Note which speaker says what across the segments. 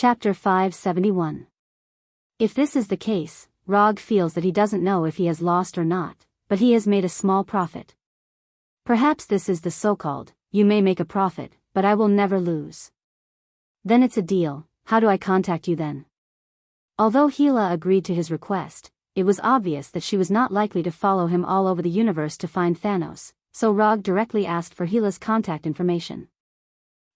Speaker 1: Chapter 571. If this is the case, Rog feels that he doesn't know if he has lost or not, but he has made a small profit. Perhaps this is the so-called, you may make a profit, but I will never lose. Then it's a deal. How do I contact you then? Although Gila agreed to his request, it was obvious that she was not likely to follow him all over the universe to find Thanos, so Rog directly asked for Gila's contact information.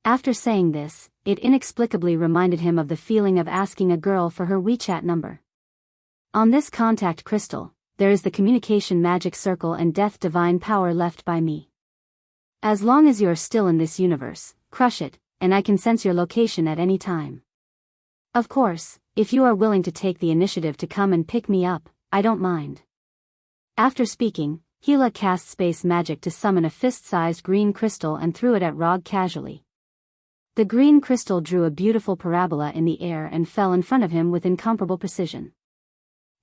Speaker 1: After saying this, it inexplicably reminded him of the feeling of asking a girl for her WeChat number. On this contact crystal, there is the communication magic circle and death divine power left by me. As long as you are still in this universe, crush it, and I can sense your location at any time. Of course, if you are willing to take the initiative to come and pick me up, I don't mind. After speaking, Gila cast space magic to summon a fist-sized green crystal and threw it at Rog casually. The green crystal drew a beautiful parabola in the air and fell in front of him with incomparable precision.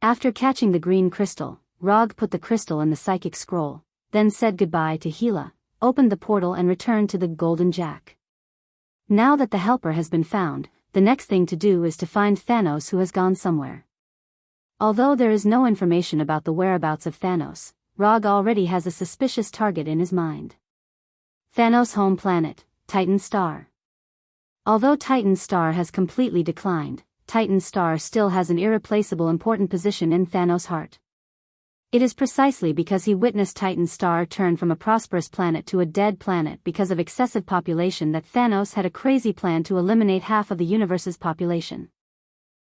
Speaker 1: After catching the green crystal, Rog put the crystal in the psychic scroll, then said goodbye to Gila, opened the portal and returned to the Golden Jack. Now that the helper has been found, the next thing to do is to find Thanos, who has gone somewhere. Although there is no information about the whereabouts of Thanos, Rog already has a suspicious target in his mind. Thanos' home planet, Titan Star. Although Titan Star has completely declined, Titan Star still has an irreplaceable important position in Thanos' heart. It is precisely because he witnessed Titan Star turn from a prosperous planet to a dead planet because of excessive population that Thanos had a crazy plan to eliminate half of the universe's population.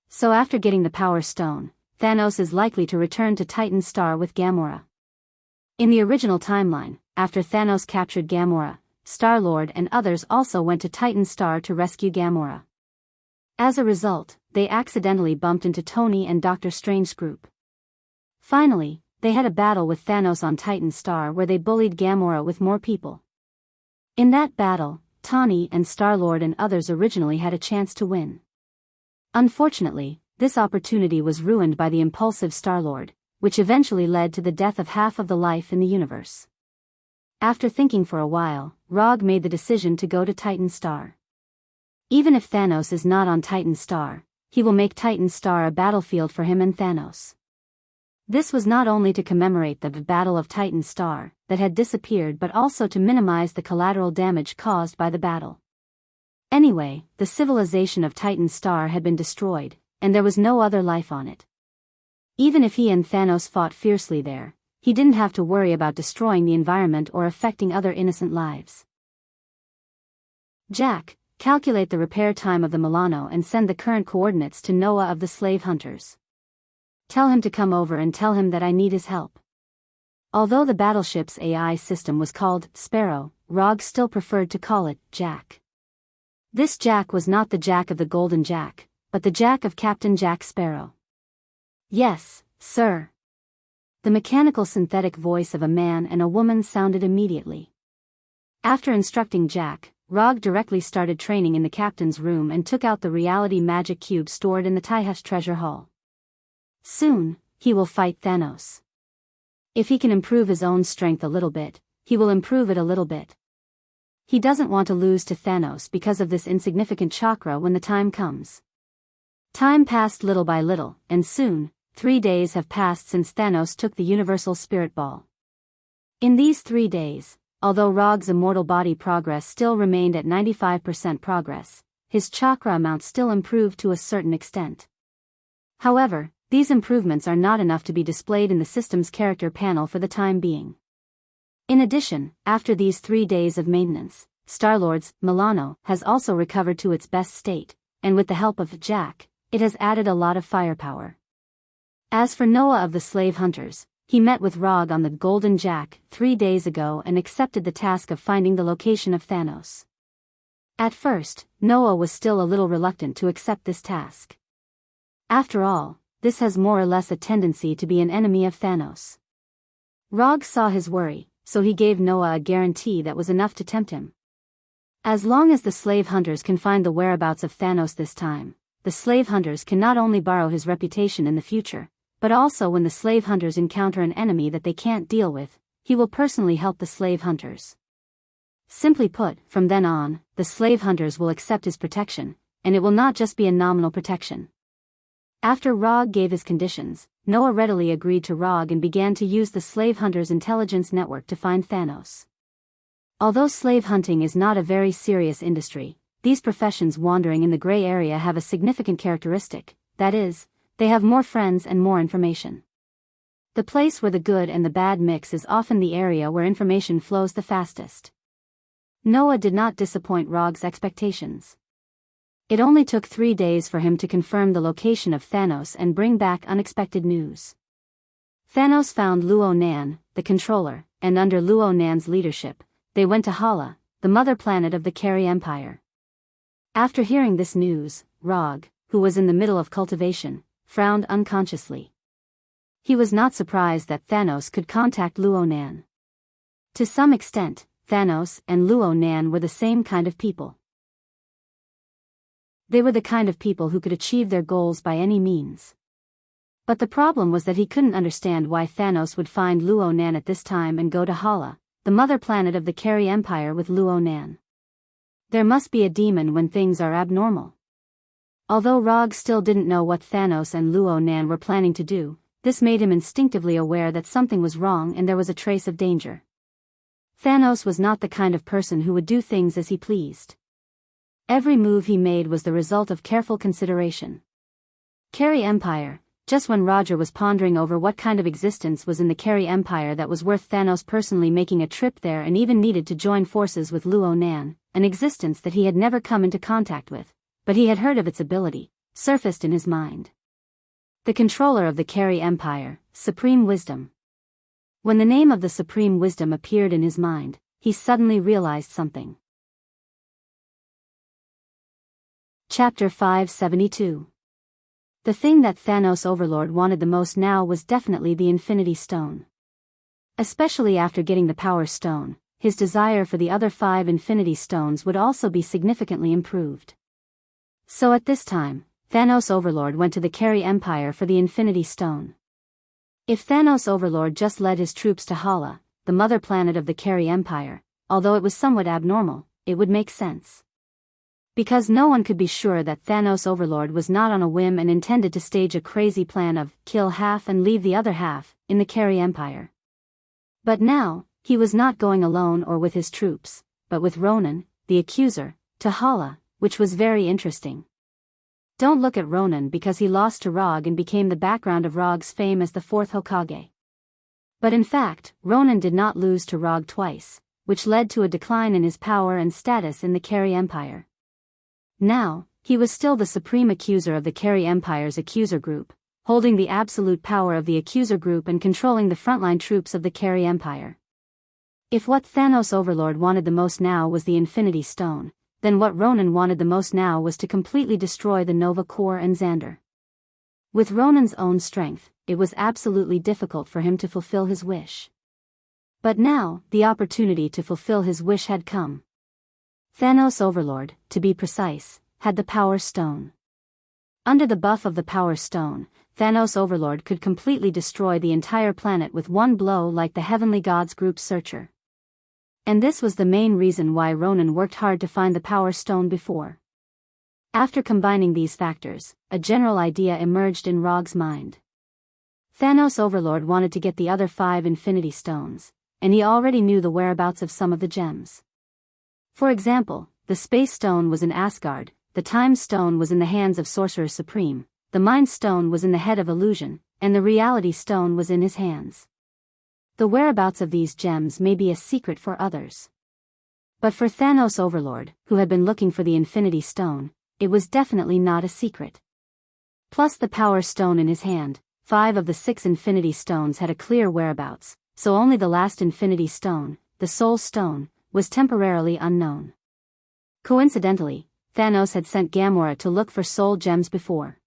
Speaker 1: So after getting the Power Stone, Thanos is likely to return to Titan Star with Gamora. In the original timeline, after Thanos captured Gamora, Star-Lord and others also went to Titan Star to rescue Gamora. As a result, they accidentally bumped into Tony and Doctor Strange's group. Finally, they had a battle with Thanos on Titan Star where they bullied Gamora with more people. In that battle, Tony and Star-Lord and others originally had a chance to win. Unfortunately, this opportunity was ruined by the impulsive Star-Lord, which eventually led to the death of half of the life in the universe. After thinking for a while, Rog made the decision to go to Titan Star. Even if Thanos is not on Titan Star, he will make Titan Star a battlefield for him and Thanos. This was not only to commemorate the Battle of Titan Star that had disappeared but also to minimize the collateral damage caused by the battle. Anyway, the civilization of Titan Star had been destroyed, and there was no other life on it. Even if he and Thanos fought fiercely there, he didn't have to worry about destroying the environment or affecting other innocent lives. Jack, calculate the repair time of the Milano and send the current coordinates to Noah of the Slave Hunters. Tell him to come over and tell him that I need his help. Although the battleship's AI system was called Sparrow, Rog still preferred to call it Jack. This Jack was not the Jack of the Golden Jack, but the Jack of Captain Jack Sparrow. Yes, sir. The mechanical synthetic voice of a man and a woman sounded immediately. After instructing Jack, Rog directly started training in the captain's room and took out the reality magic cube stored in the Taihush treasure hall. Soon, he will fight Thanos. If he can improve his own strength a little bit, he will improve it a little bit. He doesn't want to lose to Thanos because of this insignificant chakra when the time comes. Time passed little by little, and soon, 3 days have passed since Thanos took the Universal Spirit Ball. In these 3 days, although Rog's immortal body progress still remained at 95% progress, his chakra amount still improved to a certain extent. However, these improvements are not enough to be displayed in the system's character panel for the time being. In addition, after these 3 days of maintenance, Star-Lord's Milano has also recovered to its best state, and with the help of Jack, it has added a lot of firepower. As for Noah of the Slave Hunters, he met with Rog on the Golden Jack 3 days ago and accepted the task of finding the location of Thanos. At first, Noah was still a little reluctant to accept this task. After all, this has more or less a tendency to be an enemy of Thanos. Rog saw his worry, so he gave Noah a guarantee that was enough to tempt him. As long as the slave hunters can find the whereabouts of Thanos this time, the slave hunters can not only borrow his reputation in the future, but also when the slave hunters encounter an enemy that they can't deal with, he will personally help the slave hunters. Simply put, from then on, the slave hunters will accept his protection, and it will not just be a nominal protection. After Rog gave his conditions, Noah readily agreed to Rog and began to use the slave hunters' intelligence network to find Thanos. Although slave hunting is not a very serious industry, these professions wandering in the gray area have a significant characteristic, that is, they have more friends and more information. The place where the good and the bad mix is often the area where information flows the fastest. Noah did not disappoint Rog's expectations. It only took 3 days for him to confirm the location of Thanos and bring back unexpected news. Thanos found Luo Nan, the controller, and under Luo Nan's leadership, they went to Hala, the mother planet of the Carefree Empire. After hearing this news, Rog, who was in the middle of cultivation, frowned unconsciously. He was not surprised that Thanos could contact Luo Nan. To some extent, Thanos and Luo Nan were the same kind of people. They were the kind of people who could achieve their goals by any means. But the problem was that he couldn't understand why Thanos would find Luo Nan at this time and go to Hala, the mother planet of the Carefree Empire, with Luo Nan. There must be a demon when things are abnormal. Although Rog still didn't know what Thanos and Luo Nan were planning to do, this made him instinctively aware that something was wrong and there was a trace of danger. Thanos was not the kind of person who would do things as he pleased. Every move he made was the result of careful consideration. Carefree Empire. Just when Roger was pondering over what kind of existence was in the Carefree Empire that was worth Thanos personally making a trip there and even needed to join forces with Luo Nan, an existence that he had never come into contact with, but he had heard of its ability, surfaced in his mind. The controller of the Carefree Empire, Supreme Wisdom. When the name of the Supreme Wisdom appeared in his mind, he suddenly realized something. Chapter 572. The thing that Thanos Overlord wanted the most now was definitely the Infinity Stone. Especially after getting the Power Stone, his desire for the other 5 Infinity Stones would also be significantly improved. So at this time, Thanos Overlord went to the Carefree Empire for the Infinity Stone. If Thanos Overlord just led his troops to Hala, the mother planet of the Carefree Empire, although it was somewhat abnormal, it would make sense. Because no one could be sure that Thanos Overlord was not on a whim and intended to stage a crazy plan of kill half and leave the other half in the Carefree Empire. But now, he was not going alone or with his troops, but with Ronan, the accuser, to Hala, which was very interesting. Don't look at Ronan because he lost to Rog and became the background of Rog's fame as the 4th Hokage. But in fact, Ronan did not lose to Rog twice, which led to a decline in his power and status in the Carefree Empire. Now, he was still the supreme accuser of the Carefree Empire's accuser group, holding the absolute power of the accuser group and controlling the frontline troops of the Carefree Empire. If what Thanos Overlord wanted the most now was the Infinity Stone, then what Ronan wanted the most now was to completely destroy the Nova Corps and Xander. With Ronan's own strength, it was absolutely difficult for him to fulfill his wish. But now, the opportunity to fulfill his wish had come. Thanos Overlord, to be precise, had the Power Stone. Under the buff of the Power Stone, Thanos Overlord could completely destroy the entire planet with one blow like the Heavenly Gods Group's Searcher. And this was the main reason why Ronan worked hard to find the Power Stone before. After combining these factors, a general idea emerged in Rog's mind. Thanos Overlord wanted to get the other 5 Infinity Stones, and he already knew the whereabouts of some of the gems. For example, the Space Stone was in Asgard, the Time Stone was in the hands of Sorcerer Supreme, the Mind Stone was in the head of Illusion, and the Reality Stone was in his hands. The whereabouts of these gems may be a secret for others. But for Thanos Overlord, who had been looking for the Infinity Stone, it was definitely not a secret. Plus the Power Stone in his hand, 5 of the 6 Infinity Stones had a clear whereabouts, so only the last Infinity Stone, the Soul Stone, was temporarily unknown. Coincidentally, Thanos had sent Gamora to look for soul gems before.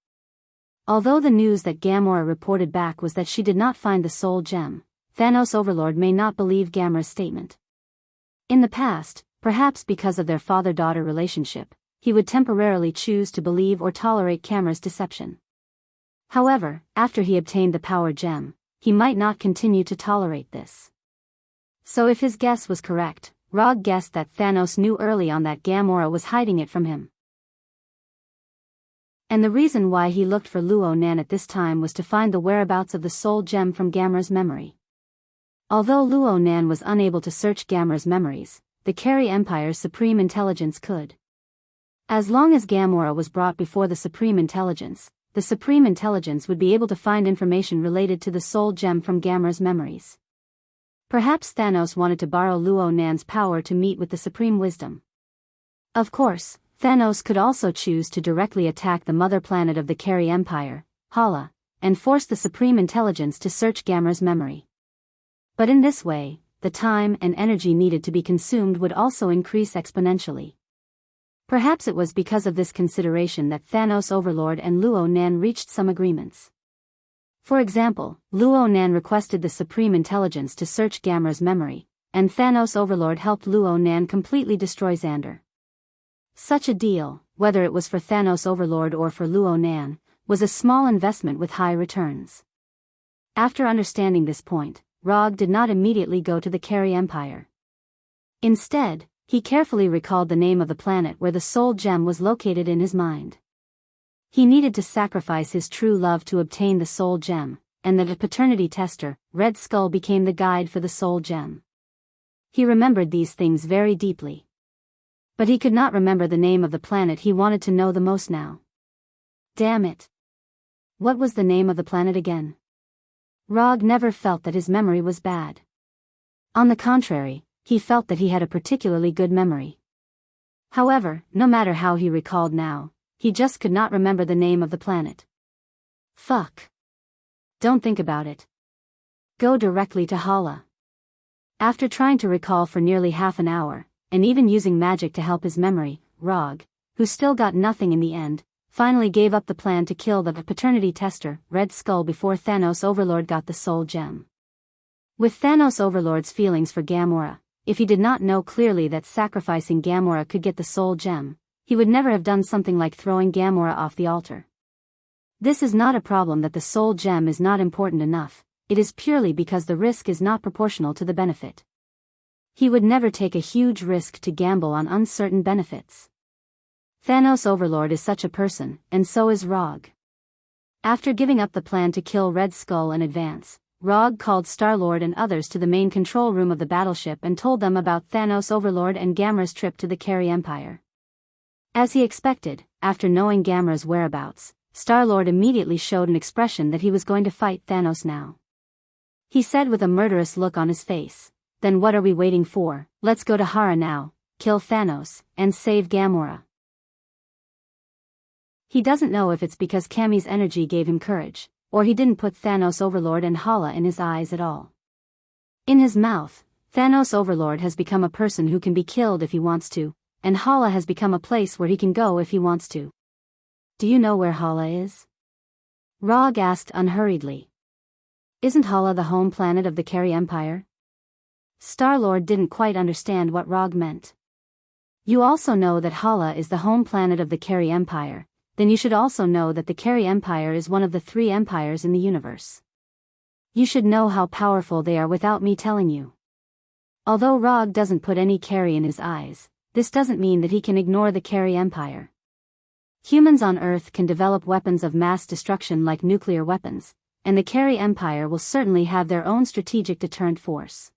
Speaker 1: Although the news that Gamora reported back was that she did not find the soul gem, Thanos Overlord may not believe Gamora's statement. In the past, perhaps because of their father-daughter relationship, he would temporarily choose to believe or tolerate Gamera's deception. However, after he obtained the power gem, he might not continue to tolerate this. So if his guess was correct, Rog guessed that Thanos knew early on that Gamora was hiding it from him. And the reason why he looked for Luo Nan at this time was to find the whereabouts of the soul gem from Gamera's memory. Although Luo Nan was unable to search Gamera's memories, the Carey Empire's Supreme Intelligence could. As long as Gamera was brought before the Supreme Intelligence, the Supreme Intelligence would be able to find information related to the soul gem from Gamera's memories. Perhaps Thanos wanted to borrow Luo Nan's power to meet with the Supreme Wisdom. Of course, Thanos could also choose to directly attack the mother planet of the Carey Empire, Hala, and force the Supreme Intelligence to search Gamera's memory. But in this way, the time and energy needed to be consumed would also increase exponentially. Perhaps it was because of this consideration that Thanos Overlord and Luo Nan reached some agreements. For example, Luo Nan requested the Supreme Intelligence to search Gamera's memory, and Thanos Overlord helped Luo Nan completely destroy Xander. Such a deal, whether it was for Thanos Overlord or for Luo Nan, was a small investment with high returns. After understanding this point, Rog did not immediately go to the Carey Empire. Instead, he carefully recalled the name of the planet where the soul gem was located in his mind. He needed to sacrifice his true love to obtain the soul gem, and that a paternity tester, Red Skull, became the guide for the soul gem. He remembered these things very deeply. But he could not remember the name of the planet he wanted to know the most now. Damn it. What was the name of the planet again? Rog never felt that his memory was bad. On the contrary, he felt that he had a particularly good memory. However, no matter how he recalled now, he just could not remember the name of the planet. Fuck. Don't think about it. Go directly to Hala. After trying to recall for nearly half an hour, and even using magic to help his memory, Rog, who still got nothing in the end, finally gave up the plan to kill the paternity tester, Red Skull, before Thanos Overlord got the soul gem. With Thanos Overlord's feelings for Gamora, if he did not know clearly that sacrificing Gamora could get the soul gem, he would never have done something like throwing Gamora off the altar. This is not a problem that the soul gem is not important enough, it is purely because the risk is not proportional to the benefit. He would never take a huge risk to gamble on uncertain benefits. Thanos Overlord is such a person, and so is Rog. After giving up the plan to kill Red Skull in advance, Rog called Star-Lord and others to the main control room of the battleship and told them about Thanos Overlord and Gamera's trip to the Carey Empire. As he expected, after knowing Gamera's whereabouts, Star-Lord immediately showed an expression that he was going to fight Thanos now. He said with a murderous look on his face, "Then what are we waiting for? Let's go to Hara now, kill Thanos, and save Gamora." He doesn't know if it's because Cammy's energy gave him courage, or he didn't put Thanos Overlord and Hala in his eyes at all. In his mouth, Thanos Overlord has become a person who can be killed if he wants to, and Hala has become a place where he can go if he wants to. Do you know where Hala is? Rog asked unhurriedly. Isn't Hala the home planet of the Carey Empire? Star-Lord didn't quite understand what Rog meant. You also know that Hala is the home planet of the Carey Empire, then you should also know that the Carey Empire is one of the 3 empires in the universe. You should know how powerful they are without me telling you. Although Rog doesn't put any Carey in his eyes, this doesn't mean that he can ignore the Carey Empire. Humans on Earth can develop weapons of mass destruction like nuclear weapons, and the Carey Empire will certainly have their own strategic deterrent force.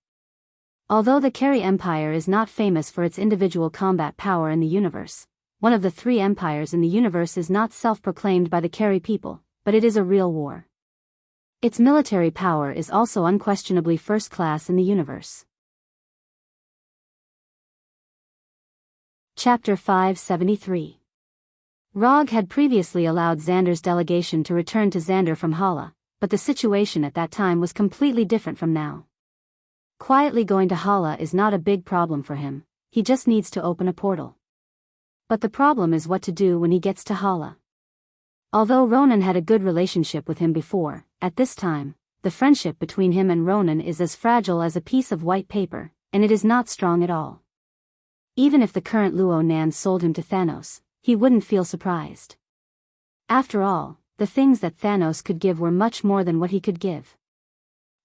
Speaker 1: Although the Carey Empire is not famous for its individual combat power in the universe, one of the 3 empires in the universe is not self-proclaimed by the Carey people, but it is a real war. Its military power is also unquestionably first class in the universe. Chapter 573. Rog had previously allowed Xander's delegation to return to Xander from Hala, but the situation at that time was completely different from now. Quietly going to Hala is not a big problem for him, he just needs to open a portal. But the problem is what to do when he gets to Hala. Although Ronan had a good relationship with him before, at this time, the friendship between him and Ronan is as fragile as a piece of white paper, and it is not strong at all. Even if the current Luo Nan sold him to Thanos, he wouldn't feel surprised. After all, the things that Thanos could give were much more than what he could give.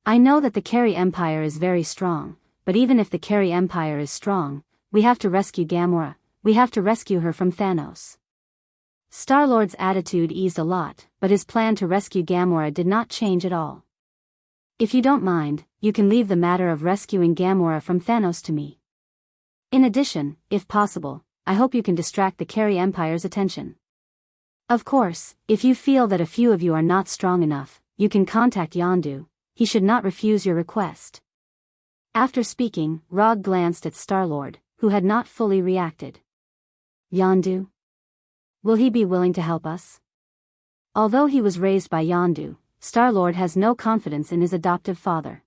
Speaker 1: I know that the Carey Empire is very strong, but even if the Carey Empire is strong, we have to rescue Gamora, we have to rescue her from Thanos. Star-Lord's attitude eased a lot, but his plan to rescue Gamora did not change at all. If you don't mind, you can leave the matter of rescuing Gamora from Thanos to me. In addition, if possible, I hope you can distract the Carey Empire's attention. Of course, if you feel that a few of you are not strong enough, you can contact Yondu. He should not refuse your request. After speaking, Rog glanced at Star-Lord, who had not fully reacted. Yondu? Will he be willing to help us? Although he was raised by Yondu, Star-Lord has no confidence in his adoptive father.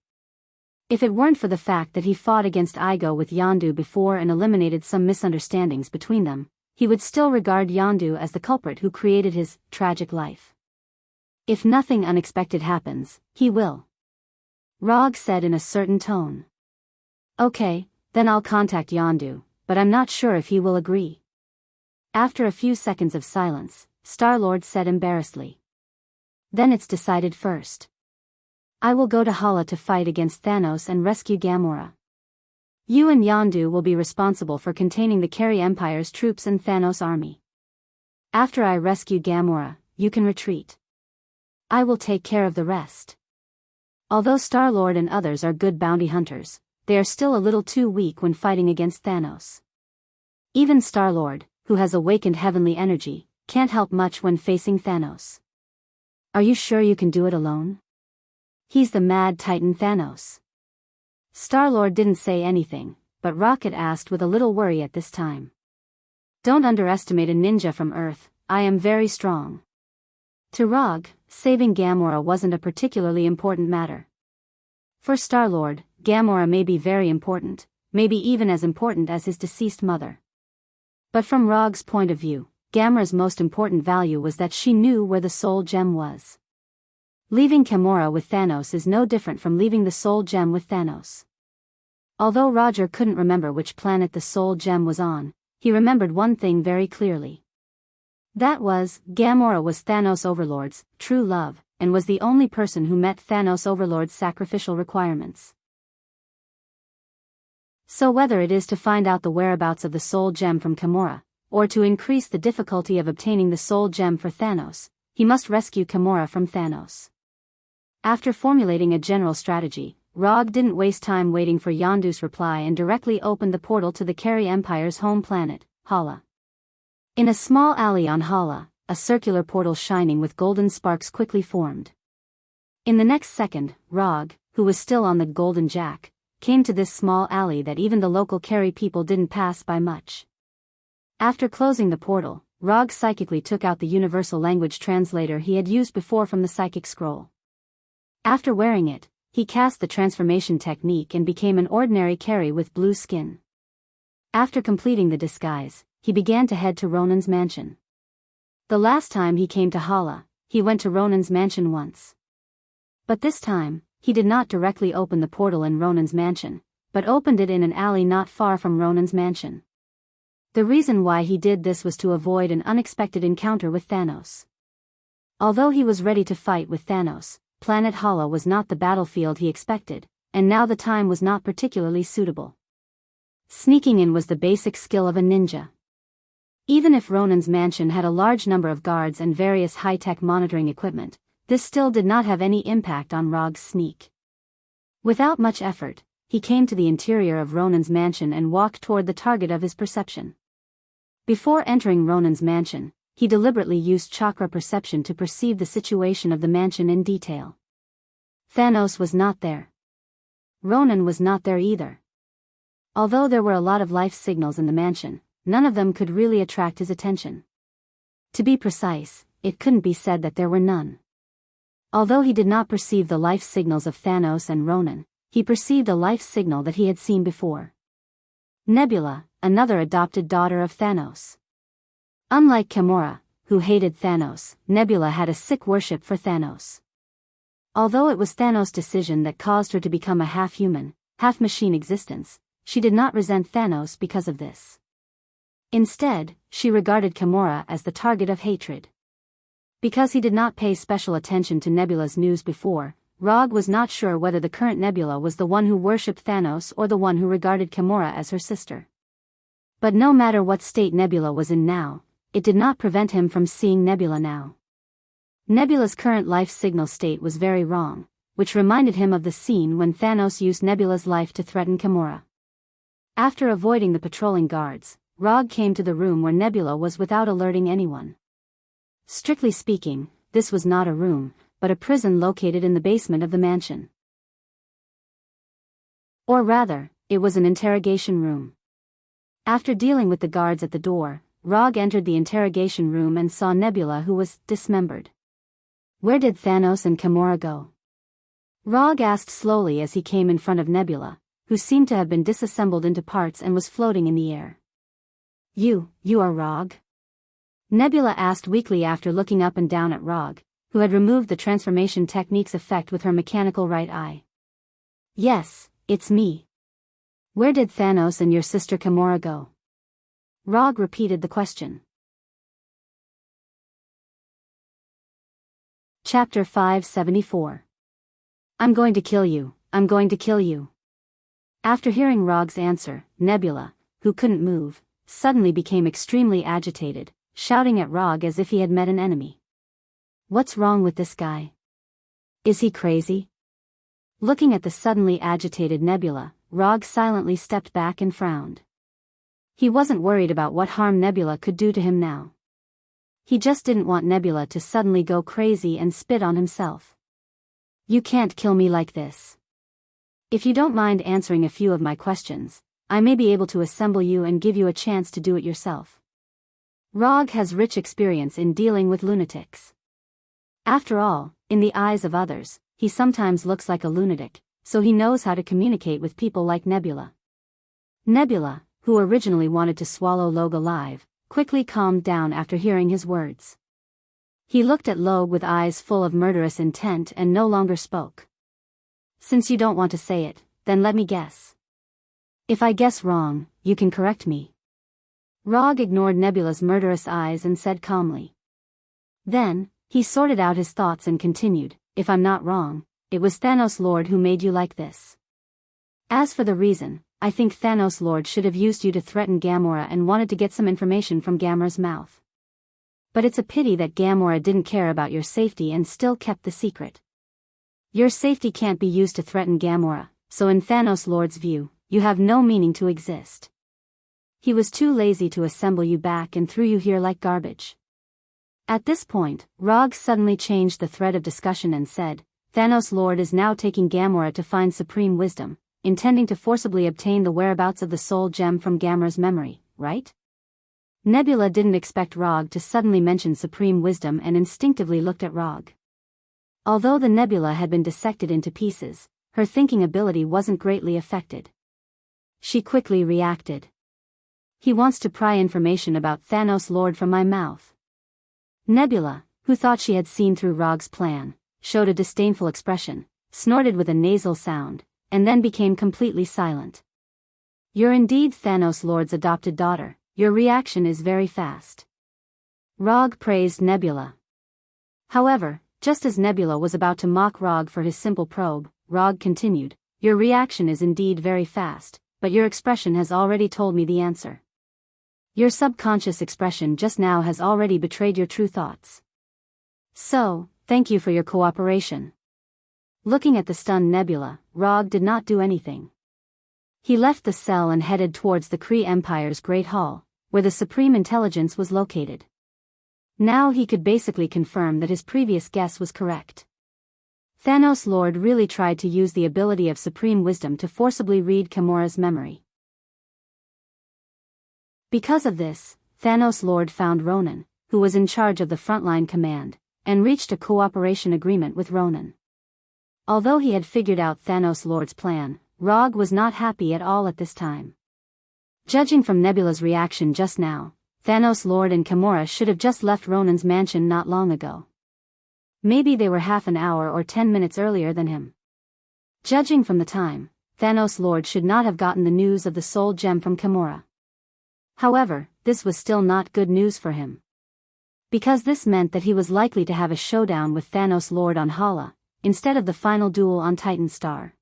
Speaker 1: If it weren't for the fact that he fought against Igo with Yondu before and eliminated some misunderstandings between them, he would still regard Yondu as the culprit who created his tragic life. If nothing unexpected happens, he will. Rog said in a certain tone. Okay, then I'll contact Yondu, but I'm not sure if he will agree. After a few seconds of silence, Star-Lord said embarrassedly. Then it's decided first. I will go to Hala to fight against Thanos and rescue Gamora. You and Yondu will be responsible for containing the Carey Empire's troops and Thanos' army. After I rescue Gamora, you can retreat. I will take care of the rest. Although Star-Lord and others are good bounty hunters, they are still a little too weak when fighting against Thanos. Even Star-Lord, who has awakened heavenly energy, can't help much when facing Thanos. Are you sure you can do it alone? He's the mad titan Thanos. Star-Lord didn't say anything, but Rocket asked with a little worry at this time. Don't underestimate a ninja from Earth, I am very strong. To Rog, saving Gamora wasn't a particularly important matter. For Star-Lord, Gamora may be very important, maybe even as important as his deceased mother. But from Rog's point of view, Gamora's most important value was that she knew where the soul gem was. Leaving Gamora with Thanos is no different from leaving the soul gem with Thanos. Although Roger couldn't remember which planet the soul gem was on, he remembered one thing very clearly. That was, Gamora was Thanos Overlord's true love, and was the only person who met Thanos Overlord's sacrificial requirements. So whether it is to find out the whereabouts of the soul gem from Gamora, or to increase the difficulty of obtaining the soul gem for Thanos, he must rescue Gamora from Thanos. After formulating a general strategy, Rog didn't waste time waiting for Yondu's reply and directly opened the portal to the Carey Empire's home planet, Hala. In a small alley on Hala, a circular portal shining with golden sparks quickly formed. In the next second, Rog, who was still on the Golden Jack, came to this small alley that even the local Carey people didn't pass by much. After closing the portal, Rog psychically took out the universal language translator he had used before from the psychic scroll. After wearing it, he cast the transformation technique and became an ordinary Carey with blue skin. After completing the disguise, he began to head to Ronan's mansion. The last time he came to Hala, he went to Ronan's mansion once. But this time, he did not directly open the portal in Ronan's mansion, but opened it in an alley not far from Ronan's mansion. The reason why he did this was to avoid an unexpected encounter with Thanos. Although he was ready to fight with Thanos, Planet Hala was not the battlefield he expected, and now the time was not particularly suitable. Sneaking in was the basic skill of a ninja. Even if Ronan's mansion had a large number of guards and various high-tech monitoring equipment, this still did not have any impact on Rog's sneak. Without much effort, he came to the interior of Ronan's mansion and walked toward the target of his perception. Before entering Ronan's mansion, he deliberately used chakra perception to perceive the situation of the mansion in detail. Thanos was not there. Ronan was not there either. Although there were a lot of life signals in the mansion, none of them could really attract his attention. To be precise, it couldn't be said that there were none. Although he did not perceive the life signals of Thanos and Ronan, he perceived a life signal that he had seen before. Nebula, another adopted daughter of Thanos. Unlike Gamora, who hated Thanos, Nebula had a sick worship for Thanos. Although it was Thanos' decision that caused her to become a half-human, half-machine existence, she did not resent Thanos because of this. Instead, she regarded Gamora as the target of hatred. Because he did not pay special attention to Nebula's news before, Rog was not sure whether the current Nebula was the one who worshipped Thanos or the one who regarded Gamora as her sister. But no matter what state Nebula was in now, it did not prevent him from seeing Nebula now. Nebula's current life signal state was very wrong, which reminded him of the scene when Thanos used Nebula's life to threaten Gamora. After avoiding the patrolling guards, Rog came to the room where Nebula was without alerting anyone. Strictly speaking, this was not a room, but a prison located in the basement of the mansion. Or rather, it was an interrogation room. After dealing with the guards at the door, Rog entered the interrogation room and saw Nebula, who was dismembered. Where did Thanos and Gamora go? Rog asked slowly as he came in front of Nebula, who seemed to have been disassembled into parts and was floating in the air. You are Rog? Nebula asked weakly after looking up and down at Rog, who had removed the transformation technique's effect with her mechanical right eye. Yes, it's me. Where did Thanos and your sister Gamora go? Rog repeated the question. Chapter 574. I'm going to kill you, I'm going to kill you. After hearing Rog's answer, Nebula, who couldn't move, suddenly became extremely agitated, shouting at Rog as if he had met an enemy. What's wrong with this guy? Is he crazy? Looking at the suddenly agitated Nebula, Rog silently stepped back and frowned. He wasn't worried about what harm Nebula could do to him now. He just didn't want Nebula to suddenly go crazy and spit on himself. You can't kill me like this. If you don't mind answering a few of my questions, I may be able to assemble you and give you a chance to do it yourself. Rog has rich experience in dealing with lunatics. After all, in the eyes of others, he sometimes looks like a lunatic, so he knows how to communicate with people like Nebula. Nebula, who originally wanted to swallow Log alive, quickly calmed down after hearing his words. He looked at Log with eyes full of murderous intent and no longer spoke. Since you don't want to say it, then let me guess. If I guess wrong, you can correct me. Rog ignored Nebula's murderous eyes and said calmly. Then, he sorted out his thoughts and continued, if I'm not wrong, it was Thanos Lord who made you like this. As for the reason, I think Thanos Lord should have used you to threaten Gamora and wanted to get some information from Gamora's mouth. But it's a pity that Gamora didn't care about your safety and still kept the secret. Your safety can't be used to threaten Gamora, so in Thanos Lord's view, you have no meaning to exist. He was too lazy to assemble you back and threw you here like garbage. At this point, Rog suddenly changed the thread of discussion and said, Thanos Lord is now taking Gamora to find supreme wisdom, intending to forcibly obtain the whereabouts of the soul gem from Gamora's memory, right? Nebula didn't expect Rog to suddenly mention supreme wisdom and instinctively looked at Rog. Although the nebula had been dissected into pieces, her thinking ability wasn't greatly affected. She quickly reacted. He wants to pry information about Thanos Lord from my mouth. Nebula, who thought she had seen through Rog's plan, showed a disdainful expression, snorted with a nasal sound, and then became completely silent. You're indeed Thanos Lord's adopted daughter, your reaction is very fast. Rog praised Nebula. However, just as Nebula was about to mock Rog for his simple probe, Rog continued, your reaction is indeed very fast, but your expression has already told me the answer. Your subconscious expression just now has already betrayed your true thoughts. So, thank you for your cooperation. Looking at the stunned Nebula, Rog did not do anything. He left the cell and headed towards the Kree Empire's Great Hall, where the Supreme Intelligence was located. Now he could basically confirm that his previous guess was correct. Thanos Lord really tried to use the ability of Supreme Wisdom to forcibly read Gamora's memory. Because of this, Thanos Lord found Ronan, who was in charge of the frontline command, and reached a cooperation agreement with Ronan. Although he had figured out Thanos Lord's plan, Rog was not happy at all at this time. Judging from Nebula's reaction just now, Thanos Lord and Gamora should have just left Ronan's mansion not long ago. Maybe they were half an hour or 10 minutes earlier than him. Judging from the time, Thanos Lord should not have gotten the news of the soul gem from Gamora. However, this was still not good news for him. Because this meant that he was likely to have a showdown with Thanos Lord on Hala, instead of the final duel on Titan Star.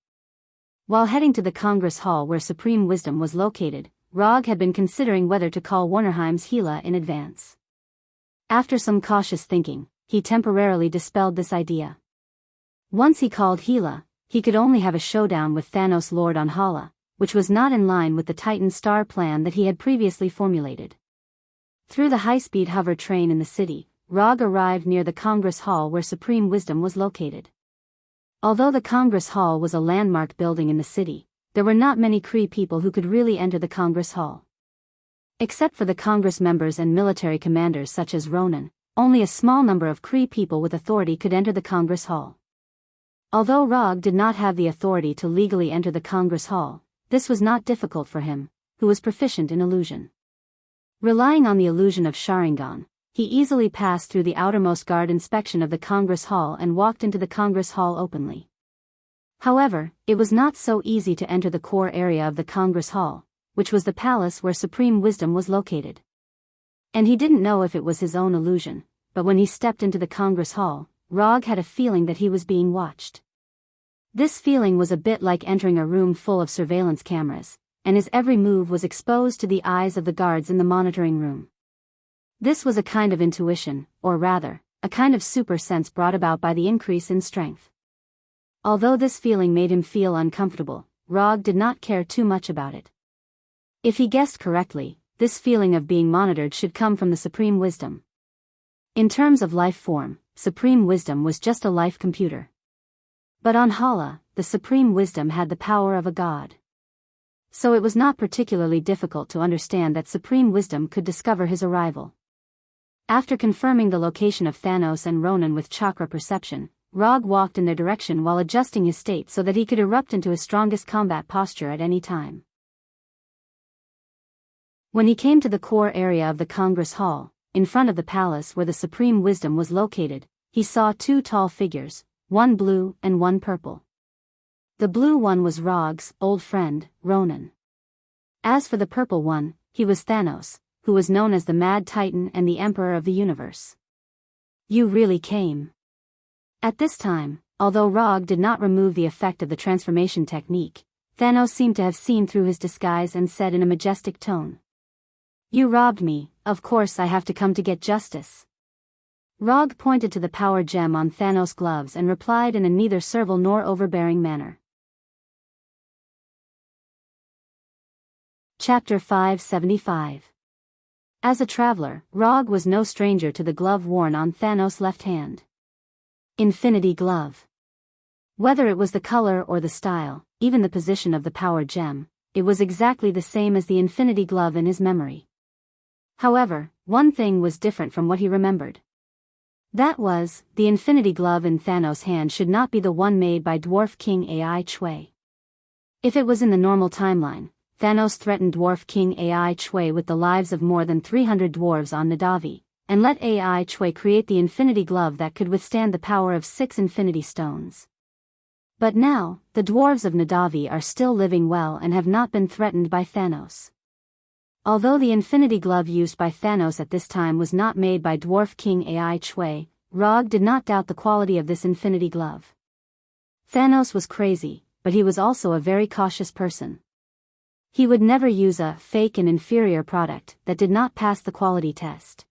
Speaker 1: While heading to the Congress Hall where Supreme Wisdom was located, Rog had been considering whether to call Warnerheim's Gila in advance. After some cautious thinking, he temporarily dispelled this idea. Once he called Gila, he could only have a showdown with Thanos Lord on Hala, which was not in line with the Titan Star plan that he had previously formulated. Through the high-speed hover train in the city, Rog arrived near the Congress Hall where Supreme Wisdom was located. Although the Congress Hall was a landmark building in the city, there were not many Kree people who could really enter the Congress Hall. Except for the Congress members and military commanders such as Ronan, only a small number of Kree people with authority could enter the Congress Hall. Although Rog did not have the authority to legally enter the Congress Hall, this was not difficult for him, who was proficient in illusion. Relying on the illusion of Sharingan, he easily passed through the outermost guard inspection of the Congress Hall and walked into the Congress Hall openly. However, it was not so easy to enter the core area of the Congress Hall, which was the palace where Supreme Wisdom was located. And he didn't know if it was his own illusion, but when he stepped into the Congress Hall, Rog had a feeling that he was being watched. This feeling was a bit like entering a room full of surveillance cameras, and his every move was exposed to the eyes of the guards in the monitoring room. This was a kind of intuition, or rather, a kind of super sense brought about by the increase in strength. Although this feeling made him feel uncomfortable, Rog did not care too much about it. If he guessed correctly, this feeling of being monitored should come from the Supreme Wisdom. In terms of life form, Supreme Wisdom was just a life computer. But on Hala, the Supreme Wisdom had the power of a god. So it was not particularly difficult to understand that Supreme Wisdom could discover his arrival. After confirming the location of Thanos and Ronan with chakra perception, Rog walked in their direction while adjusting his state so that he could erupt into his strongest combat posture at any time. When he came to the core area of the Congress Hall, in front of the palace where the Supreme Wisdom was located, he saw two tall figures, one blue and one purple. The blue one was Rog's old friend, Ronan. As for the purple one, he was Thanos, who was known as the Mad Titan and the Emperor of the Universe. You really came. At this time, although Rog did not remove the effect of the transformation technique, Thanos seemed to have seen through his disguise and said in a majestic tone. You robbed me, of course I have to come to get justice. Rog pointed to the power gem on Thanos' gloves and replied in a neither servile nor overbearing manner. Chapter 575. As a traveler, Rog was no stranger to the glove worn on Thanos' left hand. Infinity Glove. Whether it was the color or the style, even the position of the power gem, it was exactly the same as the Infinity Glove in his memory. However, one thing was different from what he remembered. That was, the Infinity Glove in Thanos' hand should not be the one made by Dwarf King Ai Chui. If it was in the normal timeline, Thanos threatened Dwarf King Ai Chui with the lives of more than 300 dwarves on Na'vi, and let Ai Chui create the Infinity Glove that could withstand the power of 6 Infinity Stones. But now, the dwarves of Na'vi are still living well and have not been threatened by Thanos. Although the Infinity Glove used by Thanos at this time was not made by Dwarf King Ai Chui, Rog did not doubt the quality of this Infinity Glove. Thanos was crazy, but he was also a very cautious person. He would never use a fake and inferior product that did not pass the quality test.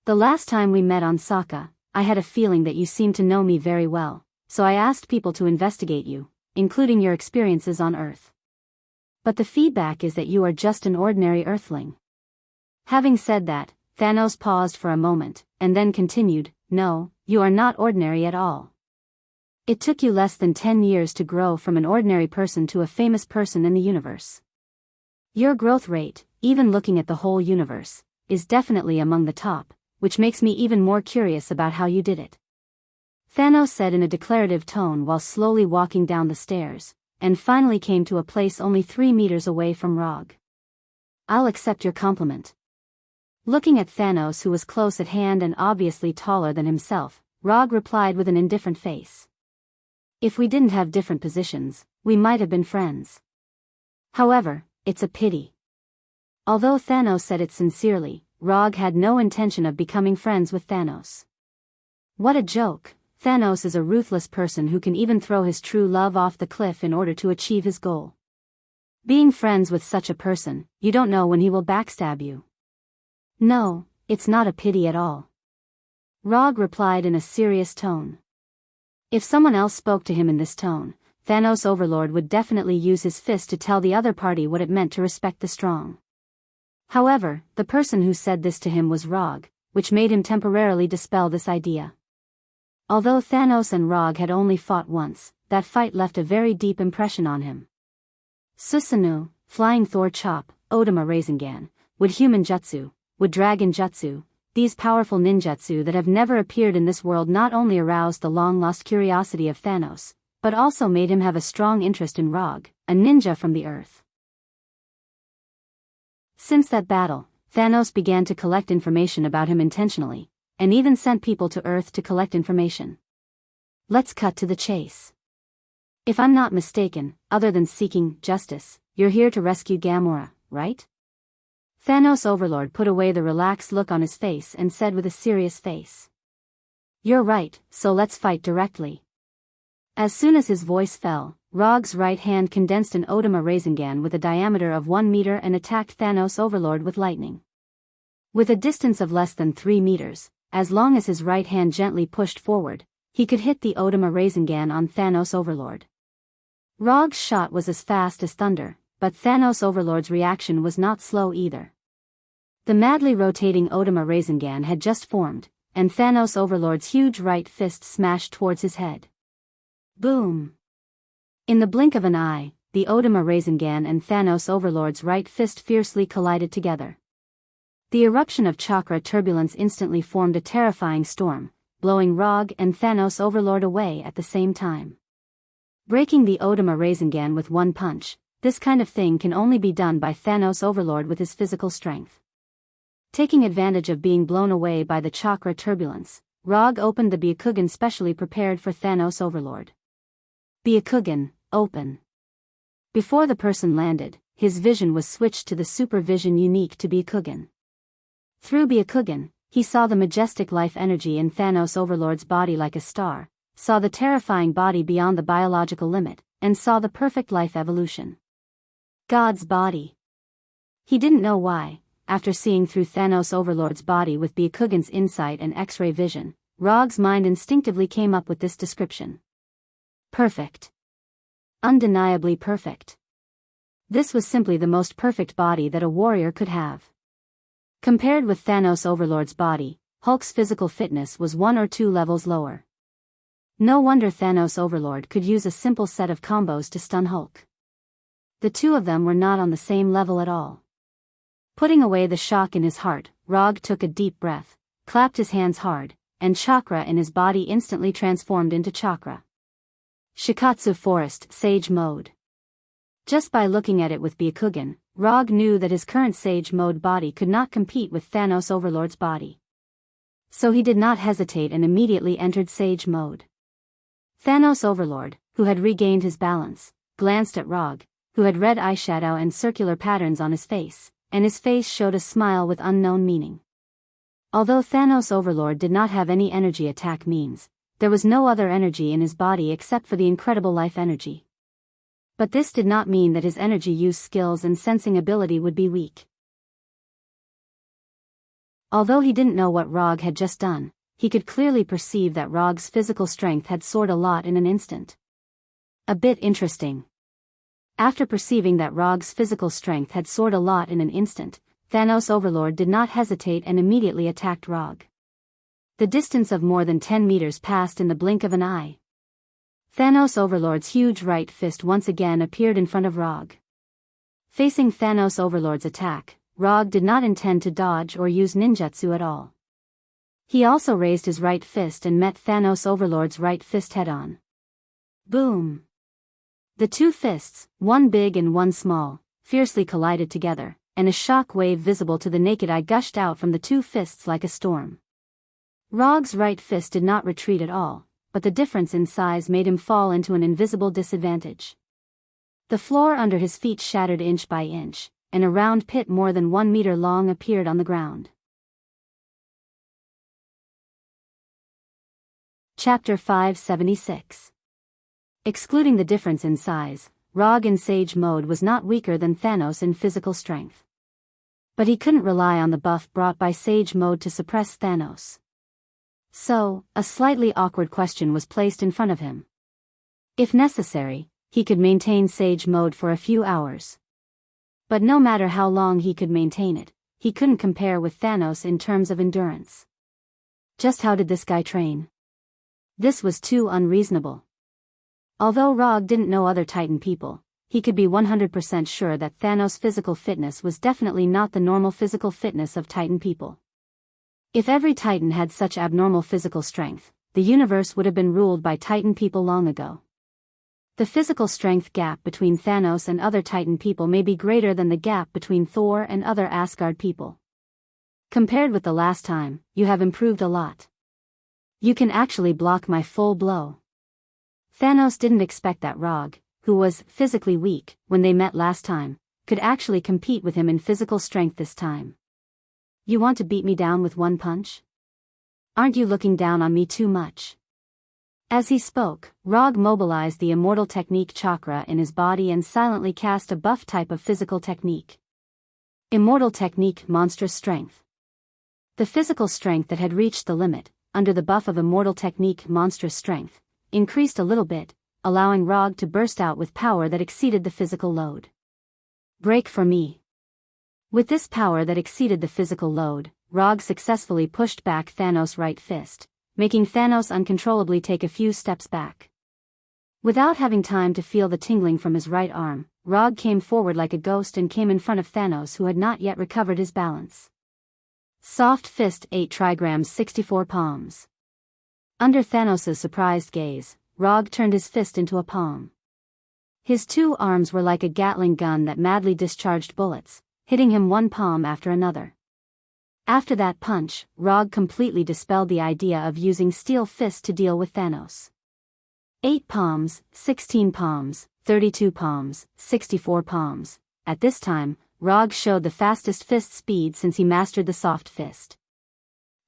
Speaker 1: The last time we met on Saga, I had a feeling that you seemed to know me very well, so I asked people to investigate you, including your experiences on Earth. But the feedback is that you are just an ordinary Earthling. Having said that, Thanos paused for a moment, and then continued, No, you are not ordinary at all. It took you less than 10 years to grow from an ordinary person to a famous person in the universe. Your growth rate, even looking at the whole universe, is definitely among the top, which makes me even more curious about how you did it. Thanos said in a declarative tone while slowly walking down the stairs, and finally came to a place only 3 meters away from Rog. I'll accept your compliment. Looking at Thanos, who was close at hand and obviously taller than himself, Rog replied with an indifferent face. If we didn't have different positions, we might have been friends. However, it's a pity. Although Thanos said it sincerely, Rog had no intention of becoming friends with Thanos. What a joke! Thanos is a ruthless person who can even throw his true love off the cliff in order to achieve his goal. Being friends with such a person, you don't know when he will backstab you. No, It's not a pity at all. Rog replied in a serious tone. If someone else spoke to him in this tone, Thanos Overlord would definitely use his fist to tell the other party what it meant to respect the strong. However, the person who said this to him was Rog, which made him temporarily dispel this idea. Although Thanos and Rog had only fought once, that fight left a very deep impression on him. Susanoo, Flying Thor Chop, Odama Rasengan, Would Human Jutsu, Would Dragon Jutsu, these powerful ninjutsu that have never appeared in this world not only aroused the long-lost curiosity of Thanos, but also made him have a strong interest in Rog, a ninja from the Earth. Since that battle, Thanos began to collect information about him intentionally, and even sent people to Earth to collect information. Let's cut to the chase. If I'm not mistaken, other than seeking justice, you're here to rescue Gamora, right? Thanos Overlord put away the relaxed look on his face and said with a serious face. You're right, so let's fight directly. As soon as his voice fell, Rog's right hand condensed an Odama Rasengan with a diameter of 1 meter and attacked Thanos Overlord with lightning. With a distance of less than 3 meters, as long as his right hand gently pushed forward, he could hit the Odama Rasengan on Thanos Overlord. Rog's shot was as fast as thunder, but Thanos Overlord's reaction was not slow either. The madly rotating Odama Rasengan had just formed, and Thanos Overlord's huge right fist smashed towards his head. Boom! In the blink of an eye, the Odama Rasengan and Thanos Overlord's right fist fiercely collided together. The eruption of chakra turbulence instantly formed a terrifying storm, blowing Rog and Thanos Overlord away at the same time. Breaking the Odama Rasengan with one punch, this kind of thing can only be done by Thanos Overlord with his physical strength. Taking advantage of being blown away by the chakra turbulence, Rog opened the Byakugan specially prepared for Thanos Overlord. Byakugan, open. Before the person landed, his vision was switched to the super vision unique to Byakugan. Through Byakugan, he saw the majestic life energy in Thanos Overlord's body like a star, saw the terrifying body beyond the biological limit, and saw the perfect life evolution. God's body. He didn't know why, after seeing through Thanos Overlord's body with Byakugan's insight and X-ray vision, Rog's mind instinctively came up with this description. Perfect. Undeniably perfect. This was simply the most perfect body that a warrior could have. Compared with Thanos Overlord's body, Hulk's physical fitness was 1 or 2 levels lower. No wonder Thanos Overlord could use a simple set of combos to stun Hulk. The two of them were not on the same level at all. Putting away the shock in his heart, Rog took a deep breath, clapped his hands hard, and chakra in his body instantly transformed into chakra. Shikatsu Forest Sage Mode. Just by looking at it with Byakugan, Rog knew that his current Sage Mode body could not compete with Thanos Overlord's body. So he did not hesitate and immediately entered Sage Mode. Thanos Overlord, who had regained his balance, glanced at Rog, who had red eyeshadow and circular patterns on his face, and his face showed a smile with unknown meaning. Although Thanos Overlord did not have any energy attack means, there was no other energy in his body except for the incredible life energy. But this did not mean that his energy use skills and sensing ability would be weak. Although he didn't know what Rog had just done, he could clearly perceive that Rog's physical strength had soared a lot in an instant. A bit interesting. After perceiving that Rog's physical strength had soared a lot in an instant, Thanos Overlord did not hesitate and immediately attacked Rog. The distance of more than 10 meters passed in the blink of an eye. Thanos Overlord's huge right fist once again appeared in front of Rog. Facing Thanos Overlord's attack, Rog did not intend to dodge or use ninjutsu at all. He also raised his right fist and met Thanos Overlord's right fist head-on. Boom! The two fists, one big and one small, fiercely collided together, and a shock wave visible to the naked eye gushed out from the two fists like a storm. Rog's right fist did not retreat at all, but the difference in size made him fall into an invisible disadvantage. The floor under his feet shattered inch by inch, and a round pit more than 1 meter long appeared on the ground. Chapter 576. Excluding the difference in size, Rog in Sage Mode was not weaker than Thanos in physical strength. But he couldn't rely on the buff brought by Sage Mode to suppress Thanos. So, a slightly awkward question was placed in front of him. If necessary, he could maintain Sage Mode for a few hours. But no matter how long he could maintain it, he couldn't compare with Thanos in terms of endurance. Just how did this guy train? This was too unreasonable. Although Rog didn't know other Titan people, he could be 100% sure that Thanos' physical fitness was definitely not the normal physical fitness of Titan people. If every Titan had such abnormal physical strength, the universe would have been ruled by Titan people long ago. The physical strength gap between Thanos and other Titan people may be greater than the gap between Thor and other Asgard people. Compared with the last time, you have improved a lot. You can actually block my full blow. Thanos didn't expect that Rog, who was physically weak when they met last time, could actually compete with him in physical strength this time. You want to beat me down with one punch? Aren't you looking down on me too much? As he spoke, Rog mobilized the immortal technique chakra in his body and silently cast a buff type of physical technique. Immortal technique monstrous strength. The physical strength that had reached the limit, under the buff of immortal technique monstrous strength, increased a little bit, allowing Rog to burst out with power that exceeded the physical load. Break for me. With this power that exceeded the physical load, Rog successfully pushed back Thanos' right fist, making Thanos uncontrollably take a few steps back. Without having time to feel the tingling from his right arm, Rog came forward like a ghost and came in front of Thanos, who had not yet recovered his balance. Soft fist 8 trigrams 64 palms. Under Thanos' surprised gaze, Rog turned his fist into a palm. His two arms were like a Gatling gun that madly discharged bullets, hitting him one palm after another. After that punch, Rog completely dispelled the idea of using steel fist to deal with Thanos. 8 palms, 16 palms, 32 palms, 64 palms. At this time, Rog showed the fastest fist speed since he mastered the soft fist.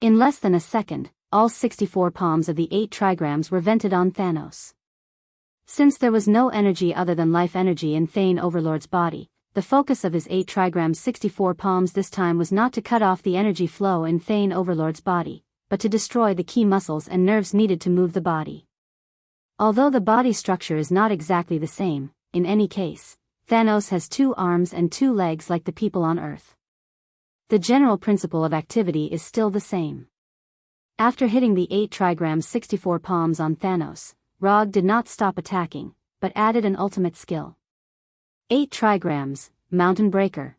Speaker 1: In less than a second, all 64 palms of the 8 trigrams were vented on Thanos. Since there was no energy other than life energy in Thane Overlord's body, the focus of his 8 trigrams 64 palms this time was not to cut off the energy flow in Thane Overlord's body, but to destroy the key muscles and nerves needed to move the body. Although the body structure is not exactly the same, in any case, Thanos has 2 arms and 2 legs like the people on Earth. The general principle of activity is still the same. After hitting the 8 trigrams 64 palms on Thanos, Rog did not stop attacking, but added an ultimate skill. 8 trigrams, Mountain Breaker.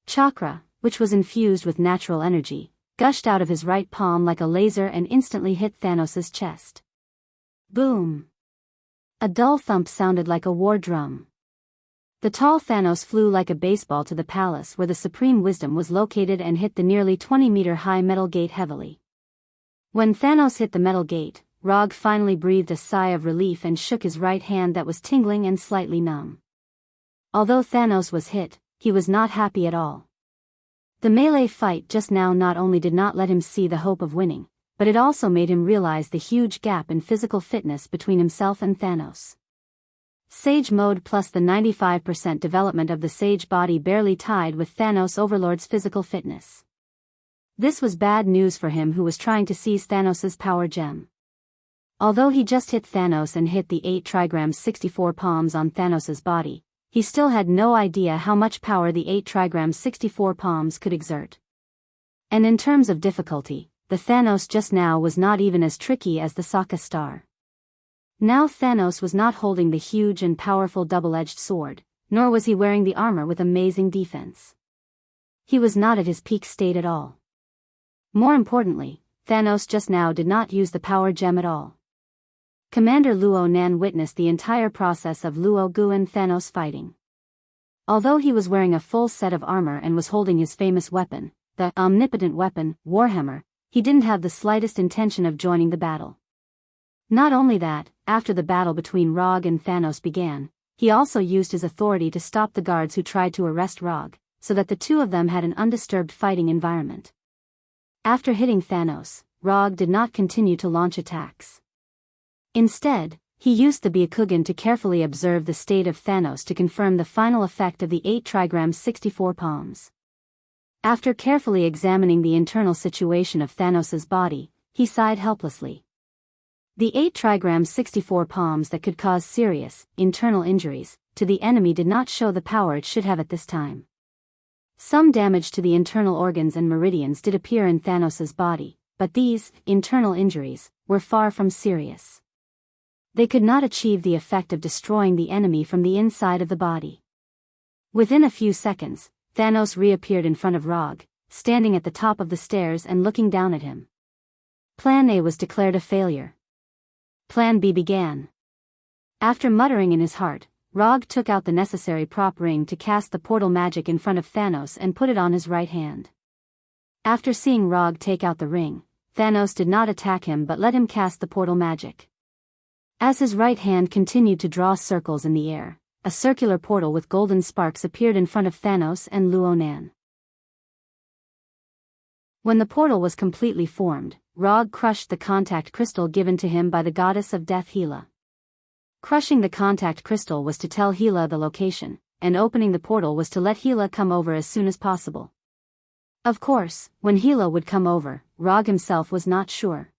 Speaker 1: Chakra, which was infused with natural energy, gushed out of his right palm like a laser and instantly hit Thanos' chest. Boom! A dull thump sounded like a war drum. The tall Thanos flew like a baseball to the palace where the Supreme Wisdom was located and hit the nearly 20-meter-high metal gate heavily. When Thanos hit the metal gate, Rog finally breathed a sigh of relief and shook his right hand that was tingling and slightly numb. Although Thanos was hit, he was not happy at all. The melee fight just now not only did not let him see the hope of winning, but it also made him realize the huge gap in physical fitness between himself and Thanos. Sage Mode plus the 95% development of the Sage body barely tied with Thanos Overlord's physical fitness. This was bad news for him who was trying to seize Thanos' power gem. Although he just hit Thanos and hit the 8 trigrams 64 palms on Thanos' body, he still had no idea how much power the 8 trigrams 64 palms could exert. And in terms of difficulty, the Thanos just now was not even as tricky as the Saga star. Now Thanos was not holding the huge and powerful double-edged sword, nor was he wearing the armor with amazing defense. He was not at his peak state at all. More importantly, Thanos just now did not use the power gem at all. Commander Luo Nan witnessed the entire process of Luo Gu and Thanos fighting. Although he was wearing a full set of armor and was holding his famous weapon, the omnipotent weapon, Warhammer, he didn't have the slightest intention of joining the battle. Not only that, after the battle between Rog and Thanos began, he also used his authority to stop the guards who tried to arrest Rog, so that the two of them had an undisturbed fighting environment. After hitting Thanos, Rog did not continue to launch attacks. Instead, he used the Byakugan to carefully observe the state of Thanos to confirm the final effect of the 8 trigrams 64 palms. After carefully examining the internal situation of Thanos's body, he sighed helplessly. The 8 trigrams 64 palms that could cause serious, internal injuries to the enemy did not show the power it should have at this time. Some damage to the internal organs and meridians did appear in Thanos's body, but these internal injuries were far from serious. They could not achieve the effect of destroying the enemy from the inside of the body. Within a few seconds, Thanos reappeared in front of Rog, standing at the top of the stairs and looking down at him. Plan A was declared a failure. Plan B began. After muttering in his heart, Rog took out the necessary prop ring to cast the portal magic in front of Thanos and put it on his right hand. After seeing Rog take out the ring, Thanos did not attack him but let him cast the portal magic. As his right hand continued to draw circles in the air, a circular portal with golden sparks appeared in front of Thanos and Luonan. When the portal was completely formed, Rog crushed the contact crystal given to him by the goddess of death Hela. Crushing the contact crystal was to tell Hela the location, and opening the portal was to let Hela come over as soon as possible. Of course, when Hela would come over, Rog himself was not sure.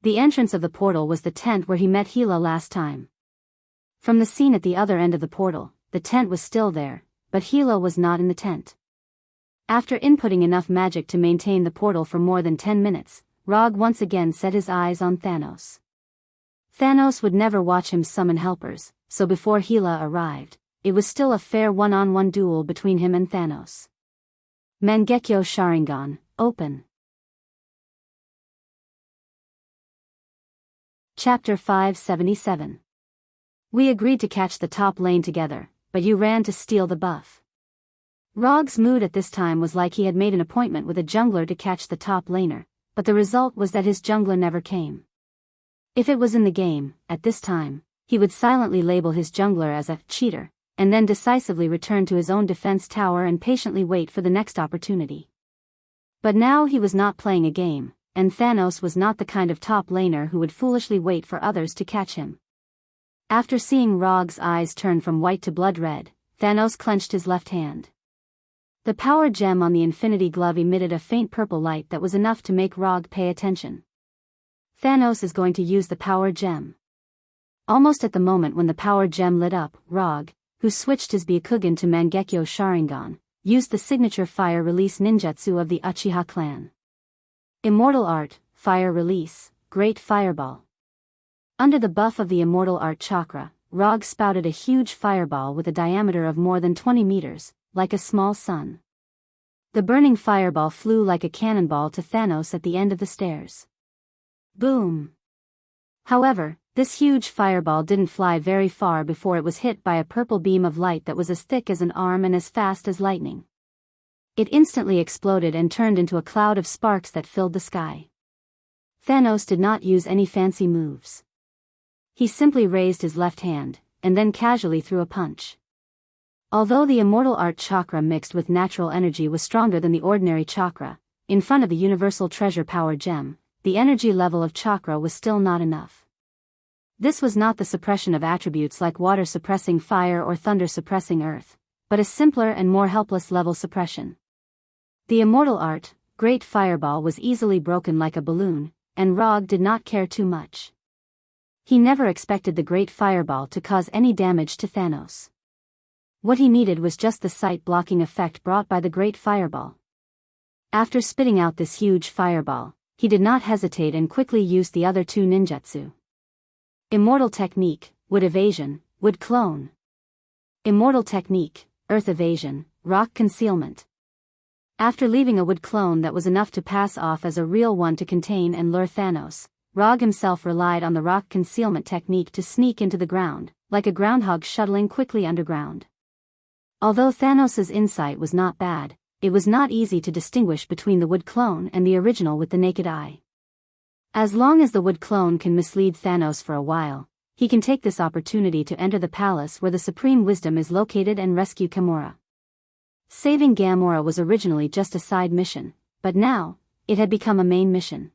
Speaker 1: The entrance of the portal was the tent where he met Hela last time. From the scene at the other end of the portal, the tent was still there, but Hela was not in the tent. After inputting enough magic to maintain the portal for more than 10 minutes, Rog once again set his eyes on Thanos. Thanos would never watch him summon helpers, so before Hela arrived, it was still a fair one-on-one duel between him and Thanos. Mangekyo Sharingan, open. Chapter 577. We agreed to catch the top lane together, but you ran to steal the buff. Rog's mood at this time was like he had made an appointment with a jungler to catch the top laner, but the result was that his jungler never came. If it was in the game, at this time, he would silently label his jungler as a cheater, and then decisively return to his own defense tower and patiently wait for the next opportunity. But now he was not playing a game, and Thanos was not the kind of top laner who would foolishly wait for others to catch him. After seeing Rog's eyes turn from white to blood red, Thanos clenched his left hand. The power gem on the infinity glove emitted a faint purple light that was enough to make Rog pay attention. Thanos is going to use the power gem. Almost at the moment when the power gem lit up, Rog, who switched his Byakugan to Mangekyo Sharingan, used the signature fire release ninjutsu of the Uchiha clan. Immortal Art, Fire Release, Great Fireball. Under the buff of the Immortal Art chakra, Rog spouted a huge fireball with a diameter of more than 20 meters, like a small sun. The burning fireball flew like a cannonball to Thanos at the end of the stairs. Boom! However, this huge fireball didn't fly very far before it was hit by a purple beam of light that was as thick as an arm and as fast as lightning. It instantly exploded and turned into a cloud of sparks that filled the sky. Thanos did not use any fancy moves. He simply raised his left hand, and then casually threw a punch. Although the Immortal Art chakra mixed with natural energy was stronger than the ordinary chakra, in front of the Universal Treasure Power Gem, the energy level of chakra was still not enough. This was not the suppression of attributes like water suppressing fire or thunder suppressing earth, but a simpler and more helpless level suppression. The Immortal Art, Great Fireball was easily broken like a balloon, and Rog did not care too much. He never expected the Great Fireball to cause any damage to Thanos. What he needed was just the sight-blocking effect brought by the Great Fireball. After spitting out this huge fireball, he did not hesitate and quickly used the other two ninjutsu. Immortal Technique, Wood Evasion, Wood Clone. Immortal Technique, Earth Evasion, Rock Concealment. After leaving a wood clone that was enough to pass off as a real one to contain and lure Thanos, Rog himself relied on the rock concealment technique to sneak into the ground, like a groundhog shuttling quickly underground. Although Thanos' insight was not bad, it was not easy to distinguish between the wood clone and the original with the naked eye. As long as the wood clone can mislead Thanos for a while, he can take this opportunity to enter the palace where the Supreme Wisdom is located and rescue Gamora. Saving Gamora was originally just a side mission, but now, it had become a main mission.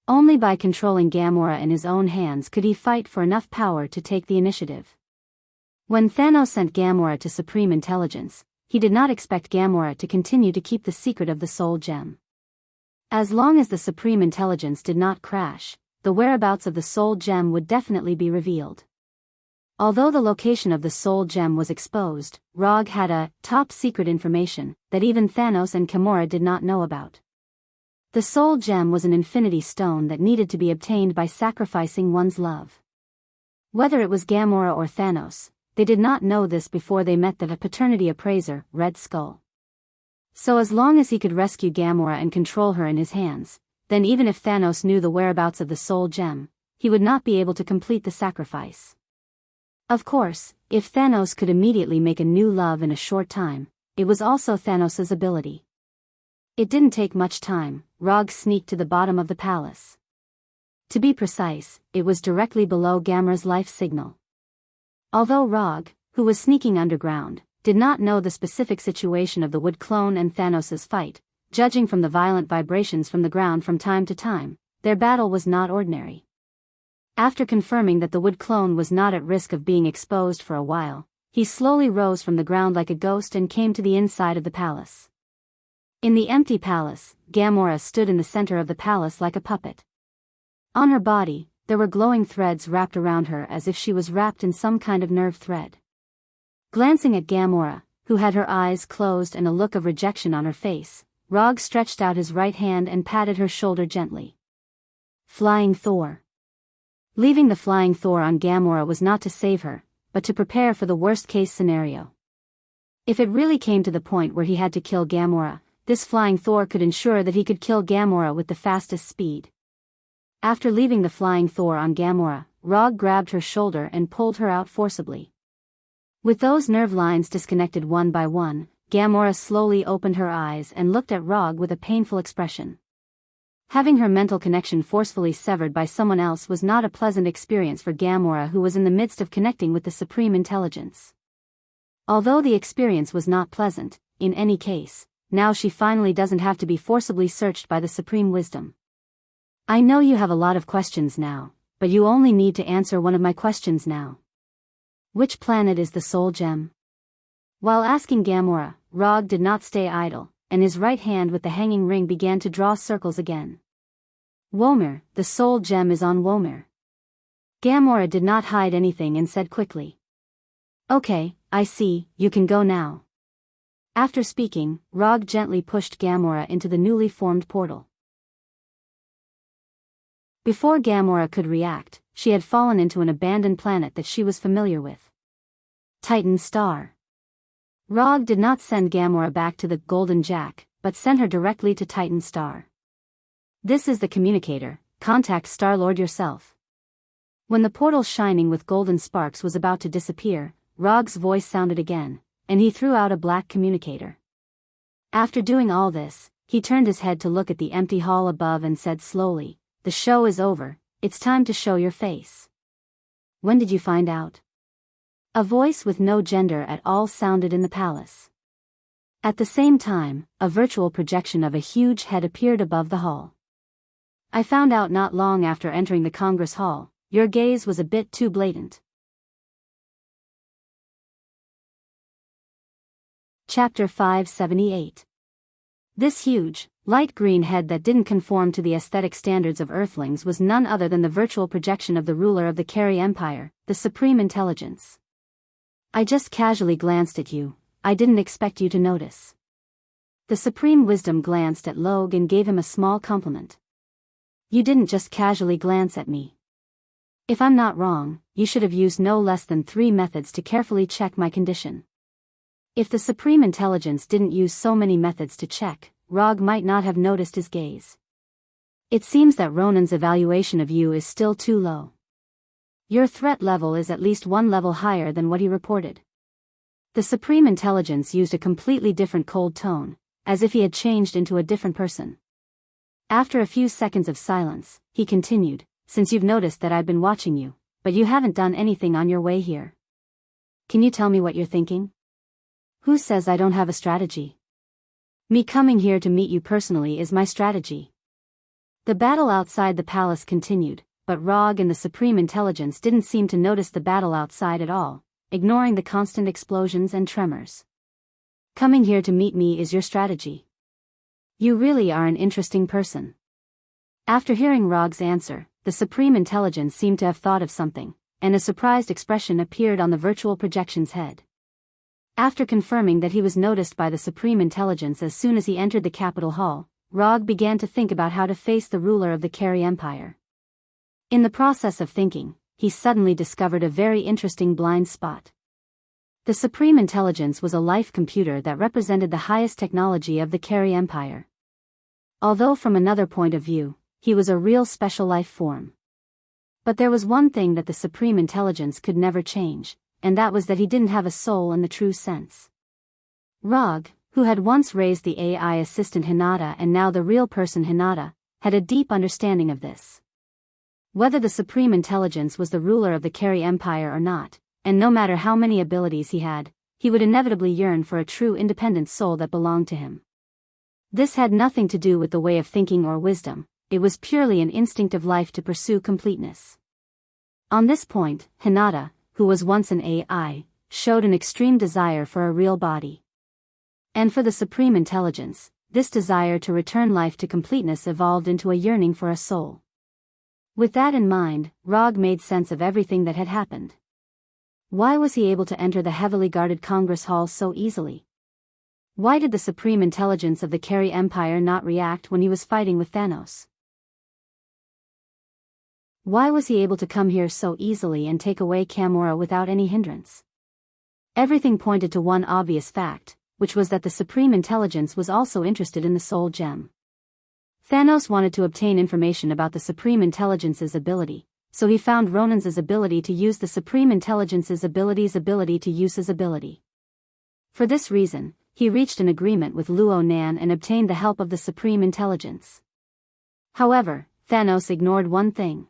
Speaker 1: Only by controlling Gamora in his own hands could he fight for enough power to take the initiative. When Thanos sent Gamora to Supreme Intelligence, he did not expect Gamora to continue to keep the secret of the Soul Gem. As long as the Supreme Intelligence did not crash, the whereabouts of the Soul Gem would definitely be revealed. Although the location of the Soul Gem was exposed, Rog had a top-secret information that even Thanos and Gamora did not know about. The Soul Gem was an infinity stone that needed to be obtained by sacrificing one's love. Whether it was Gamora or Thanos, they did not know this before they met the paternity appraiser, Red Skull. So as long as he could rescue Gamora and control her in his hands, then even if Thanos knew the whereabouts of the Soul Gem, he would not be able to complete the sacrifice. Of course, if Thanos could immediately make a new love in a short time, it was also Thanos' ability. It didn't take much time. Rog sneaked to the bottom of the palace. To be precise, it was directly below Gamora's life signal. Although Rog, who was sneaking underground, did not know the specific situation of the Wood Clone and Thanos' fight, judging from the violent vibrations from the ground from time to time, their battle was not ordinary. After confirming that the Wood Clone was not at risk of being exposed for a while, he slowly rose from the ground like a ghost and came to the inside of the palace. In the empty palace, Gamora stood in the center of the palace like a puppet. On her body, there were glowing threads wrapped around her as if she was wrapped in some kind of nerve thread. Glancing at Gamora, who had her eyes closed and a look of rejection on her face, Rog stretched out his right hand and patted her shoulder gently. Flying Thor. Leaving the Flying Thor on Gamora was not to save her, but to prepare for the worst-case scenario. If it really came to the point where he had to kill Gamora, this Flying Thor could ensure that he could kill Gamora with the fastest speed. After leaving the Flying Thor on Gamora, Rog grabbed her shoulder and pulled her out forcibly. With those nerve lines disconnected one by one, Gamora slowly opened her eyes and looked at Rog with a painful expression. Having her mental connection forcefully severed by someone else was not a pleasant experience for Gamora, who was in the midst of connecting with the Supreme Intelligence. Although the experience was not pleasant, in any case, now she finally doesn't have to be forcibly searched by the Supreme Wisdom. I know you have a lot of questions now, but you only need to answer one of my questions now. Which planet is the Soul Gem? While asking Gamora, Rog did not stay idle, and his right hand with the hanging ring began to draw circles again. Womir, the Soul Gem is on Womir. Gamora did not hide anything and said quickly. Okay, I see, you can go now. After speaking, Rog gently pushed Gamora into the newly formed portal. Before Gamora could react, she had fallen into an abandoned planet that she was familiar with. Titan Star. Rog did not send Gamora back to the Golden Jack, but sent her directly to Titan Star. This is the communicator, contact Star-Lord yourself. When the portal shining with golden sparks was about to disappear, Rog's voice sounded again, and he threw out a black communicator. After doing all this, he turned his head to look at the empty hall above and said slowly, "The show is over, it's time to show your face." When did you find out? A voice with no gender at all sounded in the palace. At the same time, a virtual projection of a huge head appeared above the hall. I found out not long after entering the Congress Hall. Your gaze was a bit too blatant. Chapter 578. This huge, light green head that didn't conform to the aesthetic standards of Earthlings was none other than the virtual projection of the ruler of the Carey Empire, the Supreme Intelligence. I just casually glanced at you, I didn't expect you to notice. The Supreme Wisdom glanced at Logue and gave him a small compliment. You didn't just casually glance at me. If I'm not wrong, you should have used no less than 3 methods to carefully check my condition. If the Supreme Intelligence didn't use so many methods to check, Rog might not have noticed his gaze. It seems that Ronan's evaluation of you is still too low. Your threat level is at least 1 level higher than what he reported. The Supreme Intelligence used a completely different cold tone, as if he had changed into a different person. After a few seconds of silence, he continued, "Since you've noticed that I've been watching you, but you haven't done anything on your way here. Can you tell me what you're thinking? Who says I don't have a strategy? Me coming here to meet you personally is my strategy. The battle outside the palace continued, but Rog and the Supreme Intelligence didn't seem to notice the battle outside at all, ignoring the constant explosions and tremors. Coming here to meet me is your strategy. You really are an interesting person. After hearing Rog's answer, the Supreme Intelligence seemed to have thought of something, and a surprised expression appeared on the virtual projection's head. After confirming that he was noticed by the Supreme Intelligence as soon as he entered the capital hall, Rog began to think about how to face the ruler of the Carey Empire. In the process of thinking, he suddenly discovered a very interesting blind spot. The Supreme Intelligence was a life computer that represented the highest technology of the Carey Empire. Although from another point of view, he was a real special life form. But there was one thing that the Supreme Intelligence could never change, and that was that he didn't have a soul in the true sense. Rog, who had once raised the AI assistant Hinata and now the real person Hinata, had a deep understanding of this. Whether the Supreme Intelligence was the ruler of the Carey Empire or not, and no matter how many abilities he had, he would inevitably yearn for a true independent soul that belonged to him. This had nothing to do with the way of thinking or wisdom, it was purely an instinct of life to pursue completeness. On this point, Hinata, who was once an AI, showed an extreme desire for a real body. And for the Supreme Intelligence, this desire to return life to completeness evolved into a yearning for a soul. With that in mind, Rog made sense of everything that had happened. Why was he able to enter the heavily guarded Congress Hall so easily? Why did the Supreme Intelligence of the Carey Empire not react when he was fighting with Thanos? Why was he able to come here so easily and take away Gamora without any hindrance? Everything pointed to one obvious fact, which was that the Supreme Intelligence was also interested in the Soul Gem. Thanos wanted to obtain information about the Supreme Intelligence's ability, so he found Ronan's ability to use the Supreme Intelligence's ability to use his ability. For this reason, he reached an agreement with Luo Nan and obtained the help of the Supreme Intelligence. However, Thanos ignored one thing.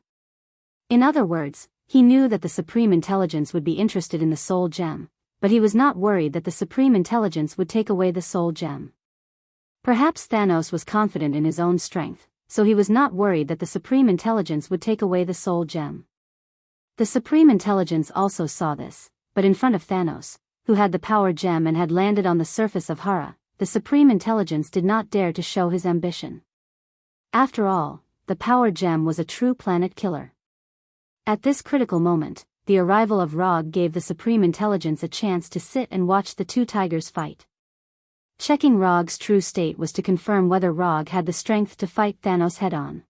Speaker 1: In other words, he knew that the Supreme Intelligence would be interested in the Soul Gem, but he was not worried that the Supreme Intelligence would take away the Soul Gem. Perhaps Thanos was confident in his own strength, so he was not worried that the Supreme Intelligence would take away the Soul Gem. The Supreme Intelligence also saw this, but in front of Thanos, who had the Power Gem and had landed on the surface of Hara, the Supreme Intelligence did not dare to show his ambition. After all, the Power Gem was a true planet killer. At this critical moment, the arrival of Rog gave the Supreme Intelligence a chance to sit and watch the two tigers fight. Checking Rog's true state was to confirm whether Rog had the strength to fight Thanos head-on.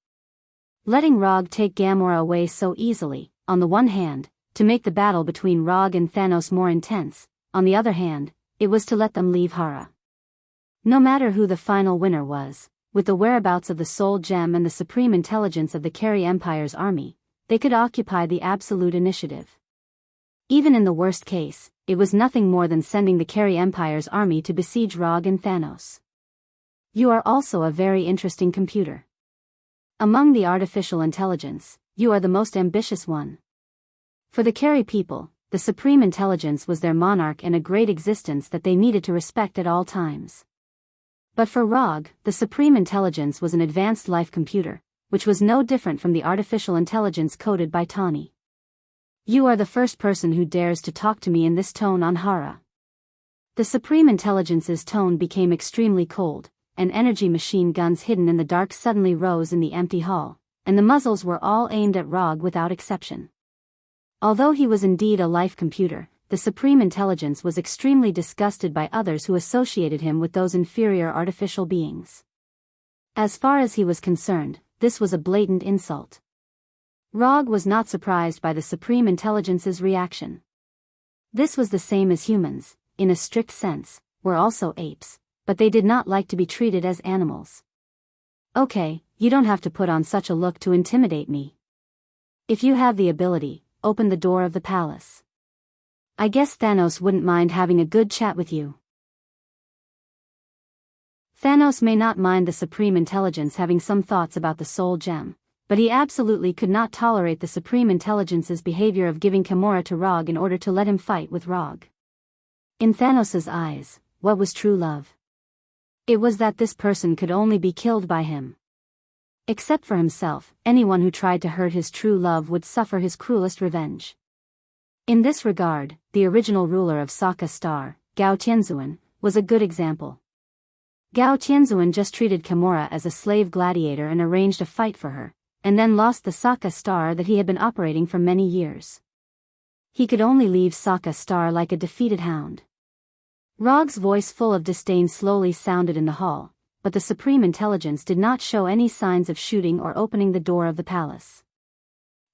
Speaker 1: Letting Rog take Gamora away so easily, on the one hand, to make the battle between Rog and Thanos more intense, on the other hand, it was to let them leave Hara. No matter who the final winner was, with the whereabouts of the Soul Gem and the Supreme Intelligence of the Carey Empire's army, they could occupy the absolute initiative. Even in the worst case, it was nothing more than sending the Carey Empire's army to besiege Rog and Thanos. You are also a very interesting computer. Among the artificial intelligence, you are the most ambitious one. For the Carey people, the Supreme Intelligence was their monarch and a great existence that they needed to respect at all times. But for Rog, the Supreme Intelligence was an advanced life computer, which was no different from the artificial intelligence coded by Tawny. You are the first person who dares to talk to me in this tone on Hara. The Supreme Intelligence's tone became extremely cold, and energy machine guns hidden in the dark suddenly rose in the empty hall, and the muzzles were all aimed at Rog without exception. Although he was indeed a life computer, the Supreme Intelligence was extremely disgusted by others who associated him with those inferior artificial beings. As far as he was concerned, this was a blatant insult. Rog was not surprised by the Supreme Intelligence's reaction. This was the same as humans, in a strict sense, were also apes, but they did not like to be treated as animals. Okay, you don't have to put on such a look to intimidate me. If you have the ability, open the door of the palace. I guess Thanos wouldn't mind having a good chat with you. Thanos may not mind the Supreme Intelligence having some thoughts about the Soul Gem, but he absolutely could not tolerate the Supreme Intelligence's behavior of giving Gamora to Rog in order to let him fight with Rog. In Thanos's eyes, what was true love? It was that this person could only be killed by him. Except for himself, anyone who tried to hurt his true love would suffer his cruelest revenge. In this regard, the original ruler of Saga Star, Gao Tianzuan, was a good example. Gao Tianzuan just treated Kimura as a slave gladiator and arranged a fight for her, and then lost the Saga Star that he had been operating for many years. He could only leave Saga Star like a defeated hound. Rog's voice full of disdain slowly sounded in the hall, but the Supreme Intelligence did not show any signs of shooting or opening the door of the palace.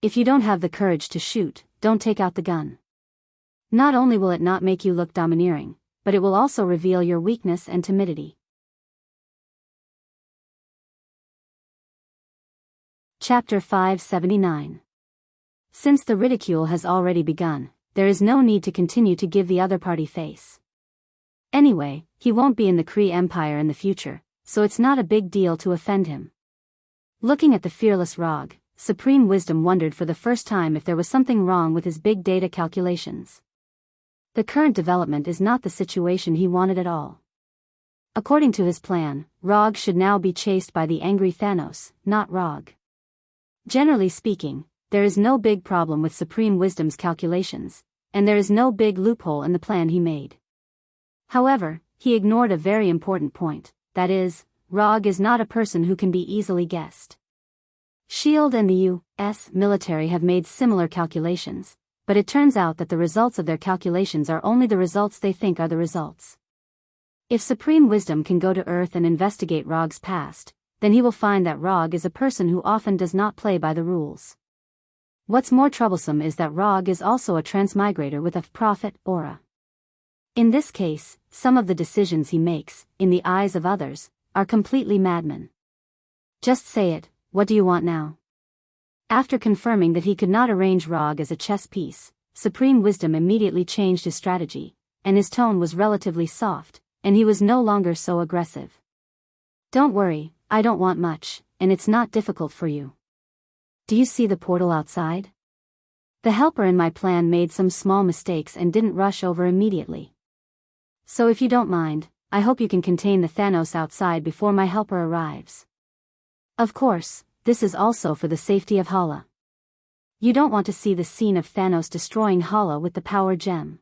Speaker 1: If you don't have the courage to shoot, don't take out the gun. Not only will it not make you look domineering, but it will also reveal your weakness and timidity. Chapter 579. Since the ridicule has already begun, there is no need to continue to give the other party face. Anyway, he won't be in the Kree Empire in the future, so it's not a big deal to offend him. Looking at the fearless Rog, Supreme Wisdom wondered for the first time if there was something wrong with his big data calculations. The current development is not the situation he wanted at all. According to his plan, Rog should now be chased by the angry Thanos, not Rog. Generally speaking, there is no big problem with Supreme Wisdom's calculations, and there is no big loophole in the plan he made. However, he ignored a very important point, that is, Rog is not a person who can be easily guessed. SHIELD and the U.S. military have made similar calculations, but it turns out that the results of their calculations are only the results they think are the results. If Supreme Wisdom can go to Earth and investigate Rog's past, then he will find that Rog is a person who often does not play by the rules. What's more troublesome is that Rog is also a transmigrator with a prophet aura. In this case, some of the decisions he makes, in the eyes of others, are completely madmen. Just say it, what do you want now? After confirming that he could not arrange Rog as a chess piece, Supreme Wisdom immediately changed his strategy, and his tone was relatively soft, and he was no longer so aggressive. Don't worry, I don't want much, and it's not difficult for you. Do you see the portal outside? The helper in my plan made some small mistakes and didn't rush over immediately. So if you don't mind, I hope you can contain the Thanos outside before my helper arrives. Of course, this is also for the safety of Hala. You don't want to see the scene of Thanos destroying Hala with the power gem.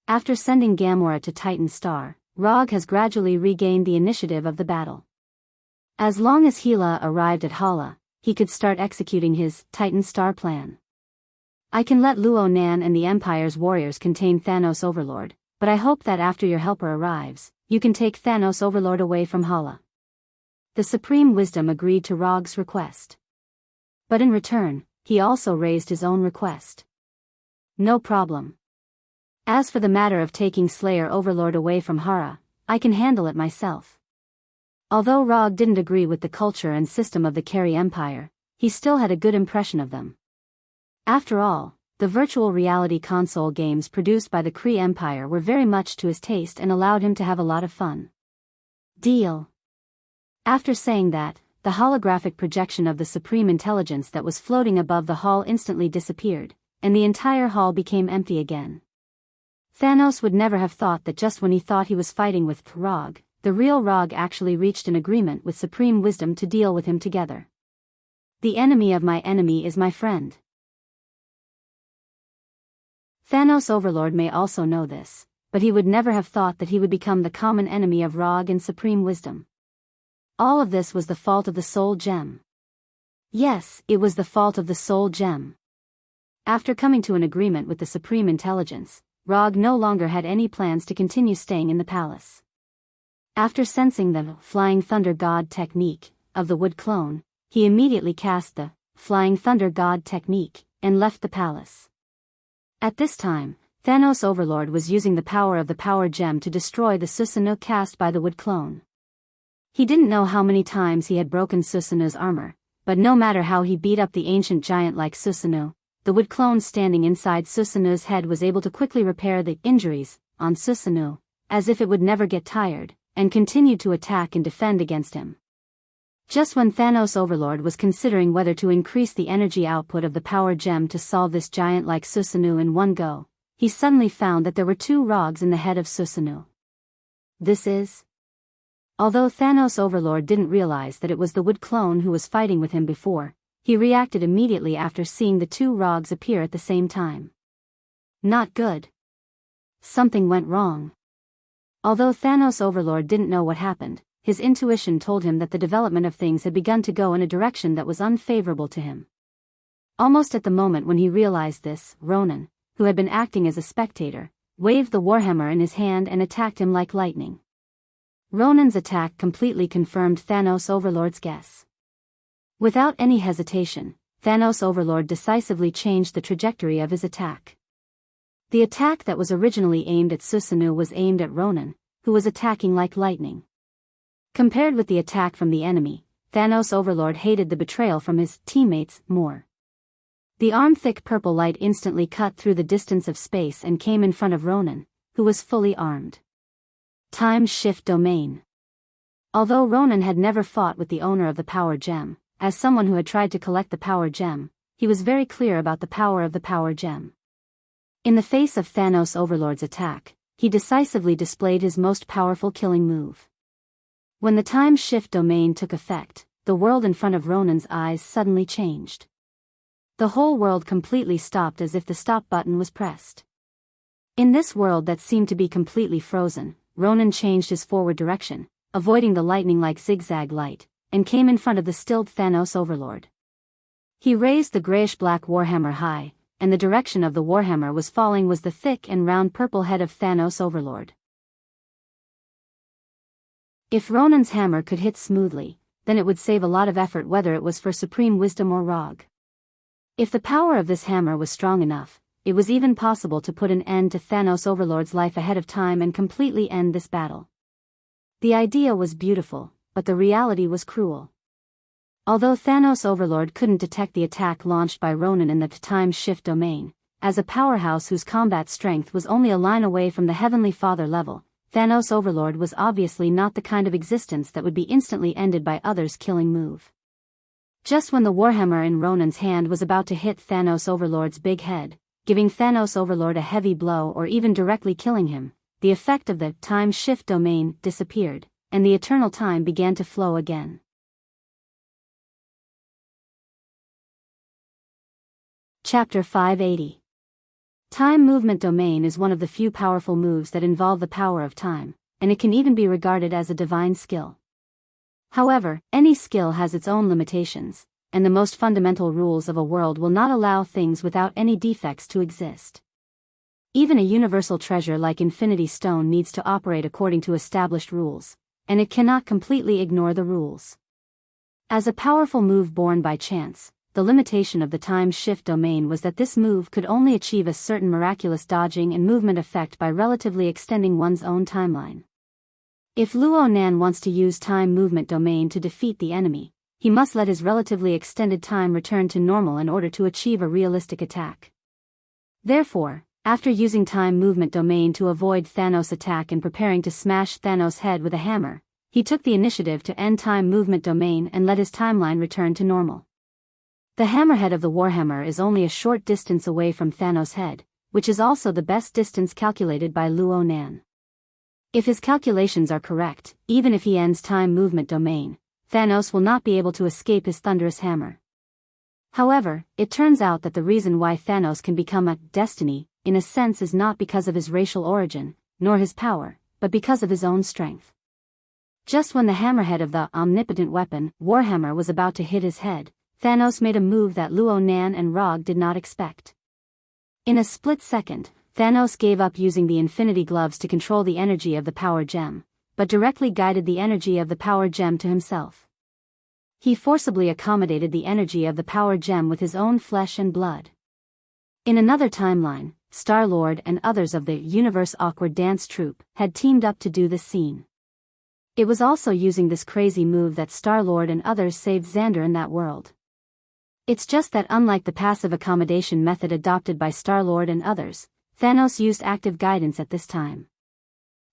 Speaker 1: After sending Gamora to Titan Star, Rog has gradually regained the initiative of the battle. As long as Hela arrived at Hala, he could start executing his Titan Star plan. I can let Luo Nan and the Empire's warriors contain Thanos Overlord, but I hope that after your helper arrives, you can take Thanos Overlord away from Hala. The Supreme Wisdom agreed to Rog's request. But in return, he also raised his own request. No problem. As for the matter of taking Slayer Overlord away from Hara, I can handle it myself. Although Rog didn't agree with the culture and system of the Kree Empire, he still had a good impression of them. After all, the virtual reality console games produced by the Kree Empire were very much to his taste and allowed him to have a lot of fun. Deal. After saying that, the holographic projection of the Supreme Intelligence that was floating above the hall instantly disappeared, and the entire hall became empty again. Thanos would never have thought that just when he thought he was fighting with Rog, the real Rog actually reached an agreement with Supreme Wisdom to deal with him together. The enemy of my enemy is my friend. Thanos Overlord may also know this, but he would never have thought that he would become the common enemy of Rog and Supreme Wisdom. All of this was the fault of the Soul Gem. Yes, it was the fault of the Soul Gem. After coming to an agreement with the Supreme Intelligence, Rog no longer had any plans to continue staying in the palace. After sensing the Flying Thunder God technique of the Wood Clone, he immediately cast the Flying Thunder God technique and left the palace. At this time, Thanos Overlord was using the power of the Power Gem to destroy the Susanoo cast by the Wood Clone. He didn't know how many times he had broken Susanoo's armor, but no matter how he beat up the ancient giant like Susanoo, the Wood Clone standing inside Susanoo's head was able to quickly repair the injuries on Susanoo, as if it would never get tired, and continued to attack and defend against him. Just when Thanos Overlord was considering whether to increase the energy output of the Power Gem to solve this giant like Susanoo in one go, he suddenly found that there were two Rogs in the head of Susanoo. This is... Although Thanos Overlord didn't realize that it was the Wood clone who was fighting with him before, he reacted immediately after seeing the two Rogs appear at the same time. Not good. Something went wrong. Although Thanos Overlord didn't know what happened, his intuition told him that the development of things had begun to go in a direction that was unfavorable to him. Almost at the moment when he realized this, Ronan, who had been acting as a spectator, waved the warhammer in his hand and attacked him like lightning. Ronan's attack completely confirmed Thanos Overlord's guess. Without any hesitation, Thanos Overlord decisively changed the trajectory of his attack. The attack that was originally aimed at Susanoo was aimed at Ronan, who was attacking like lightning. Compared with the attack from the enemy, Thanos Overlord hated the betrayal from his teammates more. The arm-thick purple light instantly cut through the distance of space and came in front of Ronan, who was fully armed. Time Shift Domain. Although Ronan had never fought with the owner of the power gem, as someone who had tried to collect the power gem, he was very clear about the power of the power gem. In the face of Thanos Overlord's attack, he decisively displayed his most powerful killing move. When the time shift domain took effect, the world in front of Ronan's eyes suddenly changed. The whole world completely stopped as if the stop button was pressed. In this world that seemed to be completely frozen, Ronan changed his forward direction, avoiding the lightning-like zigzag light, and came in front of the stilled Thanos Overlord. He raised the grayish-black warhammer high, and the direction of the warhammer was falling was the thick and round purple head of Thanos Overlord. If Ronan's hammer could hit smoothly, then it would save a lot of effort whether it was for Supreme Wisdom or Rog. If the power of this hammer was strong enough, it was even possible to put an end to Thanos Overlord's life ahead of time and completely end this battle. The idea was beautiful, but the reality was cruel. Although Thanos Overlord couldn't detect the attack launched by Ronan in the time shift domain, as a powerhouse whose combat strength was only a line away from the Heavenly Father level, Thanos Overlord was obviously not the kind of existence that would be instantly ended by others' killing move. Just when the warhammer in Ronan's hand was about to hit Thanos Overlord's big head, giving Thanos Overlord a heavy blow or even directly killing him, the effect of the time shift domain disappeared, and the eternal time began to flow again. Chapter 580. Time Movement Domain is one of the few powerful moves that involve the power of time, and it can even be regarded as a divine skill. However, any skill has its own limitations, and the most fundamental rules of a world will not allow things without any defects to exist. Even a universal treasure like Infinity Stone needs to operate according to established rules, and it cannot completely ignore the rules. As a powerful move born by chance, the limitation of the time shift domain was that this move could only achieve a certain miraculous dodging and movement effect by relatively extending one's own timeline. If Luo Nan wants to use time movement domain to defeat the enemy, he must let his relatively extended time return to normal in order to achieve a realistic attack. Therefore, after using time movement domain to avoid Thanos' attack and preparing to smash Thanos' head with a hammer, he took the initiative to end time movement domain and let his timeline return to normal. The hammerhead of the warhammer is only a short distance away from Thanos' head, which is also the best distance calculated by Luo Nan. If his calculations are correct, even if he ends time movement domain, Thanos will not be able to escape his thunderous hammer. However, it turns out that the reason why Thanos can become a destiny, in a sense, is not because of his racial origin, nor his power, but because of his own strength. Just when the hammerhead of the omnipotent weapon, Warhammer, was about to hit his head, Thanos made a move that Luo Nan and Rog did not expect. In a split second, Thanos gave up using the Infinity Gloves to control the energy of the power gem, but directly guided the energy of the power gem to himself. He forcibly accommodated the energy of the power gem with his own flesh and blood. In another timeline, Star-Lord and others of the Universe Awkward Dance Troupe had teamed up to do this scene. It was also using this crazy move that Star-Lord and others saved Xander in that world. It's just that unlike the passive accommodation method adopted by Star-Lord and others, Thanos used active guidance at this time.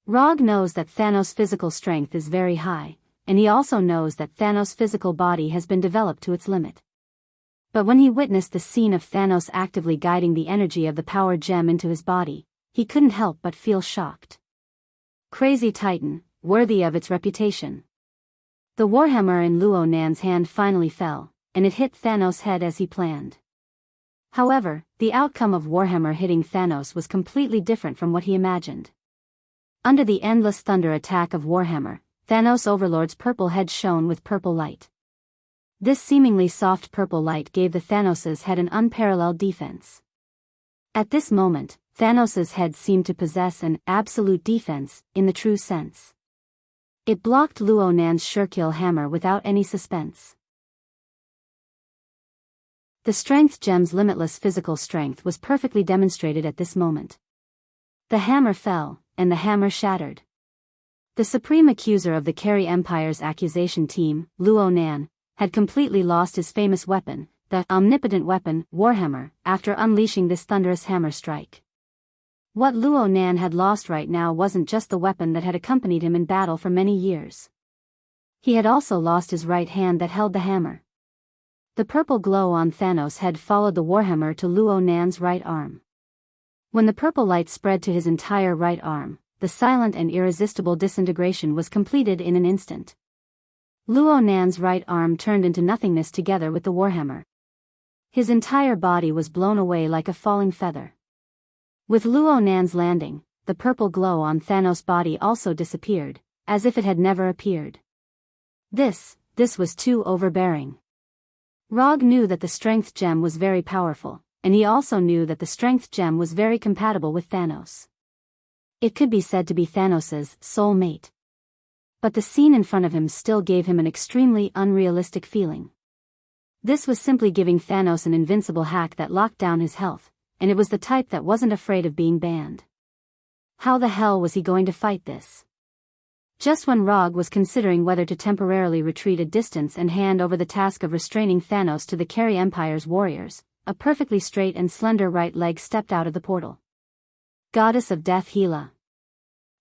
Speaker 1: Rog knows that Thanos' physical strength is very high, and he also knows that Thanos' physical body has been developed to its limit. But when he witnessed the scene of Thanos actively guiding the energy of the power gem into his body, he couldn't help but feel shocked. Crazy Titan, worthy of its reputation. The warhammer in Luo Nan's hand finally fell, and it hit Thanos' head as he planned. However, the outcome of Warhammer hitting Thanos was completely different from what he imagined. Under the endless thunder attack of Warhammer, Thanos' overlord's purple head shone with purple light. This seemingly soft purple light gave the Thanos' head an unparalleled defense. At this moment, Thanos' head seemed to possess an absolute defense, in the true sense. It blocked Luo Nan's Sure-Kill hammer without any suspense. The Strength Gem's limitless physical strength was perfectly demonstrated at this moment. The hammer fell, and the hammer shattered. The supreme accuser of the Carey Empire's accusation team, Luo Nan, had completely lost his famous weapon, the omnipotent weapon, Warhammer, after unleashing this thunderous hammer strike. What Luo Nan had lost right now wasn't just the weapon that had accompanied him in battle for many years. He had also lost his right hand that held the hammer. The purple glow on Thanos' head followed the warhammer to Luo Nan's right arm. When the purple light spread to his entire right arm, the silent and irresistible disintegration was completed in an instant. Luo Nan's right arm turned into nothingness together with the warhammer. His entire body was blown away like a falling feather. With Luo Nan's landing, the purple glow on Thanos' body also disappeared, as if it had never appeared. This was too overbearing. Rog knew that the Strength Gem was very powerful, and he also knew that the Strength Gem was very compatible with Thanos. It could be said to be Thanos' soul mate. But the scene in front of him still gave him an extremely unrealistic feeling. This was simply giving Thanos an invincible hack that locked down his health, and it was the type that wasn't afraid of being banned. How the hell was he going to fight this? Just when Rog was considering whether to temporarily retreat a distance and hand over the task of restraining Thanos to the Carey Empire's warriors, a perfectly straight and slender right leg stepped out of the portal. Goddess of Death Hela.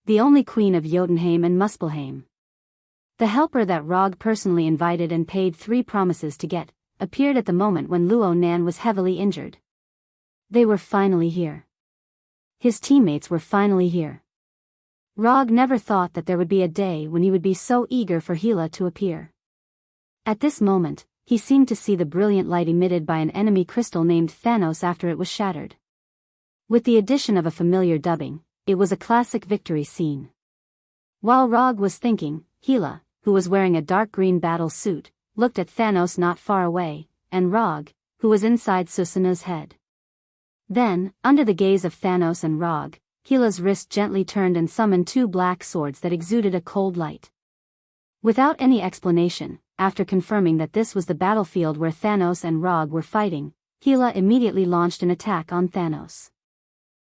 Speaker 1: The only queen of Jotunheim and Muspelheim. The helper that Rog personally invited and paid 3 promises to get, appeared at the moment when Luo Nan was heavily injured. They were finally here. His teammates were finally here. Rog never thought that there would be a day when he would be so eager for Hela to appear. At this moment, he seemed to see the brilliant light emitted by an enemy crystal named Thanos after it was shattered. With the addition of a familiar dubbing, it was a classic victory scene. While Rog was thinking, Hela, who was wearing a dark green battle suit, looked at Thanos not far away, and Rog, who was inside Susanna's head. Then, under the gaze of Thanos and Rog, Hela's wrist gently turned and summoned 2 black swords that exuded a cold light. Without any explanation, after confirming that this was the battlefield where Thanos and Rog were fighting, Hela immediately launched an attack on Thanos.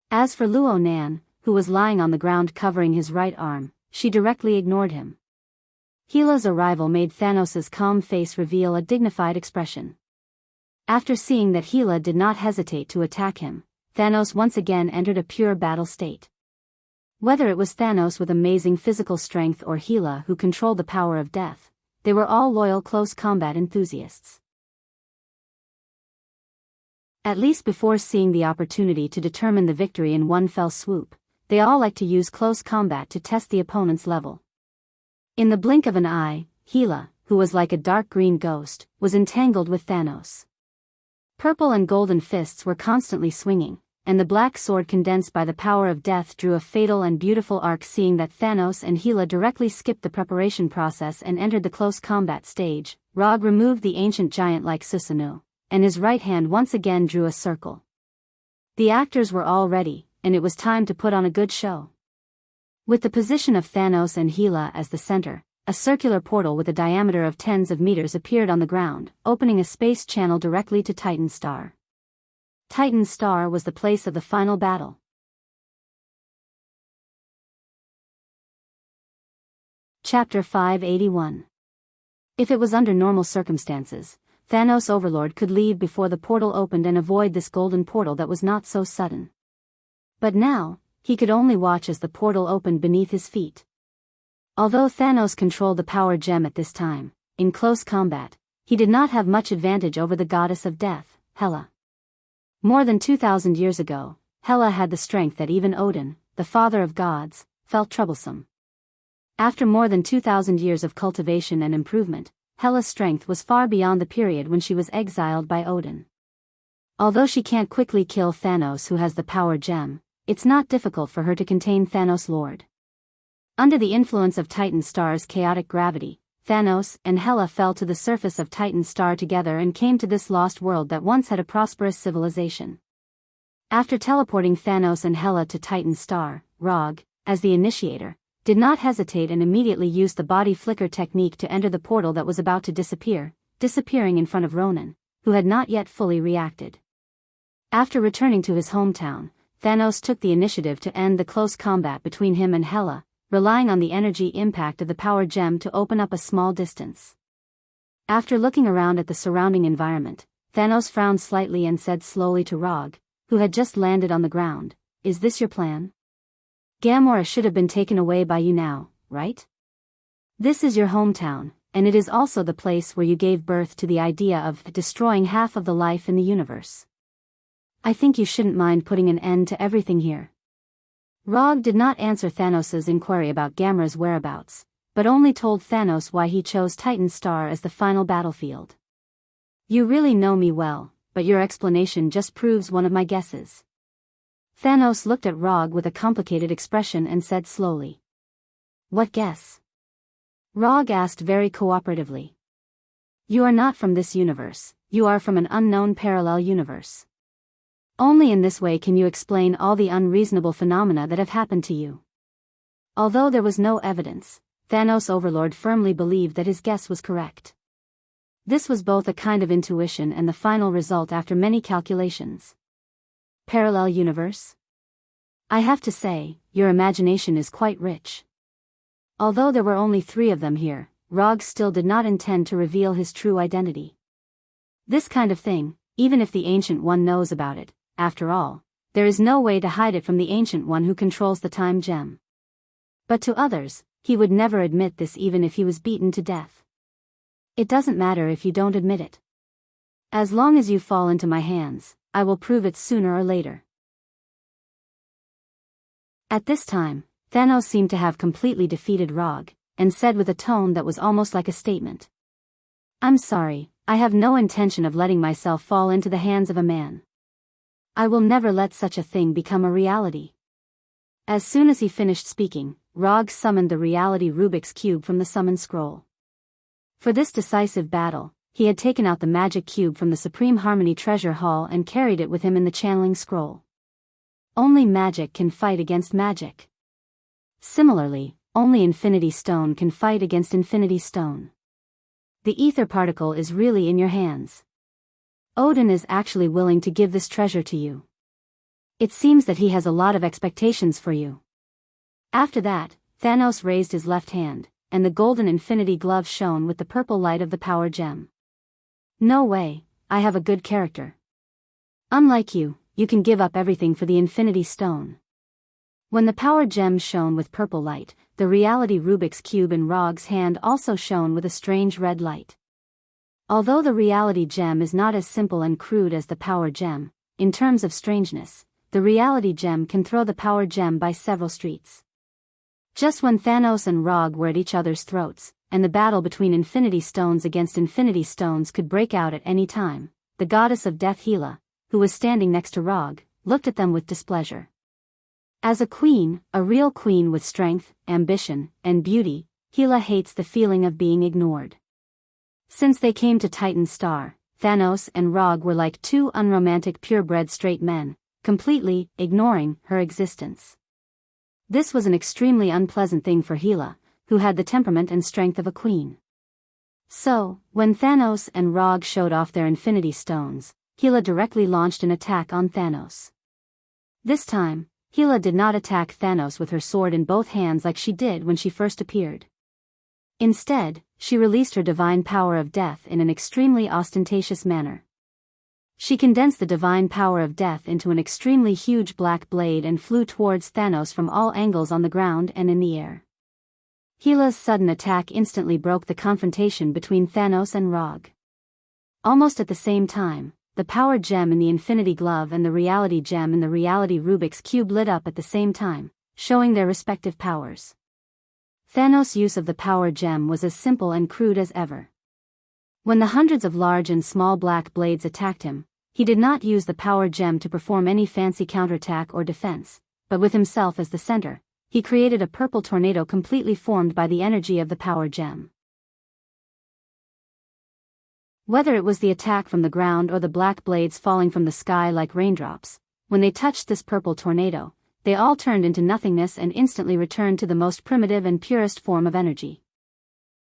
Speaker 1: As for Luo Nan, who was lying on the ground covering his right arm, she directly ignored him. Hela's arrival made Thanos' calm face reveal a dignified expression. After seeing that Hela did not hesitate to attack him, Thanos once again entered a pure battle state. Whether it was Thanos with amazing physical strength or Hela who controlled the power of death, they were all loyal close combat enthusiasts. At least before seeing the opportunity to determine the victory in one fell swoop, they all like to use close combat to test the opponent's level. In the blink of an eye, Hela, who was like a dark green ghost, was entangled with Thanos. Purple and golden fists were constantly swinging, and the black sword condensed by the power of death drew a fatal and beautiful arc. Seeing that Thanos and Hela directly skipped the preparation process and entered the close combat stage, Rog removed the ancient giant like Susanoo, and his right hand once again drew a circle. The actors were all ready, and it was time to put on a good show. With the position of Thanos and Hela as the center, a circular portal with a diameter of tens of meters appeared on the ground, opening a space channel directly to Titan Star. Titan Star was the place of the final battle. Chapter 581. If it was under normal circumstances, Thanos' overlord could leave before the portal opened and avoid this golden portal that was not so sudden. But now, he could only watch as the portal opened beneath his feet. Although Thanos controlled the power gem at this time, in close combat, he did not have much advantage over the goddess of death, Hela. More than 2,000 years ago, Hela had the strength that even Odin, the father of gods, felt troublesome. After more than 2,000 years of cultivation and improvement, Hela's strength was far beyond the period when she was exiled by Odin. Although she can't quickly kill Thanos, who has the power gem, it's not difficult for her to contain Thanos' Lord. Under the influence of Titan Star's chaotic gravity, Thanos and Hela fell to the surface of Titan Star together and came to this lost world that once had a prosperous civilization. After teleporting Thanos and Hela to Titan Star, Rog, as the initiator, did not hesitate and immediately used the body flicker technique to enter the portal that was about to disappearing in front of Ronan, who had not yet fully reacted. After returning to his hometown, Thanos took the initiative to end the close combat between him and Hela, relying on the energy impact of the power gem to open up a small distance. After looking around at the surrounding environment, Thanos frowned slightly and said slowly to Rog, who had just landed on the ground, "Is this your plan? Gamora should have been taken away by you now, right? This is your hometown, and it is also the place where you gave birth to the idea of destroying half of the life in the universe. I think you shouldn't mind putting an end to everything here." Rog did not answer Thanos' inquiry about Gamora's whereabouts, but only told Thanos why he chose Titan Star as the final battlefield. "You really know me well, but your explanation just proves one of my guesses." Thanos looked at Rog with a complicated expression and said slowly, "What guess?" Rog asked very cooperatively. "You are not from this universe, you are from an unknown parallel universe. Only in this way can you explain all the unreasonable phenomena that have happened to you." Although there was no evidence, Thanos' overlord firmly believed that his guess was correct. This was both a kind of intuition and the final result after many calculations. Parallel universe? I have to say, your imagination is quite rich. Although there were only 3 of them here, Rog still did not intend to reveal his true identity. This kind of thing, even if the Ancient One knows about it, after all, there is no way to hide it from the Ancient One who controls the time gem. But to others, he would never admit this even if he was beaten to death. It doesn't matter if you don't admit it. As long as you fall into my hands, I will prove it sooner or later. At this time, Thanos seemed to have completely defeated Rog, and said with a tone that was almost like a statement, "I'm sorry, I have no intention of letting myself fall into the hands of a man. I will never let such a thing become a reality." As soon as he finished speaking, Rog summoned the reality Rubik's Cube from the summon scroll. For this decisive battle, he had taken out the magic cube from the Supreme Harmony Treasure Hall and carried it with him in the channeling scroll. Only magic can fight against magic. Similarly, only Infinity Stone can fight against Infinity Stone. The ether particle is really in your hands. Odin is actually willing to give this treasure to you. It seems that he has a lot of expectations for you. After that, Thanos raised his left hand, and the golden infinity glove shone with the purple light of the power gem. "No way, I have a good character. Unlike you, you can give up everything for the Infinity Stone." When the power gem shone with purple light, the reality Rubik's Cube in Rog's hand also shone with a strange red light. Although the reality gem is not as simple and crude as the power gem, in terms of strangeness, the reality gem can throw the power gem by several streets. Just when Thanos and Rog were at each other's throats, and the battle between Infinity Stones against Infinity Stones could break out at any time, the goddess of death Hela, who was standing next to Rog, looked at them with displeasure. As a queen, a real queen with strength, ambition, and beauty, Hela hates the feeling of being ignored. Since they came to Titan Star, Thanos and Rog were like 2 unromantic purebred straight men, completely ignoring her existence. This was an extremely unpleasant thing for Hela, who had the temperament and strength of a queen. So, when Thanos and Rog showed off their Infinity Stones, Hela directly launched an attack on Thanos. This time, Hela did not attack Thanos with her sword in both hands like she did when she first appeared. Instead, she released her divine power of death in an extremely ostentatious manner. She condensed the divine power of death into an extremely huge black blade and flew towards Thanos from all angles on the ground and in the air. Hela's sudden attack instantly broke the confrontation between Thanos and Rog. Almost at the same time, the power gem in the Infinity Glove and the reality gem in the reality Rubik's Cube lit up at the same time, showing their respective powers. Thanos' use of the power gem was as simple and crude as ever. When the hundreds of large and small black blades attacked him, he did not use the power gem to perform any fancy counterattack or defense, but with himself as the center, he created a purple tornado completely formed by the energy of the power gem. Whether it was the attack from the ground or the black blades falling from the sky like raindrops, when they touched this purple tornado, they all turned into nothingness and instantly returned to the most primitive and purest form of energy.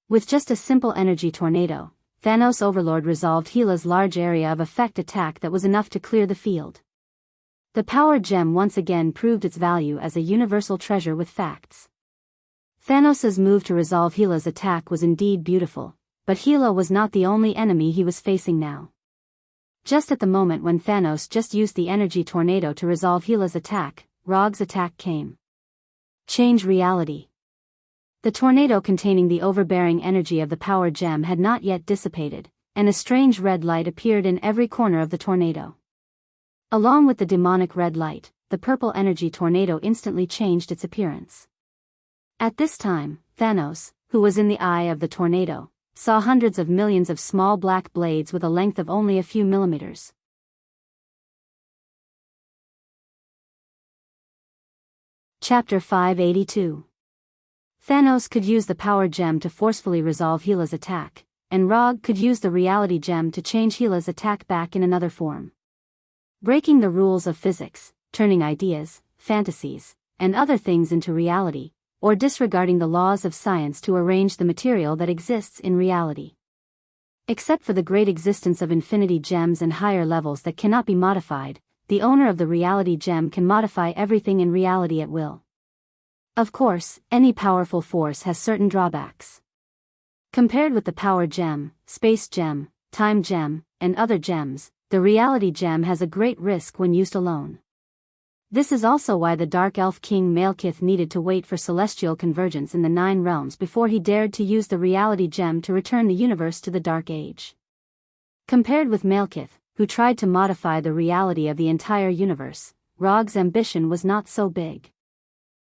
Speaker 1: With just a simple energy tornado, Thanos' Overlord resolved Gila's large area of effect attack that was enough to clear the field. The power gem once again proved its value as a universal treasure with facts. Thanos' move to resolve Gila's attack was indeed beautiful, but Gila was not the only enemy he was facing now. Just at the moment when Thanos just used the energy tornado to resolve Gila's attack, Rog's attack came. Change reality. The tornado containing the overbearing energy of the power gem had not yet dissipated, and a strange red light appeared in every corner of the tornado. Along with the demonic red light, the purple energy tornado instantly changed its appearance. At this time, Thanos, who was in the eye of the tornado, saw hundreds of millions of small black blades with a length of only a few millimeters. Chapter 582. Thanos could use the power gem to forcefully resolve Gila's attack, and Rog could use the reality gem to change Gila's attack back in another form. Breaking the rules of physics, turning ideas, fantasies, and other things into reality, or disregarding the laws of science to arrange the material that exists in reality. Except for the great existence of infinity gems and higher levels that cannot be modified, the owner of the reality gem can modify everything in reality at will. Of course, any powerful force has certain drawbacks. Compared with the power gem, space gem, time gem, and other gems, the reality gem has a great risk when used alone. This is also why the Dark Elf King Malekith needed to wait for celestial convergence in the 9 realms before he dared to use the reality gem to return the universe to the Dark Age. Compared with Malekith, who tried to modify the reality of the entire universe, Rog's ambition was not so big.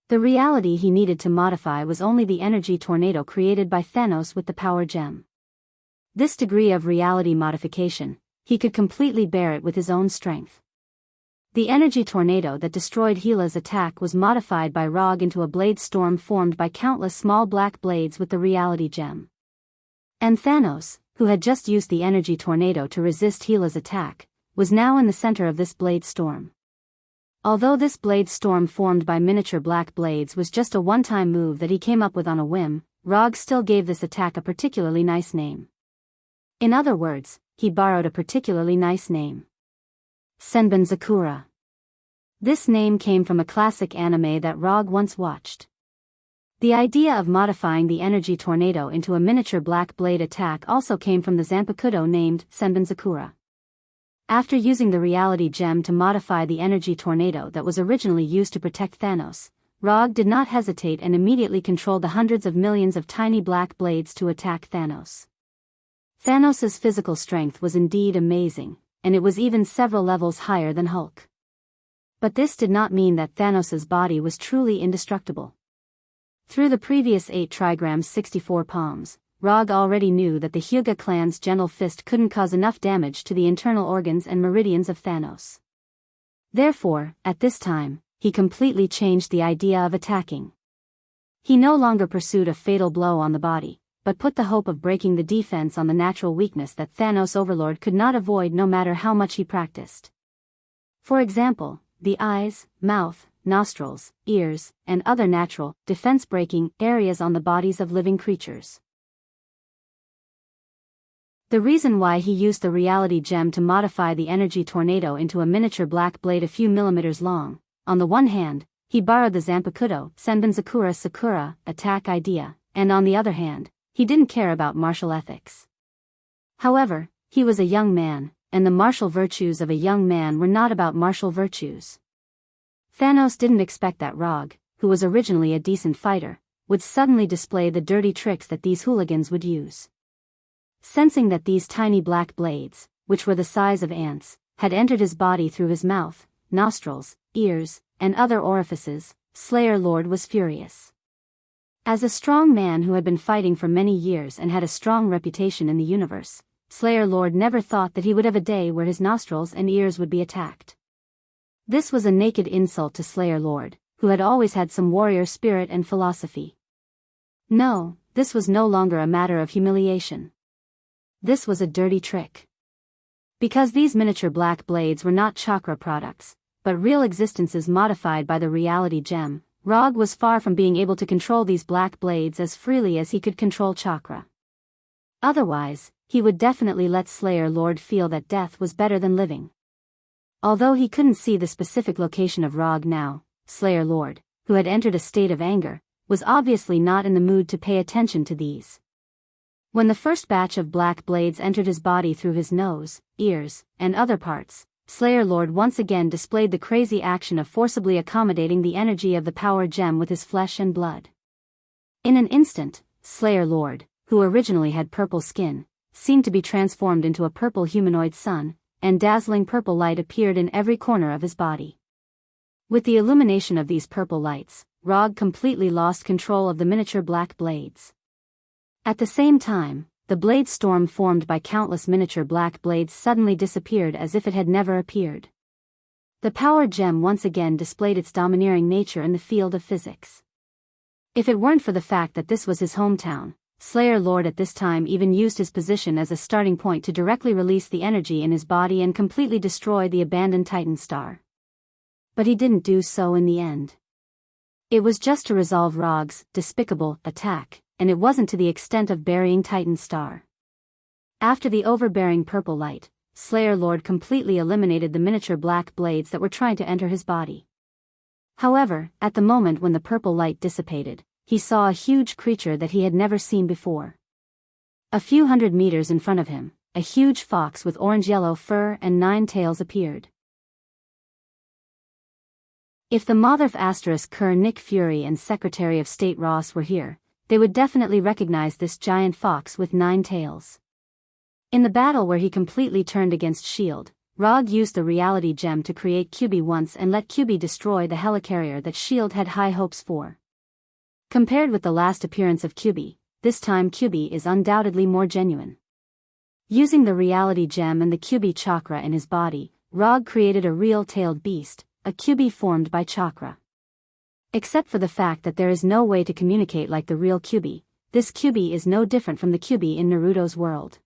Speaker 1: The reality he needed to modify was only the energy tornado created by Thanos with the power gem. This degree of reality modification, he could completely bear it with his own strength. The energy tornado that destroyed Gila's attack was modified by Rog into a blade storm formed by countless small black blades with the reality gem. And Thanos, who had just used the energy tornado to resist Gila's attack, was now in the center of this blade storm. Although this blade storm formed by miniature black blades was just a one-time move that he came up with on a whim, Rog still gave this attack a particularly nice name. In other words, he borrowed a particularly nice name. Senbon Zakura. This name came from a classic anime that Rog once watched. The idea of modifying the energy tornado into a miniature black blade attack also came from the Zanpakuto named Senbon Zakura. After using the reality gem to modify the energy tornado that was originally used to protect Thanos, Rog did not hesitate and immediately controlled the hundreds of millions of tiny black blades to attack Thanos. Thanos' physical strength was indeed amazing, and it was even several levels higher than Hulk. But this did not mean that Thanos' body was truly indestructible. Through the previous 8 trigrams 64 palms, Rog already knew that the Hyuga clan's gentle fist couldn't cause enough damage to the internal organs and meridians of Thanos. Therefore, at this time, he completely changed the idea of attacking. He no longer pursued a fatal blow on the body, but put the hope of breaking the defense on the natural weakness that Thanos' Overlord could not avoid no matter how much he practiced. For example, the eyes, mouth, nostrils, ears, and other natural, defense-breaking areas on the bodies of living creatures. The reason why he used the reality gem to modify the energy tornado into a miniature black blade a few millimeters long, on the one hand, he borrowed the Zanpakuto Senbon Zakura Sakura attack idea, and on the other hand, he didn't care about martial ethics. However, he was a young man, and the martial virtues of a young man were not about martial virtues. Thanos didn't expect that Rog, who was originally a decent fighter, would suddenly display the dirty tricks that these hooligans would use. Sensing that these tiny black blades, which were the size of ants, had entered his body through his mouth, nostrils, ears, and other orifices, Slayer Lord was furious. As a strong man who had been fighting for many years and had a strong reputation in the universe, Slayer Lord never thought that he would have a day where his nostrils and ears would be attacked. This was a naked insult to Slayer Lord, who had always had some warrior spirit and philosophy. No, this was no longer a matter of humiliation. This was a dirty trick. Because these miniature black blades were not chakra products, but real existences modified by the reality gem, Rog was far from being able to control these black blades as freely as he could control chakra. Otherwise, he would definitely let Slayer Lord feel that death was better than living. Although he couldn't see the specific location of Rog now, Slayer Lord, who had entered a state of anger, was obviously not in the mood to pay attention to these. When the first batch of black blades entered his body through his nose, ears, and other parts, Slayer Lord once again displayed the crazy action of forcibly accommodating the energy of the power gem with his flesh and blood. In an instant, Slayer Lord, who originally had purple skin, seemed to be transformed into a purple humanoid sun, and dazzling purple light appeared in every corner of his body. With the illumination of these purple lights, Rog completely lost control of the miniature black blades. At the same time, the blade storm formed by countless miniature black blades suddenly disappeared as if it had never appeared. The power gem once again displayed its domineering nature in the field of physics. If it weren't for the fact that this was his hometown, Slayer Lord at this time even used his position as a starting point to directly release the energy in his body and completely destroy the abandoned Titan star. But he didn't do so in the end. It was just to resolve Rog's despicable attack, and it wasn't to the extent of burying Titan star. After the overbearing purple light, Slayer Lord completely eliminated the miniature black blades that were trying to enter his body. However, at the moment when the purple light dissipated, he saw a huge creature that he had never seen before. A few hundred meters in front of him, a huge fox with orange-yellow fur and 9 tails appeared. If the Motherf * Kerr Nick Fury and Secretary of State Ross were here, they would definitely recognize this giant fox with 9 tails. In the battle where he completely turned against S.H.I.E.L.D., Rog used the reality gem to create QB once and let QB destroy the helicarrier that S.H.I.E.L.D. had high hopes for. Compared with the last appearance of QB, this time QB is undoubtedly more genuine. Using the reality gem and the QB chakra in his body, Rog created a real tailed beast, a QB formed by chakra. Except for the fact that there is no way to communicate like the real QB, this QB is no different from the QB in Naruto's world.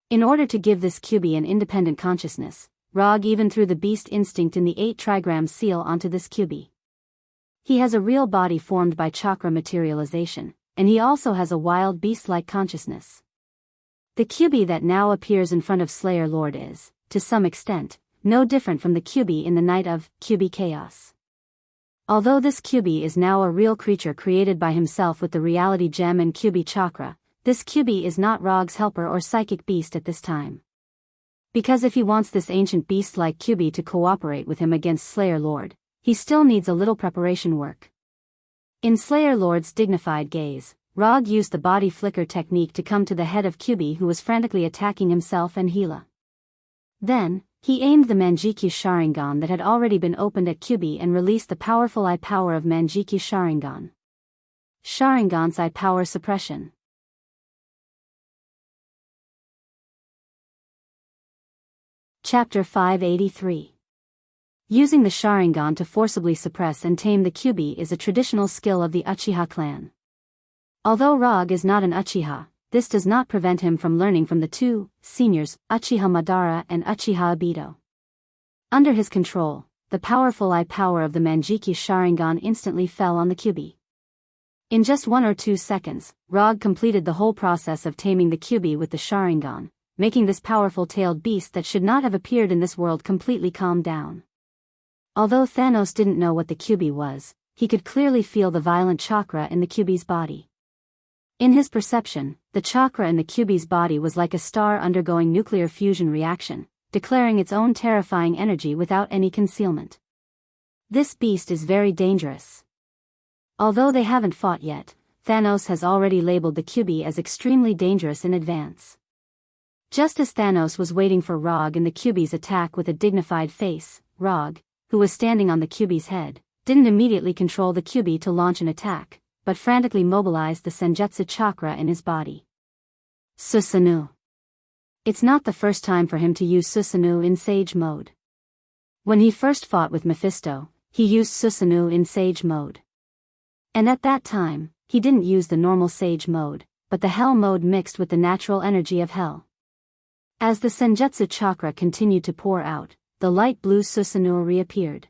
Speaker 1: In order to give this QB an independent consciousness, Rog even threw the beast instinct in the 8 trigram seal onto this QB. He has a real body formed by chakra materialization, and he also has a wild beast-like consciousness. The QB that now appears in front of Slayer Lord is, to some extent, no different from the QB in the night of QB Chaos. Although this QB is now a real creature created by himself with the reality gem and QB chakra, this QB is not Rog's helper or psychic beast at this time. Because if he wants this ancient beast-like QB to cooperate with him against Slayer Lord, he still needs a little preparation work. In Slayer Lord's dignified gaze, Rog used the body flicker technique to come to the head of QB who was frantically attacking himself and Gila. Then, he aimed the Manjikyu Sharingan that had already been opened at QB and released the powerful eye power of Manjikyu Sharingan. Sharingan's eye power suppression. Chapter 583. Using the Sharingan to forcibly suppress and tame the QB is a traditional skill of the Uchiha clan. Although Rog is not an Uchiha, this does not prevent him from learning from the 2 seniors, Uchiha Madara and Uchiha Obito. Under his control, the powerful eye power of the Manjikyu Sharingan instantly fell on the QB. In just 1 or 2 seconds, Rog completed the whole process of taming the QB with the Sharingan, making this powerful tailed beast that should not have appeared in this world completely calm down. Although Thanos didn't know what the QB was, he could clearly feel the violent chakra in the QB's body. In his perception, the chakra in the QB's body was like a star undergoing nuclear fusion reaction, declaring its own terrifying energy without any concealment. This beast is very dangerous. Although they haven't fought yet, Thanos has already labeled the QB as extremely dangerous in advance. Just as Thanos was waiting for Rog and the QB's attack with a dignified face, Rog, who was standing on the QB's head, didn't immediately control the QB to launch an attack, but frantically mobilized the Senjutsu chakra in his body. Susanoo. It's not the first time for him to use Susanoo in Sage mode. When he first fought with Mephisto, he used Susanoo in Sage mode. And at that time, he didn't use the normal Sage mode, but the Hell mode mixed with the natural energy of Hell. As the Senjutsu chakra continued to pour out, the light blue Susanoo reappeared.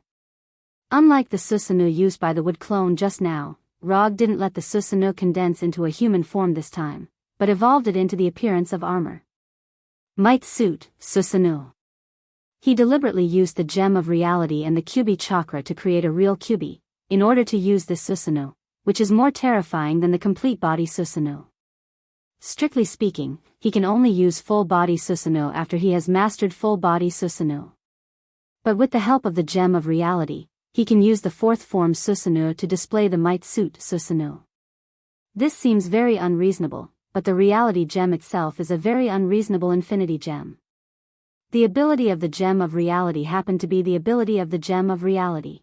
Speaker 1: Unlike the Susanoo used by the wood clone just now, Rog didn't let the Susanoo condense into a human form this time, but evolved it into the appearance of armor. Might Suit, Susanoo. He deliberately used the Gem of Reality and the Kyubi chakra to create a real Kyubi, in order to use this Susanoo, which is more terrifying than the complete body Susanoo. Strictly speaking, he can only use full body Susanoo after he has mastered full body Susanoo. But with the help of the Gem of Reality, he can use the fourth form Susanoo to display the Might Suit Susanoo. This seems very unreasonable, but the Reality Gem itself is a very unreasonable infinity gem. The ability of the Gem of Reality happened to be the ability of the Gem of Reality.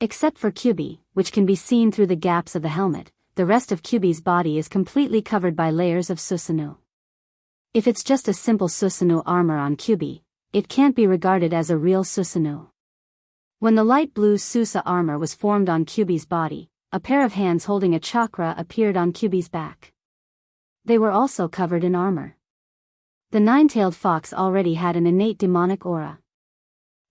Speaker 1: Except for Kyubi, which can be seen through the gaps of the helmet, the rest of Kyubi's body is completely covered by layers of Susanoo. If it's just a simple Susanoo armor on Kyubi, it can't be regarded as a real Susanoo. When the light blue Susa armor was formed on Kyubi's body, a pair of hands holding a chakra appeared on Kyubi's back. They were also covered in armor. The nine-tailed fox already had an innate demonic aura.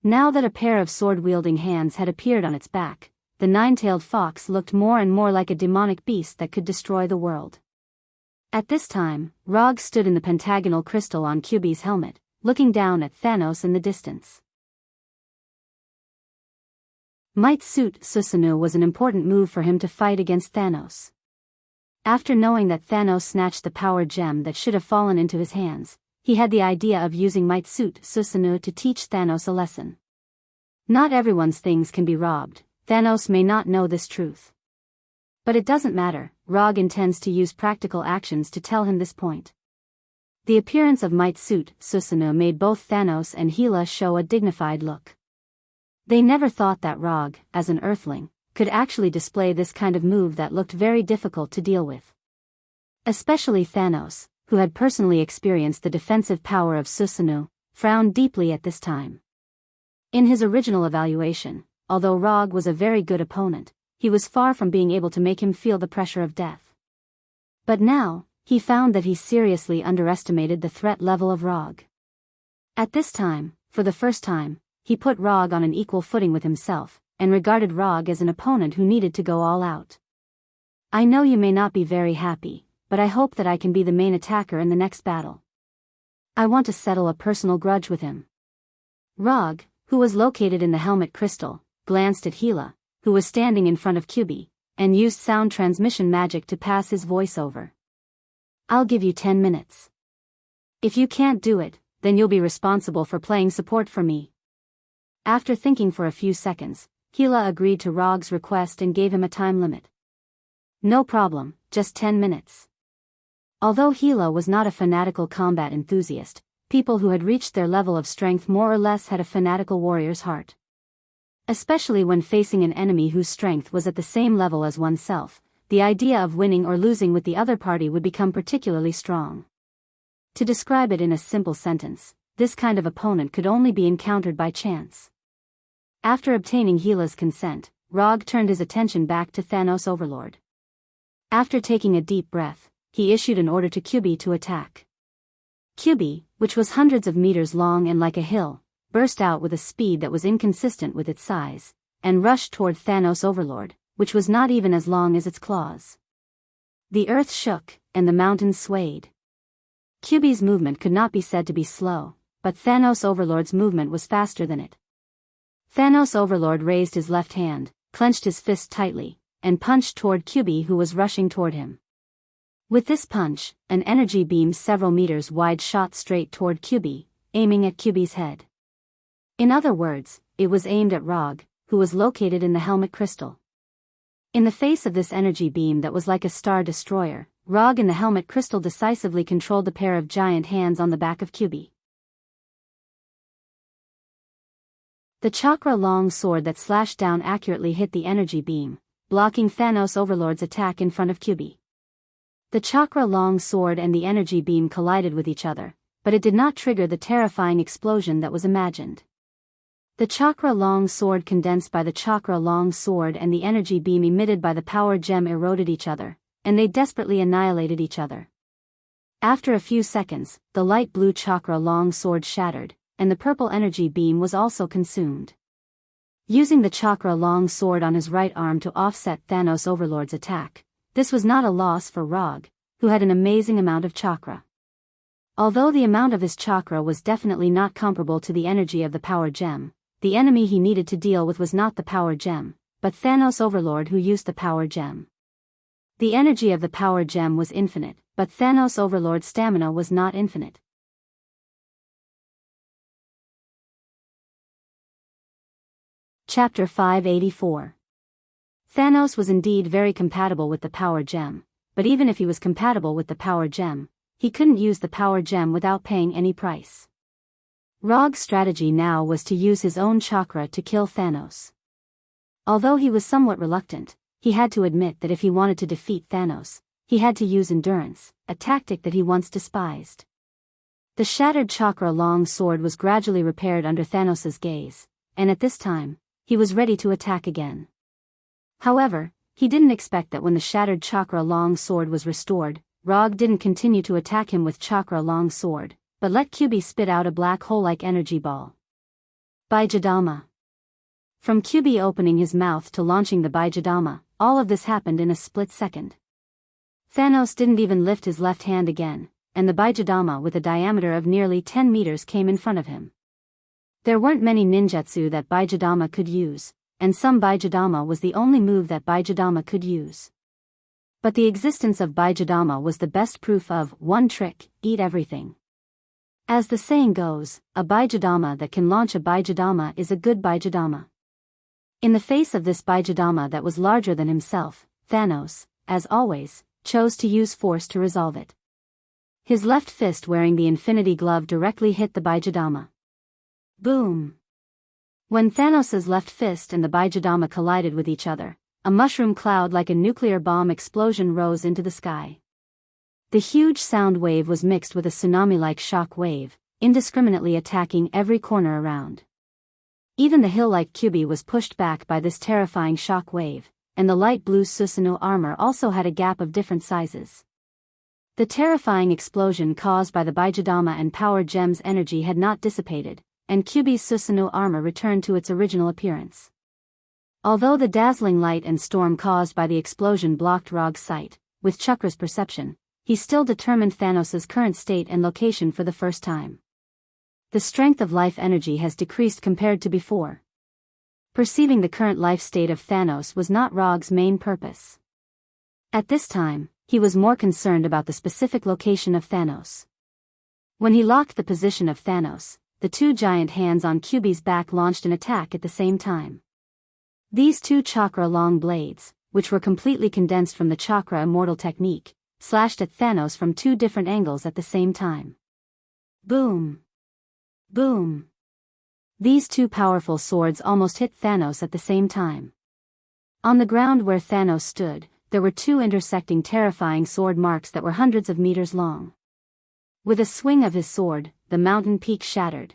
Speaker 1: Now that a pair of sword-wielding hands had appeared on its back, the nine-tailed fox looked more and more like a demonic beast that could destroy the world. At this time, Rog stood in the pentagonal crystal on Kyubi's helmet, looking down at Thanos in the distance. Might Suit Susanoo was an important move for him to fight against Thanos. After knowing that Thanos snatched the power gem that should have fallen into his hands, he had the idea of using Might Suit Susanoo to teach Thanos a lesson. Not everyone's things can be robbed. Thanos may not know this truth. But it doesn't matter, Rog intends to use practical actions to tell him this point. The appearance of Might Suit Susanoo made both Thanos and Hela show a dignified look. They never thought that Rog, as an Earthling, could actually display this kind of move that looked very difficult to deal with. Especially Thanos, who had personally experienced the defensive power of Susanoo, frowned deeply at this time. In his original evaluation, although Rog was a very good opponent, he was far from being able to make him feel the pressure of death. But now, he found that he seriously underestimated the threat level of Rog. At this time, for the first time, he put Rog on an equal footing with himself, and regarded Rog as an opponent who needed to go all out. I know you may not be very happy, but I hope that I can be the main attacker in the next battle. I want to settle a personal grudge with him. Rog, who was located in the helmet crystal, glanced at Hela, who was standing in front of Kyubi, and used sound transmission magic to pass his voice over. I'll give you 10 minutes. If you can't do it, then you'll be responsible for playing support for me. After thinking for a few seconds, Hela agreed to Rog's request and gave him a time limit. No problem, just 10 minutes. Although Hela was not a fanatical combat enthusiast, people who had reached their level of strength more or less had a fanatical warrior's heart. Especially when facing an enemy whose strength was at the same level as oneself, the idea of winning or losing with the other party would become particularly strong. To describe it in a simple sentence, this kind of opponent could only be encountered by chance. After obtaining Hela's consent, Rog turned his attention back to Thanos Overlord. After taking a deep breath, he issued an order to Kyubi to attack. Kyubi, which was hundreds of meters long and like a hill, burst out with a speed that was inconsistent with its size, and rushed toward Thanos Overlord, which was not even as long as its claws. The earth shook, and the mountains swayed. Kyubi's movement could not be said to be slow, but Thanos Overlord's movement was faster than it. Thanos Overlord raised his left hand, clenched his fist tightly, and punched toward Kyubi, who was rushing toward him. With this punch, an energy beam several meters wide shot straight toward Kyubi, aiming at Kyubi's head. In other words, it was aimed at Rog, who was located in the helmet crystal. In the face of this energy beam that was like a star destroyer, Rog in the helmet crystal decisively controlled the pair of giant hands on the back of Kyubi. The chakra-long sword that slashed down accurately hit the energy beam, blocking Thanos Overlord's attack in front of Kyubi. The chakra-long sword and the energy beam collided with each other, but it did not trigger the terrifying explosion that was imagined. The chakra-long sword condensed by the chakra-long sword and the energy beam emitted by the power gem eroded each other, and they desperately annihilated each other. After a few seconds, the light blue chakra-long sword shattered, and the purple energy beam was also consumed. Using the chakra-long sword on his right arm to offset Thanos Overlord's attack, this was not a loss for Rog, who had an amazing amount of chakra. Although the amount of his chakra was definitely not comparable to the energy of the power gem, the enemy he needed to deal with was not the power gem, but Thanos Overlord who used the power gem. The energy of the power gem was infinite, but Thanos Overlord's stamina was not infinite. Chapter 584. Thanos was indeed very compatible with the power gem, but even if he was compatible with the power gem, he couldn't use the power gem without paying any price. Rog's strategy now was to use his own chakra to kill Thanos. Although he was somewhat reluctant, he had to admit that if he wanted to defeat Thanos, he had to use endurance, a tactic that he once despised. The shattered chakra-long sword was gradually repaired under Thanos's gaze, and at this time, he was ready to attack again. However, he didn't expect that when the shattered chakra-long sword was restored, Rog didn't continue to attack him with chakra-long sword, but let Kyubi spit out a black hole-like energy ball. Baijidama. From Kyubi opening his mouth to launching the Baijidama, all of this happened in a split second. Thanos didn't even lift his left hand again, and the Baijidama with a diameter of nearly 10 meters came in front of him. There weren't many ninjutsu that Baijidama could use, and some Baijidama was the only move that Baijidama could use. But the existence of Baijidama was the best proof of one trick, eat everything. As the saying goes, a Baijidama that can launch a Baijidama is a good Baijidama. In the face of this Baijidama that was larger than himself, Thanos, as always, chose to use force to resolve it. His left fist wearing the Infinity Glove directly hit the Baijidama. Boom! When Thanos's left fist and the Baijidama collided with each other, a mushroom cloud like a nuclear bomb explosion rose into the sky. The huge sound wave was mixed with a tsunami-like shock wave, indiscriminately attacking every corner around. Even the hill-like Kyubi was pushed back by this terrifying shock wave, and the light blue Susanoo armor also had a gap of different sizes. The terrifying explosion caused by the Baijidama and power gem's energy had not dissipated, and Kyubi's Susanoo armor returned to its original appearance. Although the dazzling light and storm caused by the explosion blocked Rog's sight, with Chakra's perception, he still determined Thanos's current state and location for the first time. The strength of life energy has decreased compared to before. Perceiving the current life state of Thanos was not Rog's main purpose. At this time, he was more concerned about the specific location of Thanos. When he locked the position of Thanos, the two giant hands on Kyubi's back launched an attack at the same time. These two chakra-long blades, which were completely condensed from the chakra immortal technique, slashed at Thanos from two different angles at the same time. Boom! Boom! These two powerful swords almost hit Thanos at the same time. On the ground where Thanos stood, there were two intersecting terrifying sword marks that were hundreds of meters long. With a swing of his sword, the mountain peak shattered.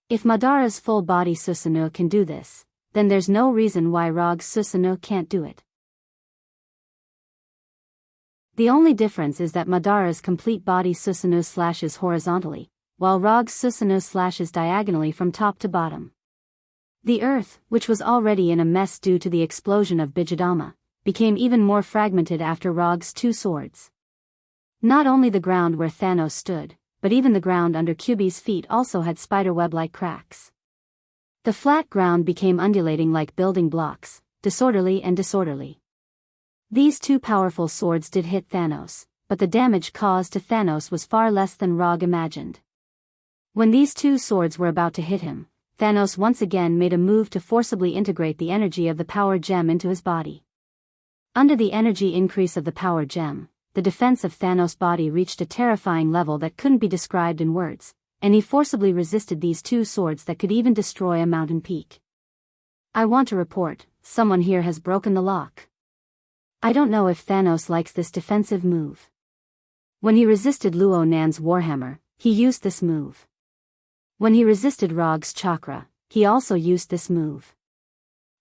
Speaker 1: If Madara's full-body Susanoo can do this, then there's no reason why Rog's Susanoo can't do it. The only difference is that Madara's complete body Susanoo slashes horizontally, while Rog's Susanoo slashes diagonally from top to bottom. The earth, which was already in a mess due to the explosion of Baijidama, became even more fragmented after Rog's two swords. Not only the ground where Thanos stood, but even the ground under Kyubi's feet also had spiderweb-like cracks. The flat ground became undulating like building blocks, disorderly and disorderly. These two powerful swords did hit Thanos, but the damage caused to Thanos was far less than Rog imagined. When these two swords were about to hit him, Thanos once again made a move to forcibly integrate the energy of the power gem into his body. Under the energy increase of the power gem, the defense of Thanos' body reached a terrifying level that couldn't be described in words, and he forcibly resisted these two swords that could even destroy a mountain peak. I want to report, someone here has broken the lock. I don't know if Thanos likes this defensive move. When he resisted Luo Nan's Warhammer, he used this move. When he resisted Rog's chakra, he also used this move.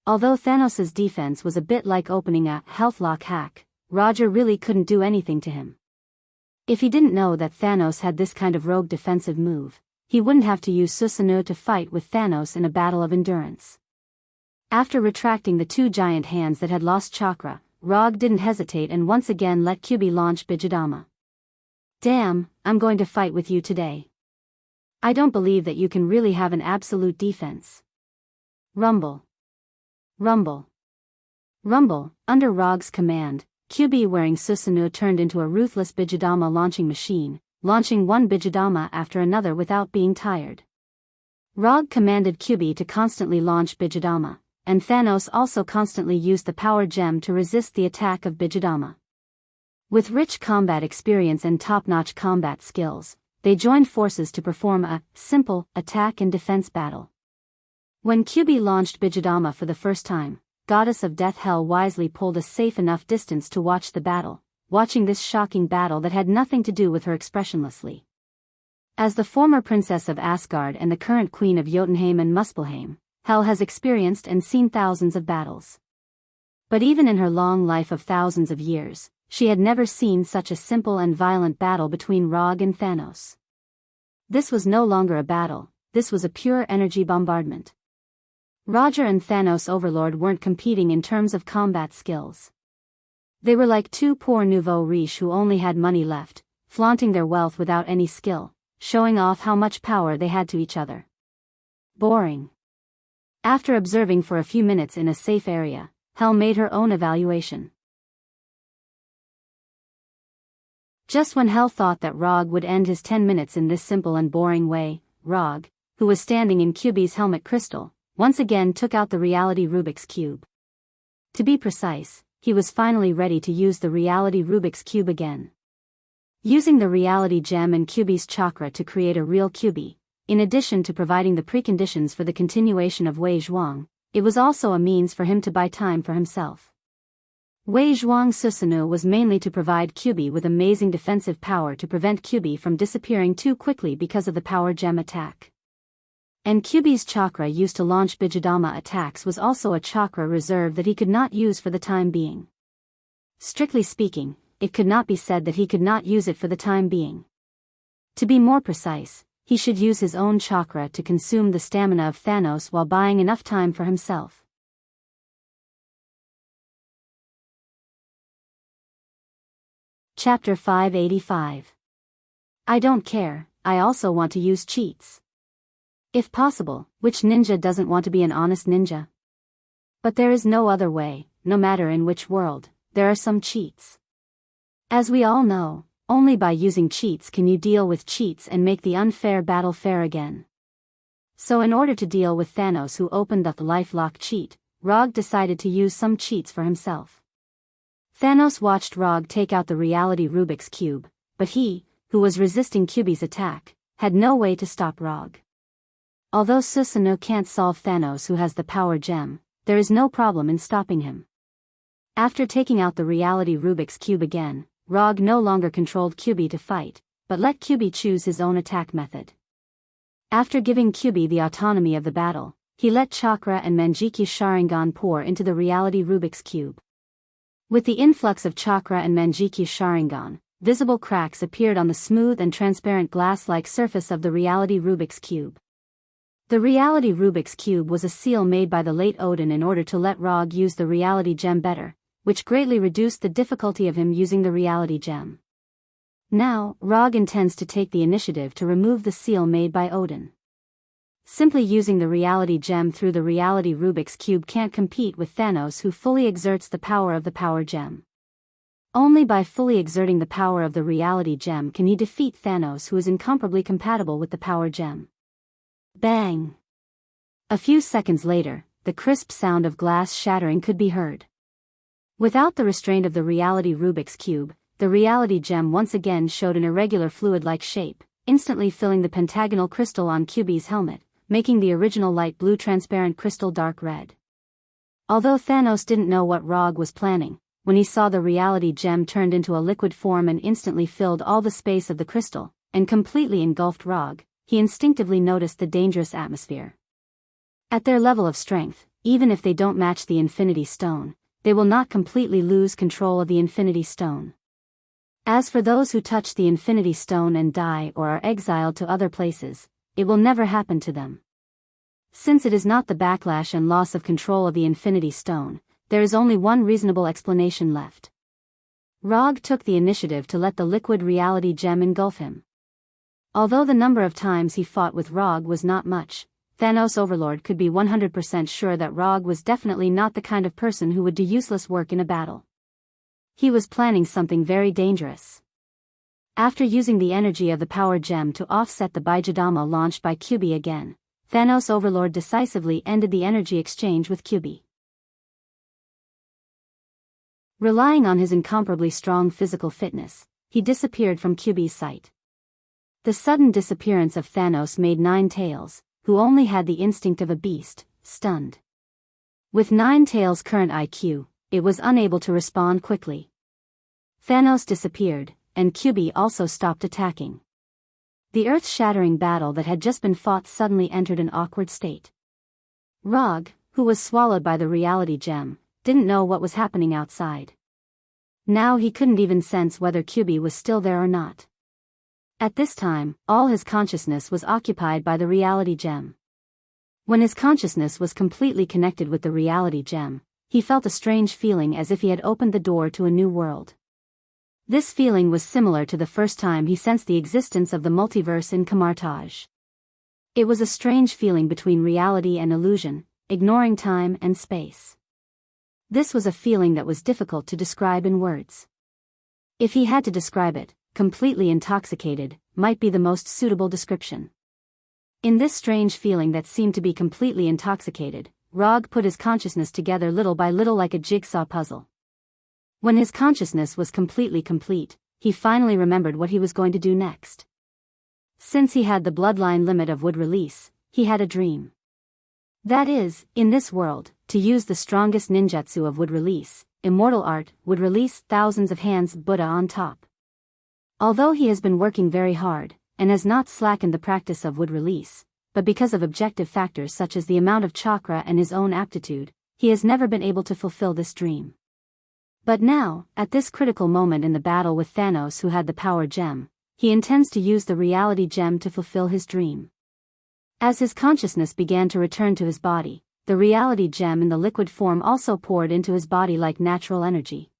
Speaker 1: Although Thanos' defense was a bit like opening a healthlock hack, Roger really couldn't do anything to him. If he didn't know that Thanos had this kind of rogue defensive move, he wouldn't have to use Susanoo to fight with Thanos in a battle of endurance. After retracting the two giant hands that had lost chakra, Rog didn't hesitate and once again let Kyubi launch Bijidama. Damn, I'm going to fight with you today. I don't believe that you can really have an absolute defense. Rumble. Rumble. Rumble. Under Rog's command, Kyubi wearing Susanoo turned into a ruthless Bijidama launching machine, launching one Bijidama after another without being tired. Rog commanded Kyubi to constantly launch Bijidama, and Thanos also constantly used the power gem to resist the attack of Bijidama. With rich combat experience and top-notch combat skills, they joined forces to perform a simple attack and defense battle. When Kyubi launched Bijidama for the first time, Goddess of Death Hell wisely pulled a safe enough distance to watch the battle, watching this shocking battle that had nothing to do with her expressionlessly. As the former princess of Asgard and the current queen of Jotunheim and Muspelheim, Hel has experienced and seen thousands of battles. But even in her long life of thousands of years, she had never seen such a simple and violent battle between Rog and Thanos. This was no longer a battle, this was a pure energy bombardment. Roger and Thanos Overlord weren't competing in terms of combat skills. They were like two poor nouveau riche who only had money left, flaunting their wealth without any skill, showing off how much power they had to each other. Boring. After observing for a few minutes in a safe area, Hel made her own evaluation. Just when Hel thought that Rog would end his 10 minutes in this simple and boring way, Rog, who was standing in Kyubi's helmet crystal, once again took out the reality Rubik's Cube. To be precise, he was finally ready to use the reality Rubik's Cube again. Using the reality gem and Kyubi's chakra to create a real Kyubi, in addition to providing the preconditions for the continuation of Wei Zhuang, it was also a means for him to buy time for himself. Wei Zhuang's Susanoo was mainly to provide Kyubi with amazing defensive power to prevent Kyubi from disappearing too quickly because of the power gem attack. And Kyubi's chakra used to launch Bijidama attacks was also a chakra reserve that he could not use for the time being. Strictly speaking, it could not be said that he could not use it for the time being. To be more precise, he should use his own chakra to consume the stamina of Thanos while buying enough time for himself. Chapter 585. I don't care, I also want to use cheats. If possible, which ninja doesn't want to be an honest ninja? But there is no other way, no matter in which world, there are some cheats. As we all know, only by using cheats can you deal with cheats and make the unfair battle fair again. So in order to deal with Thanos who opened up the lifelock cheat, Rog decided to use some cheats for himself. Thanos watched Rog take out the reality Rubik's Cube, but he, who was resisting Kyubi's attack, had no way to stop Rog. Although Susanoo can't solve Thanos who has the power gem, there is no problem in stopping him. After taking out the reality Rubik's Cube again, Rog no longer controlled Kyubi to fight, but let Kyubi choose his own attack method. After giving Kyubi the autonomy of the battle, he let Chakra and Manjiki Sharingan pour into the reality Rubik's Cube. With the influx of Chakra and Manjiki Sharingan, visible cracks appeared on the smooth and transparent glass-like surface of the reality Rubik's Cube. The reality Rubik's Cube was a seal made by the late Odin in order to let Rog use the reality gem better, which greatly reduced the difficulty of him using the reality gem. Now, Rog intends to take the initiative to remove the seal made by Odin. Simply using the reality gem through the reality Rubik's Cube can't compete with Thanos who fully exerts the power of the power gem. Only by fully exerting the power of the reality gem can he defeat Thanos who is incomparably compatible with the power gem. Bang! A few seconds later, the crisp sound of glass shattering could be heard. Without the restraint of the reality Rubik's Cube, the reality gem once again showed an irregular fluid-like shape, instantly filling the pentagonal crystal on Kyubi's helmet, making the original light blue transparent crystal dark red. Although Thanos didn't know what Rog was planning, when he saw the reality gem turned into a liquid form and instantly filled all the space of the crystal, and completely engulfed Rog, he instinctively noticed the dangerous atmosphere. At their level of strength, even if they don't match the Infinity Stone, they will not completely lose control of the Infinity Stone. As for those who touch the Infinity Stone and die or are exiled to other places, it will never happen to them. Since it is not the backlash and loss of control of the Infinity Stone, there is only one reasonable explanation left. Rog took the initiative to let the liquid reality gem engulf him. Although the number of times he fought with Rog was not much, Thanos Overlord could be 100% sure that Rog was definitely not the kind of person who would do useless work in a battle. He was planning something very dangerous. After using the energy of the power gem to offset the Bijadama launched by Kyuubi again, Thanos Overlord decisively ended the energy exchange with Kyuubi. Relying on his incomparably strong physical fitness, he disappeared from Kyuubi's sight. The sudden disappearance of Thanos made Nine Tails, who only had the instinct of a beast, stunned. With Nine Tails' current IQ, it was unable to respond quickly. Thanos disappeared, and Kyuubi also stopped attacking. The earth-shattering battle that had just been fought suddenly entered an awkward state. Rog, who was swallowed by the reality gem, didn't know what was happening outside. Now he couldn't even sense whether Kyuubi was still there or not. At this time, all his consciousness was occupied by the reality gem. When his consciousness was completely connected with the reality gem, he felt a strange feeling as if he had opened the door to a new world. This feeling was similar to the first time he sensed the existence of the multiverse in Kamartaj. It was a strange feeling between reality and illusion, ignoring time and space. This was a feeling that was difficult to describe in words. If he had to describe it, completely intoxicated might be the most suitable description. In this strange feeling that seemed to be completely intoxicated, Rog put his consciousness together little by little like a jigsaw puzzle. When his consciousness was completely complete, he finally remembered what he was going to do next. Since he had the bloodline limit of wood release, he had a dream. That is, in this world, to use the strongest ninjutsu of wood release, immortal art, would release thousands of hands Buddha on top. Although he has been working very hard, and has not slackened the practice of wood release, but because of objective factors such as the amount of chakra and his own aptitude, he has never been able to fulfill this dream. But now, at this critical moment in the battle with Thanos who had the power gem, he intends to use the reality gem to fulfill his dream. As his consciousness began to return to his body, the reality gem in the liquid form also poured into his body like natural energy.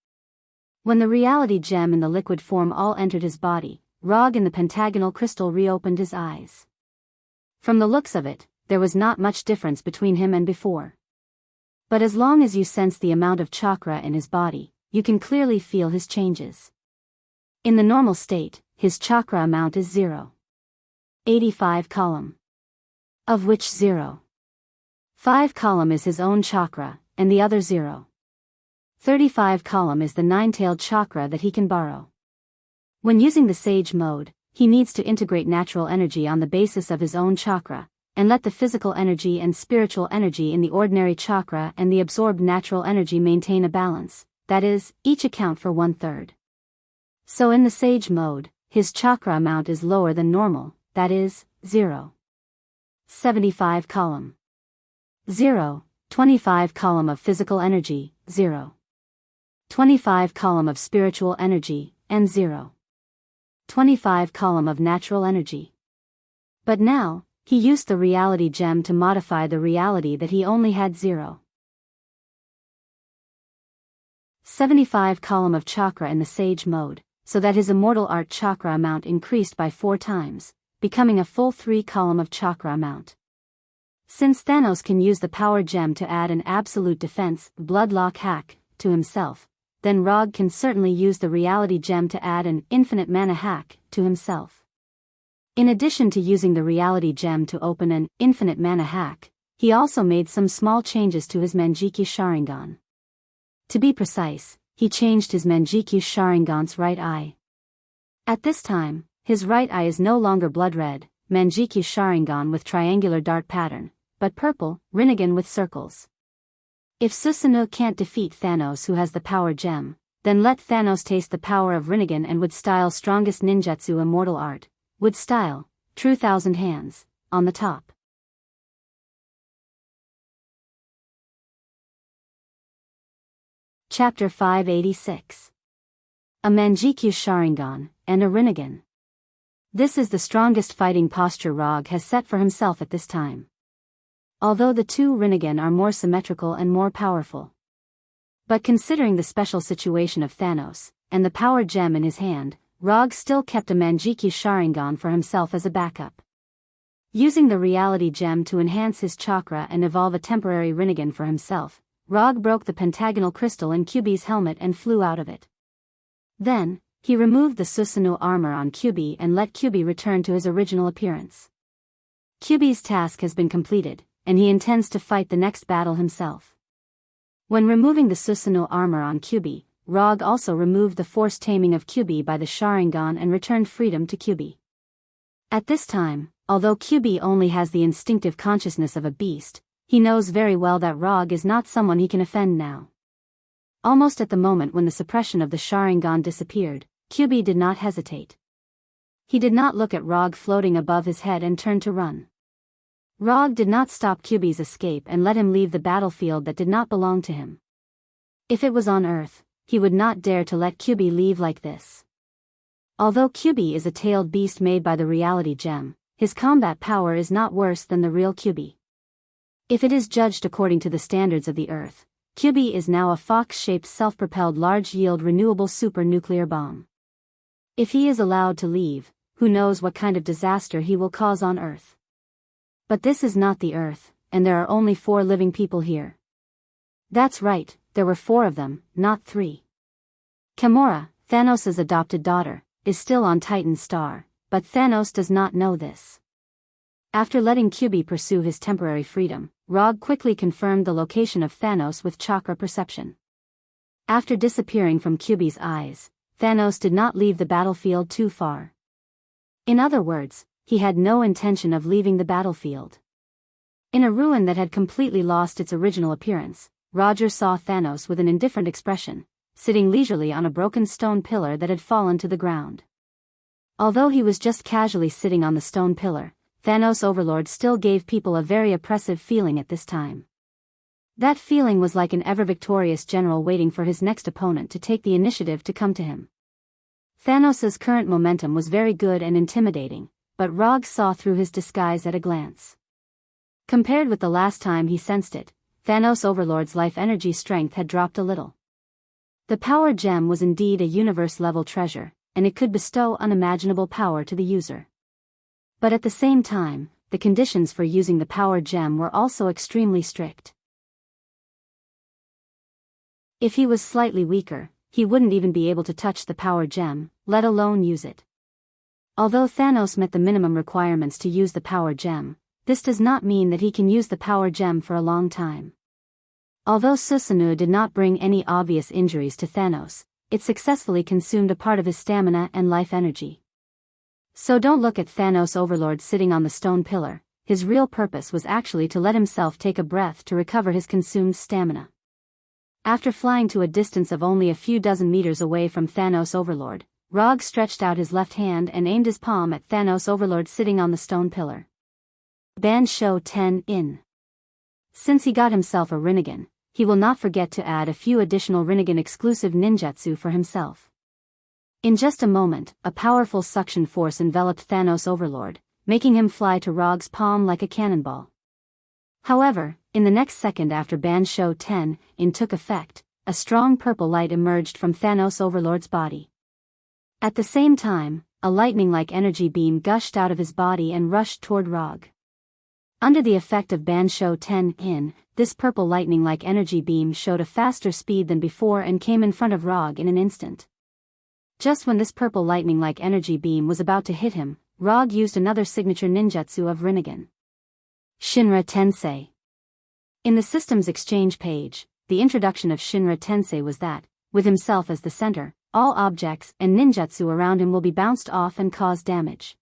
Speaker 1: When the reality gem in the liquid form all entered his body, Rog in the pentagonal crystal reopened his eyes. From the looks of it, there was not much difference between him and before. But as long as you sense the amount of chakra in his body, you can clearly feel his changes. In the normal state, his chakra amount is 0.85 column. Of which 0.5 column is his own chakra, and the other 0.35 column is the nine-tailed chakra that he can borrow. When using the Sage mode, he needs to integrate natural energy on the basis of his own chakra, and let the physical energy and spiritual energy in the ordinary chakra and the absorbed natural energy maintain a balance, that is, each account for 1/3. So in the Sage mode, his chakra amount is lower than normal, that is, 0.75 column. 0.25 column of physical energy, 0.25 column of spiritual energy, and 0.25 column of natural energy. But now, he used the reality gem to modify the reality that he only had 0.75 column of chakra in the Sage mode, so that his immortal art chakra amount increased by 4 times, becoming a full 3 column of chakra amount. Since Thanos can use the power gem to add an absolute defense, bloodlock hack, to himself, then Rog can certainly use the reality gem to add an infinite mana hack to himself. In addition to using the reality gem to open an infinite mana hack, he also made some small changes to his Manjikyu Sharingan. To be precise, he changed his Manjikyu Sharingan's right eye. At this time, his right eye is no longer blood red, Manjikyu Sharingan with triangular dart pattern, but purple, Rinnegan with circles. If Susanoo can't defeat Thanos, who has the power gem, then let Thanos taste the power of Rinnegan and would style strongest ninjutsu immortal art, would style, true thousand hands, on the top. Chapter 586. A Manjikyu Sharingan, and a Rinnegan. This is the strongest fighting posture Rog has set for himself at this time. Although the two Rinnegan are more symmetrical and more powerful. But considering the special situation of Thanos, and the power gem in his hand, Rog still kept a Manjikyu Sharingan for himself as a backup. Using the reality gem to enhance his chakra and evolve a temporary Rinnegan for himself, Rog broke the pentagonal crystal in Kyuubi's helmet and flew out of it. Then, he removed the Susanoo armor on Kyuubi and let Kyuubi return to his original appearance. Kyuubi's task has been completed, and he intends to fight the next battle himself. When removing the Susanoo armor on Kyuubi, Rog also removed the forced taming of Kyuubi by the Sharingan and returned freedom to Kyuubi. At this time, although Kyuubi only has the instinctive consciousness of a beast, he knows very well that Rog is not someone he can offend now. Almost at the moment when the suppression of the Sharingan disappeared, Kyuubi did not hesitate. He did not look at Rog floating above his head and turned to run. Rog did not stop Kyuubi's escape and let him leave the battlefield that did not belong to him. If it was on Earth, he would not dare to let Kyuubi leave like this. Although Kyuubi is a tailed beast made by the reality gem, his combat power is not worse than the real Kyuubi. If it is judged according to the standards of the Earth, Kyuubi is now a fox-shaped self-propelled large-yield renewable super-nuclear bomb. If he is allowed to leave, who knows what kind of disaster he will cause on Earth. But this is not the Earth, and there are only 4 living people here. That's right, there were 4 of them, not 3. Gamora, Thanos' adopted daughter, is still on Titan's star, but Thanos does not know this. After letting Kyuubi pursue his temporary freedom, Rog quickly confirmed the location of Thanos with chakra perception. After disappearing from Kyuubi's eyes, Thanos did not leave the battlefield too far. In other words, he had no intention of leaving the battlefield. In a ruin that had completely lost its original appearance, Roger saw Thanos with an indifferent expression, sitting leisurely on a broken stone pillar that had fallen to the ground. Although he was just casually sitting on the stone pillar, Thanos Overlord still gave people a very oppressive feeling at this time. That feeling was like an ever-victorious general waiting for his next opponent to take the initiative to come to him. Thanos' current momentum was very good and intimidating, but Rog saw through his disguise at a glance. Compared with the last time he sensed it, Thanos Overlord's life energy strength had dropped a little. The power gem was indeed a universe-level treasure, and it could bestow unimaginable power to the user. But at the same time, the conditions for using the power gem were also extremely strict. If he was slightly weaker, he wouldn't even be able to touch the power gem, let alone use it. Although Thanos met the minimum requirements to use the power gem, this does not mean that he can use the power gem for a long time. Although Susanoo did not bring any obvious injuries to Thanos, it successfully consumed a part of his stamina and life energy. So don't look at Thanos Overlord sitting on the stone pillar, his real purpose was actually to let himself take a breath to recover his consumed stamina. After flying to a distance of only a few dozen meters away from Thanos Overlord, Rog stretched out his left hand and aimed his palm at Thanos Overlord sitting on the stone pillar. Ban Shou 10 in. Since he got himself a Rinnegan, he will not forget to add a few additional Rinnegan exclusive ninjutsu for himself. In just a moment, a powerful suction force enveloped Thanos Overlord, making him fly to Rog's palm like a cannonball. However, in the next second after Ban Shou 10 in took effect, a strong purple light emerged from Thanos Overlord's body. At the same time, a lightning-like energy beam gushed out of his body and rushed toward Rog. Under the effect of Ban Shou 10 in, this purple lightning-like energy beam showed a faster speed than before and came in front of Rog in an instant. Just when this purple lightning-like energy beam was about to hit him, Rog used another signature ninjutsu of Rinnegan. Shinra Tensei. In the system's exchange page, the introduction of Shinra Tensei was that, with himself as the center, all objects and ninjutsu around him will be bounced off and cause damage.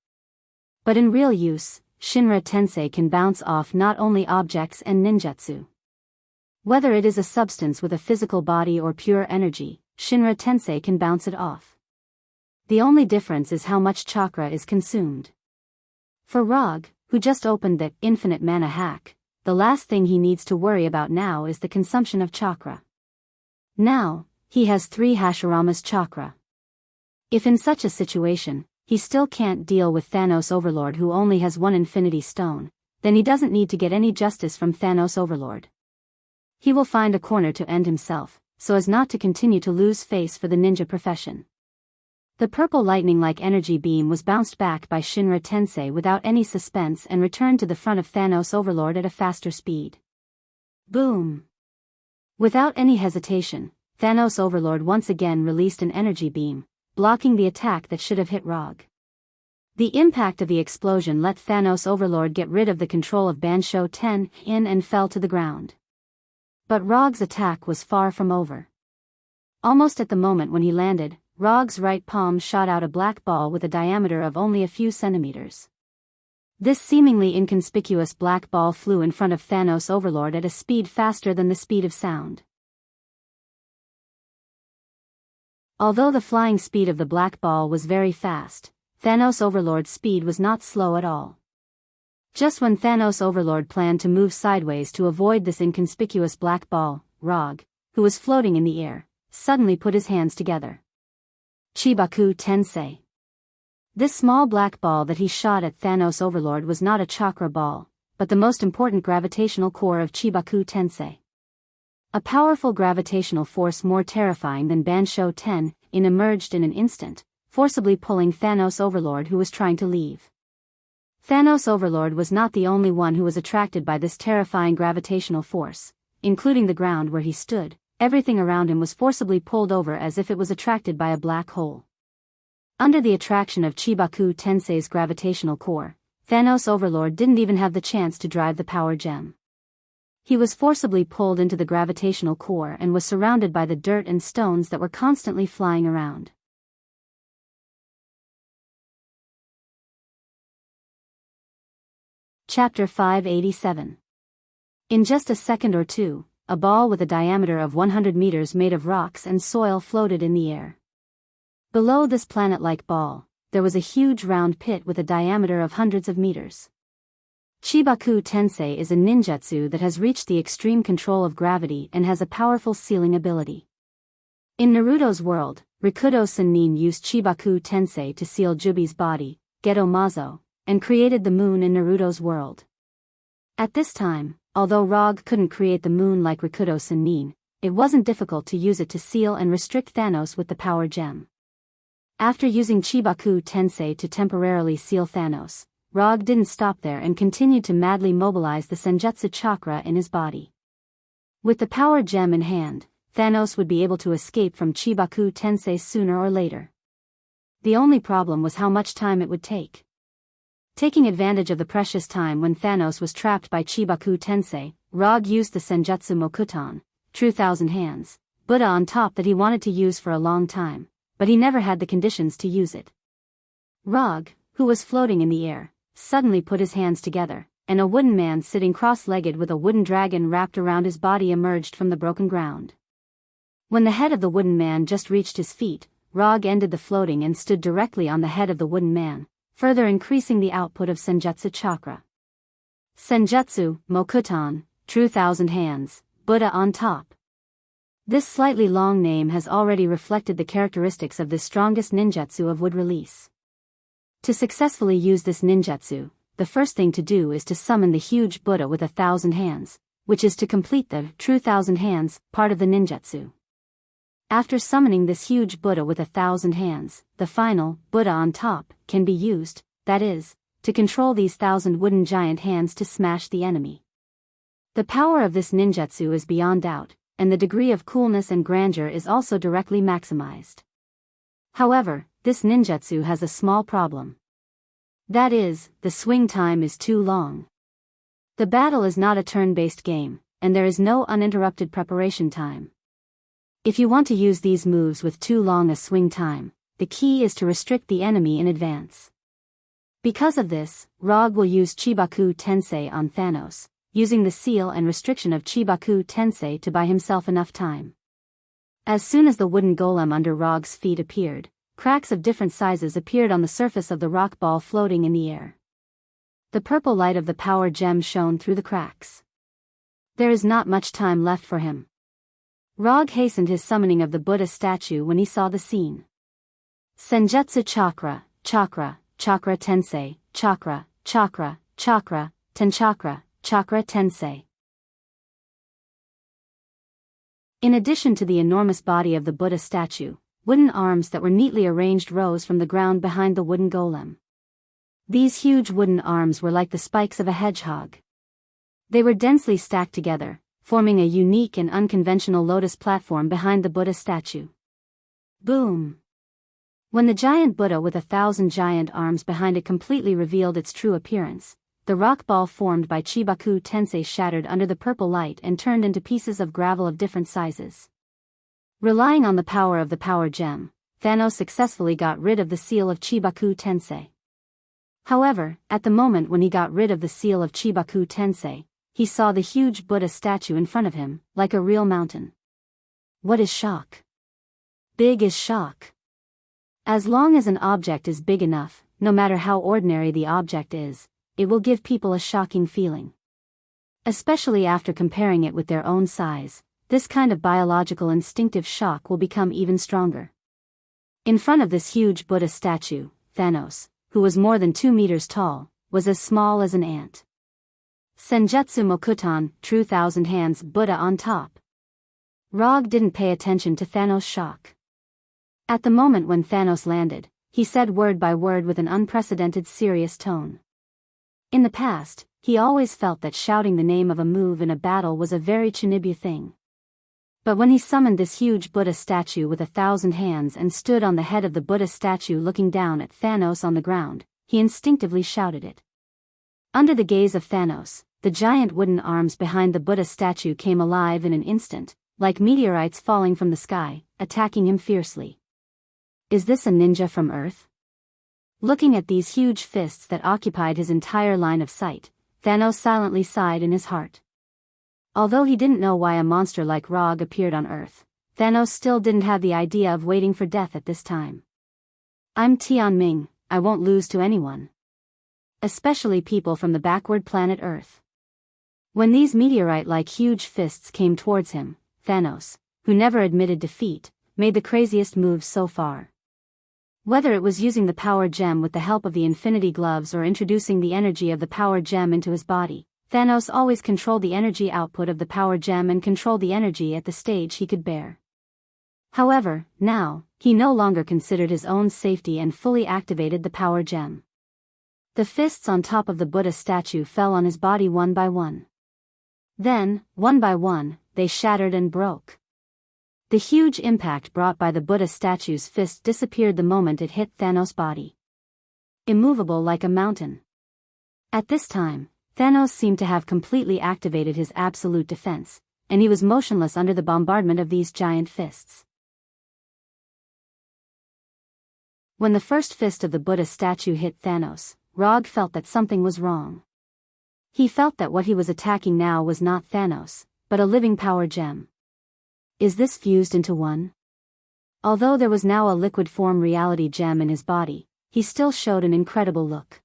Speaker 1: But in real use, Shinra Tensei can bounce off not only objects and ninjutsu. Whether it is a substance with a physical body or pure energy, Shinra Tensei can bounce it off. The only difference is how much chakra is consumed. For Rog, who just opened the infinite mana hack, the last thing he needs to worry about now is the consumption of chakra. Now, he has 3 Hashirama's chakra. If in such a situation, he still can't deal with Thanos Overlord who only has 1 Infinity Stone, then he doesn't need to get any justice from Thanos Overlord. He will find a corner to end himself, so as not to continue to lose face for the ninja profession. The purple lightning-like energy beam was bounced back by Shinra Tensei without any suspense and returned to the front of Thanos Overlord at a faster speed. Boom! Without any hesitation, Thanos Overlord once again released an energy beam, blocking the attack that should have hit Rog. The impact of the explosion let Thanos Overlord get rid of the control of Bansho 10 in and fell to the ground. But Rog's attack was far from over. Almost at the moment when he landed, Rog's right palm shot out a black ball with a diameter of only a few centimeters. This seemingly inconspicuous black ball flew in front of Thanos Overlord at a speed faster than the speed of sound. Although the flying speed of the black ball was very fast, Thanos Overlord's speed was not slow at all. Just when Thanos Overlord planned to move sideways to avoid this inconspicuous black ball, Rog, who was floating in the air, suddenly put his hands together. Chibaku Tensei. This small black ball that he shot at Thanos Overlord was not a chakra ball, but the most important gravitational core of Chibaku Tensei. A powerful gravitational force more terrifying than Bansho 10 emerged in an instant, forcibly pulling Thanos Overlord who was trying to leave. Thanos Overlord was not the only one who was attracted by this terrifying gravitational force, including the ground where he stood. Everything around him was forcibly pulled over as if it was attracted by a black hole. Under the attraction of Chibaku Tensei's gravitational core, Thanos Overlord didn't even have the chance to drive the power gem. He was forcibly pulled into the gravitational core and was surrounded by the dirt and stones that were constantly flying around. Chapter 587. In just a second or two, a ball with a diameter of 100 meters made of rocks and soil floated in the air. Below this planet-like ball, there was a huge round pit with a diameter of hundreds of meters. Chibaku Tensei is a ninjutsu that has reached the extreme control of gravity and has a powerful sealing ability. In Naruto's world, Rikudo Sennin used Chibaku Tensei to seal Jubi's body, Geto Mazo, and created the moon in Naruto's world. At this time, although Rog couldn't create the moon like Rikudo Sennin, it wasn't difficult to use it to seal and restrict Thanos with the power gem. After using Chibaku Tensei to temporarily seal Thanos, Rog didn't stop there and continued to madly mobilize the Senjutsu chakra in his body. With the power gem in hand, Thanos would be able to escape from Chibaku Tensei sooner or later. The only problem was how much time it would take. Taking advantage of the precious time when Thanos was trapped by Chibaku Tensei, Rog used the Senjutsu Mokuton, True Thousand Hands, Buddha on top that he wanted to use for a long time, but he never had the conditions to use it. Rog, who was floating in the air, suddenly put his hands together, and a wooden man sitting cross-legged with a wooden dragon wrapped around his body emerged from the broken ground. When the head of the wooden man just reached his feet, Rog ended the floating and stood directly on the head of the wooden man, further increasing the output of Senjutsu chakra. Senjutsu, Mokuton, True Thousand Hands, Buddha on top. This slightly long name has already reflected the characteristics of this strongest ninjutsu of wood release. To successfully use this ninjutsu, the first thing to do is to summon the huge Buddha with 1,000 hands, which is to complete the True Thousand Hands part of the ninjutsu. After summoning this huge Buddha with 1,000 hands, the final, Buddha on top, can be used, that is, to control these 1,000 wooden giant hands to smash the enemy. The power of this ninjutsu is beyond doubt, and the degree of coolness and grandeur is also directly maximized. However, this ninjutsu has a small problem. That is, the swing time is too long. The battle is not a turn-based game, and there is no uninterrupted preparation time. If you want to use these moves with too long a swing time, the key is to restrict the enemy in advance. Because of this, Rog will use Chibaku Tensei on Thanos, using the seal and restriction of Chibaku Tensei to buy himself enough time. As soon as the wooden golem under Rog's feet appeared, cracks of different sizes appeared on the surface of the rock ball floating in the air. The purple light of the power gem shone through the cracks. There is not much time left for him. Rog hastened his summoning of the Buddha statue when he saw the scene. Senjutsu chakra, chakra, chakra tensei, chakra, chakra, chakra, tenchakra, chakra tensei. In addition to the enormous body of the Buddha statue, wooden arms that were neatly arranged rose from the ground behind the wooden golem. These huge wooden arms were like the spikes of a hedgehog. They were densely stacked together, forming a unique and unconventional lotus platform behind the Buddha statue. Boom! When the giant Buddha with 1,000 giant arms behind it completely revealed its true appearance, the rock ball formed by Chibaku Tensei shattered under the purple light and turned into pieces of gravel of different sizes. Relying on the power of the power gem, Thanos successfully got rid of the seal of Chibaku Tensei. However, at the moment when he got rid of the seal of Chibaku Tensei, he saw the huge Buddha statue in front of him, like a real mountain. What is shock? Big is shock. As long as an object is big enough, no matter how ordinary the object is, it will give people a shocking feeling. Especially after comparing it with their own size, this kind of biological instinctive shock will become even stronger. In front of this huge Buddha statue, Thanos, who was more than 2 meters tall, was as small as an ant. Senjutsu Mokuton, true thousand hands Buddha on top. Rog didn't pay attention to Thanos' shock. At the moment when Thanos landed, he said word by word with an unprecedented serious tone. In the past, he always felt that shouting the name of a move in a battle was a very Chunibu thing. But when he summoned this huge Buddha statue with 1,000 hands and stood on the head of the Buddha statue looking down at Thanos on the ground, he instinctively shouted it. Under the gaze of Thanos, the giant wooden arms behind the Buddha statue came alive in an instant, like meteorites falling from the sky, attacking him fiercely. Is this a ninja from Earth? Looking at these huge fists that occupied his entire line of sight, Thanos silently sighed in his heart. Although he didn't know why a monster like Rog appeared on Earth, Thanos still didn't have the idea of waiting for death at this time. I'm Tianming, I won't lose to anyone. Especially people from the backward planet Earth. When these meteorite-like huge fists came towards him, Thanos, who never admitted defeat, made the craziest moves so far. Whether it was using the power gem with the help of the infinity gloves or introducing the energy of the power gem into his body, Thanos always controlled the energy output of the power gem and controlled the energy at the stage he could bear. However, now, he no longer considered his own safety and fully activated the power gem. The fists on top of the Buddha statue fell on his body one by one. Then, one by one, they shattered and broke. The huge impact brought by the Buddha statue's fist disappeared the moment it hit Thanos' body. Immovable like a mountain. At this time, Thanos seemed to have completely activated his absolute defense, and he was motionless under the bombardment of these giant fists. When the first fist of the Buddha statue hit Thanos, Rog felt that something was wrong. He felt that what he was attacking now was not Thanos, but a living power gem. Is this fused into one? Although there was now a liquid form reality gem in his body, he still showed an incredible look.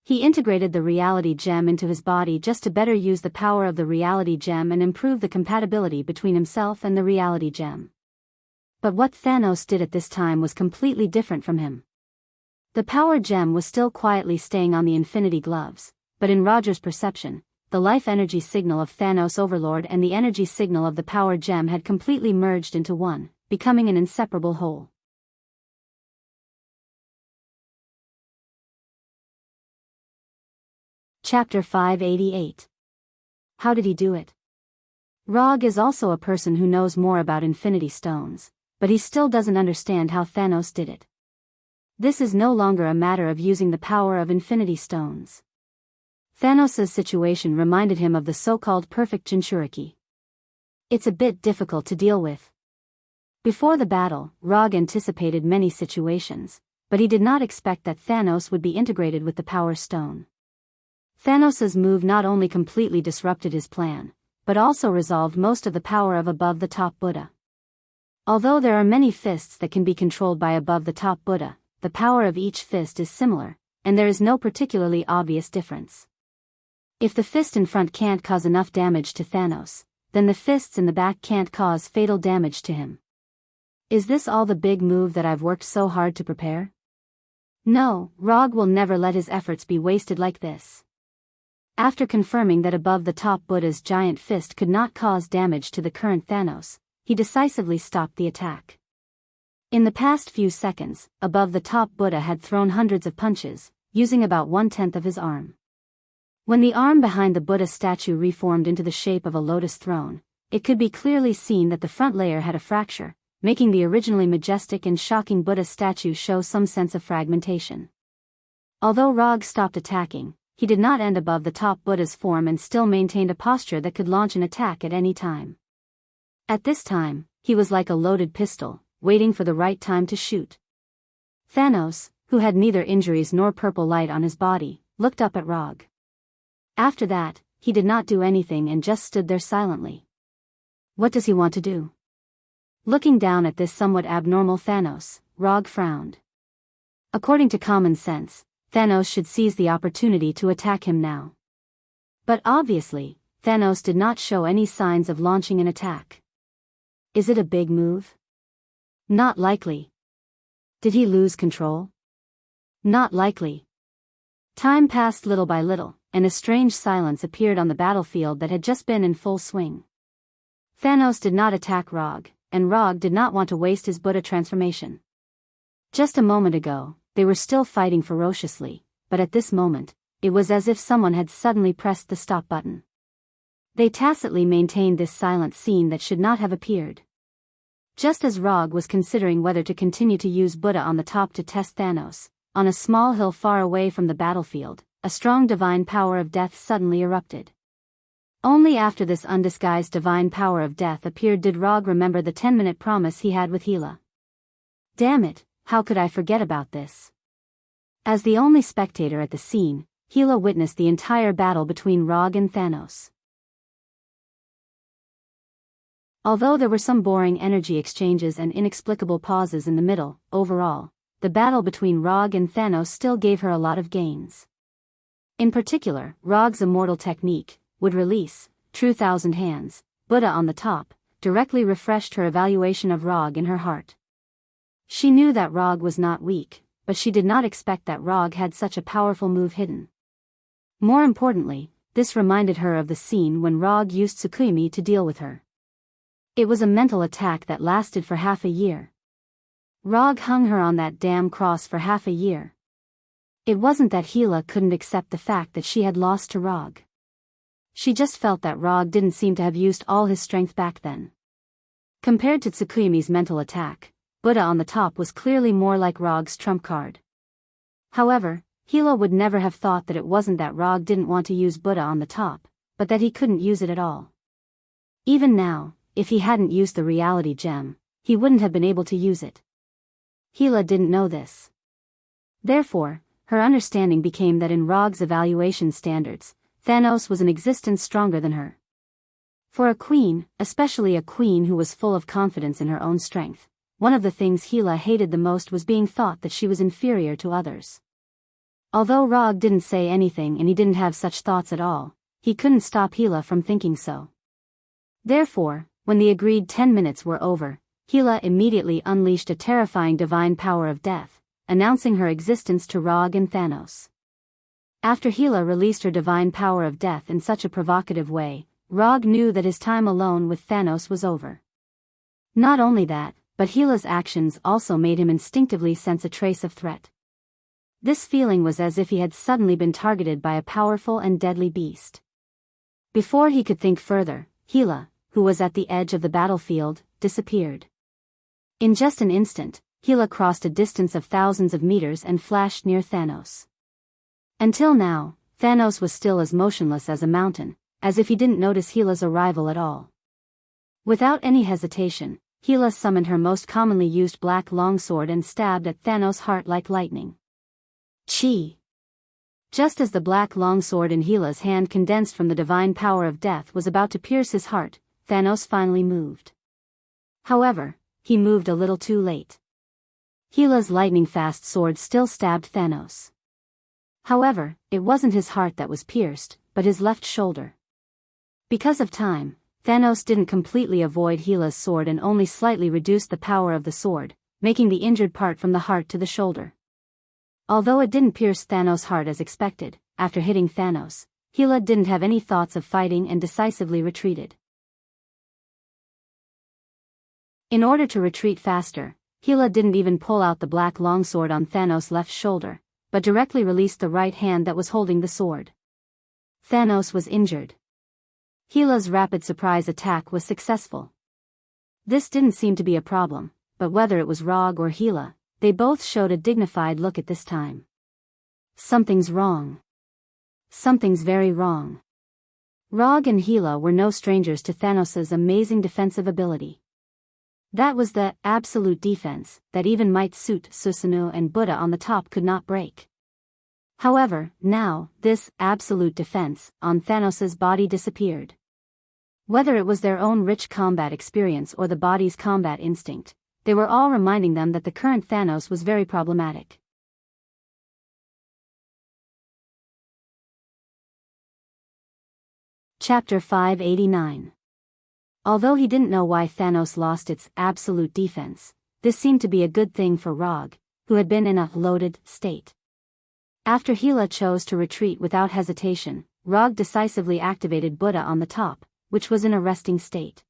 Speaker 1: He integrated the reality gem into his body just to better use the power of the reality gem and improve the compatibility between himself and the reality gem. But what Thanos did at this time was completely different from him. The power gem was still quietly staying on the infinity gloves, but in Roger's perception, the life energy signal of Thanos Overlord and the energy signal of the power gem had completely merged into one, becoming an inseparable whole. Chapter 588. How did he do it? Rog is also a person who knows more about Infinity Stones, but he still doesn't understand how Thanos did it. This is no longer a matter of using the power of Infinity Stones. Thanos' situation reminded him of the so-called perfect Jinchuriki. It's a bit difficult to deal with. Before the battle, Rog anticipated many situations, but he did not expect that Thanos would be integrated with the Power Stone. Thanos' move not only completely disrupted his plan, but also resolved most of the power of above-the-top Buddha. Although there are many fists that can be controlled by above-the-top Buddha, the power of each fist is similar, and there is no particularly obvious difference. If the fist in front can't cause enough damage to Thanos, then the fists in the back can't cause fatal damage to him. Is this all the big move that I've worked so hard to prepare? No, Rog will never let his efforts be wasted like this. After confirming that above-the-top Buddha's giant fist could not cause damage to the current Thanos, he decisively stopped the attack. In the past few seconds, above-the-top Buddha had thrown hundreds of punches, using about 1/10 of his arm. When the arm behind the Buddha statue reformed into the shape of a lotus throne, it could be clearly seen that the front layer had a fracture, making the originally majestic and shocking Buddha statue show some sense of fragmentation. Although Rog stopped attacking, he did not end above-the-top Buddha's form and still maintained a posture that could launch an attack at any time. At this time, he was like a loaded pistol, waiting for the right time to shoot. Thanos, who had neither injuries nor purple light on his body, looked up at Rog. After that, he did not do anything and just stood there silently. What does he want to do? Looking down at this somewhat abnormal Thanos, Rog frowned. According to common sense, Thanos should seize the opportunity to attack him now. But obviously, Thanos did not show any signs of launching an attack. Is it a big move? Not likely. Did he lose control? Not likely. Time passed little by little, and a strange silence appeared on the battlefield that had just been in full swing. Thanos did not attack Rog, and Rog did not want to waste his Buddha transformation. Just a moment ago, they were still fighting ferociously, but at this moment, it was as if someone had suddenly pressed the stop button. They tacitly maintained this silent scene that should not have appeared. Just as Rog was considering whether to continue to use Buddha on the top to test Thanos, on a small hill far away from the battlefield, a strong divine power of death suddenly erupted. Only after this undisguised divine power of death appeared did Rog remember the 10-minute promise he had with Hela. Damn it, how could I forget about this? As the only spectator at the scene, Hela witnessed the entire battle between Rog and Thanos. Although there were some boring energy exchanges and inexplicable pauses in the middle, overall, the battle between Rog and Thanos still gave her a lot of gains. In particular, Rog's immortal technique, would release, True Thousand Hands, Buddha on the top, directly refreshed her evaluation of Rog in her heart. She knew that Rog was not weak, but she did not expect that Rog had such a powerful move hidden. More importantly, this reminded her of the scene when Rog used Tsukuyumi to deal with her. It was a mental attack that lasted for half a year. Rog hung her on that damn cross for half a year. It wasn't that Hela couldn't accept the fact that she had lost to Rog. She just felt that Rog didn't seem to have used all his strength back then. Compared to Tsukuyumi's mental attack, Buddha on the top was clearly more like Rog's trump card. However, Hela would never have thought that it wasn't that Rog didn't want to use Buddha on the top, but that he couldn't use it at all. Even now, if he hadn't used the reality gem, he wouldn't have been able to use it. Hela didn't know this. Therefore, her understanding became that in Rog's evaluation standards, Thanos was an existence stronger than her. For a queen, especially a queen who was full of confidence in her own strength, one of the things Hela hated the most was being thought that she was inferior to others. Although Rog didn't say anything and he didn't have such thoughts at all, he couldn't stop Hela from thinking so. Therefore, when the agreed 10 minutes were over, Hela immediately unleashed a terrifying divine power of death, announcing her existence to Rog and Thanos. After Hela released her divine power of death in such a provocative way, Rog knew that his time alone with Thanos was over. Not only that, but Hela's actions also made him instinctively sense a trace of threat. This feeling was as if he had suddenly been targeted by a powerful and deadly beast. Before he could think further, Hela, who was at the edge of the battlefield, disappeared. In just an instant, Hela crossed a distance of thousands of meters and flashed near Thanos. Until now, Thanos was still as motionless as a mountain, as if he didn't notice Hela's arrival at all. Without any hesitation, Hela summoned her most commonly used black longsword and stabbed at Thanos' heart like lightning. Chi! Just as the black longsword in Gila's hand, condensed from the divine power of death, was about to pierce his heart, Thanos finally moved. However, he moved a little too late. Gila's lightning-fast sword still stabbed Thanos. However, it wasn't his heart that was pierced, but his left shoulder. Because of time, Thanos didn't completely avoid Gila's sword and only slightly reduced the power of the sword, making the injured part from the heart to the shoulder. Although it didn't pierce Thanos' heart as expected, after hitting Thanos, Gila didn't have any thoughts of fighting and decisively retreated. In order to retreat faster, Gila didn't even pull out the black longsword on Thanos' left shoulder, but directly released the right hand that was holding the sword. Thanos was injured. Gila's rapid surprise attack was successful. This didn't seem to be a problem, but whether it was Rog or Gila, they both showed a dignified look at this time. Something's wrong. Something's very wrong. Rog and Gila were no strangers to Thanos' amazing defensive ability. That was the absolute defense that even Might Suit Susanoo and Buddha on the top could not break. However, now, this absolute defense on Thanos' body disappeared. Whether it was their own rich combat experience or the body's combat instinct, they were all reminding them that the current Thanos was very problematic. Chapter 589. Although he didn't know why Thanos lost its absolute defense, this seemed to be a good thing for Rog, who had been in a loaded state. After Gila chose to retreat without hesitation, Rog decisively activated Buddha on the top, which was in a resting state.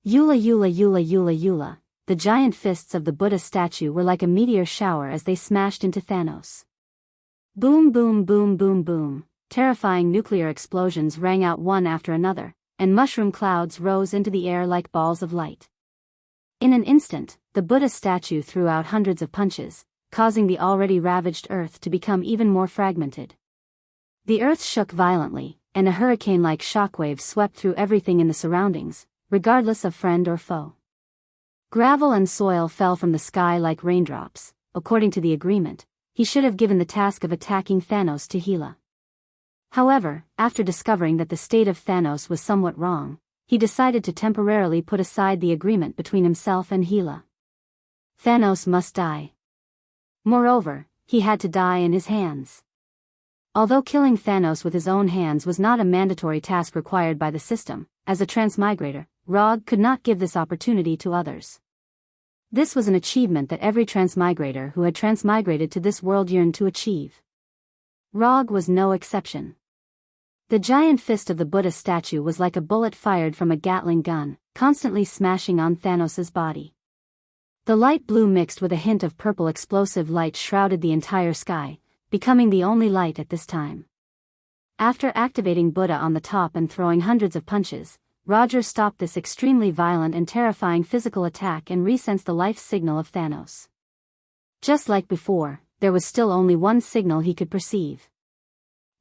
Speaker 1: Yula Yula Yula Yula Yula. The giant fists of the Buddha statue were like a meteor shower as they smashed into Thanos. Boom boom boom boom boom, terrifying nuclear explosions rang out one after another, and mushroom clouds rose into the air like balls of light. In an instant, the Buddha statue threw out hundreds of punches, causing the already ravaged earth to become even more fragmented. The earth shook violently, and a hurricane-like shockwave swept through everything in the surroundings, regardless of friend or foe. Gravel and soil fell from the sky like raindrops. According to the agreement, he should have given the task of attacking Thanos to Gila. However, after discovering that the state of Thanos was somewhat wrong, he decided to temporarily put aside the agreement between himself and Gila. Thanos must die. Moreover, he had to die in his hands. Although killing Thanos with his own hands was not a mandatory task required by the system, as a transmigrator, Rog could not give this opportunity to others. This was an achievement that every transmigrator who had transmigrated to this world yearned to achieve. Rog was no exception. The giant fist of the Buddha statue was like a bullet fired from a Gatling gun, constantly smashing on Thanos' body. The light blue mixed with a hint of purple explosive light shrouded the entire sky, becoming the only light at this time. After activating Buddha on the top and throwing hundreds of punches, Roger stopped this extremely violent and terrifying physical attack and resensed the life signal of Thanos. Just like before, there was still only one signal he could perceive.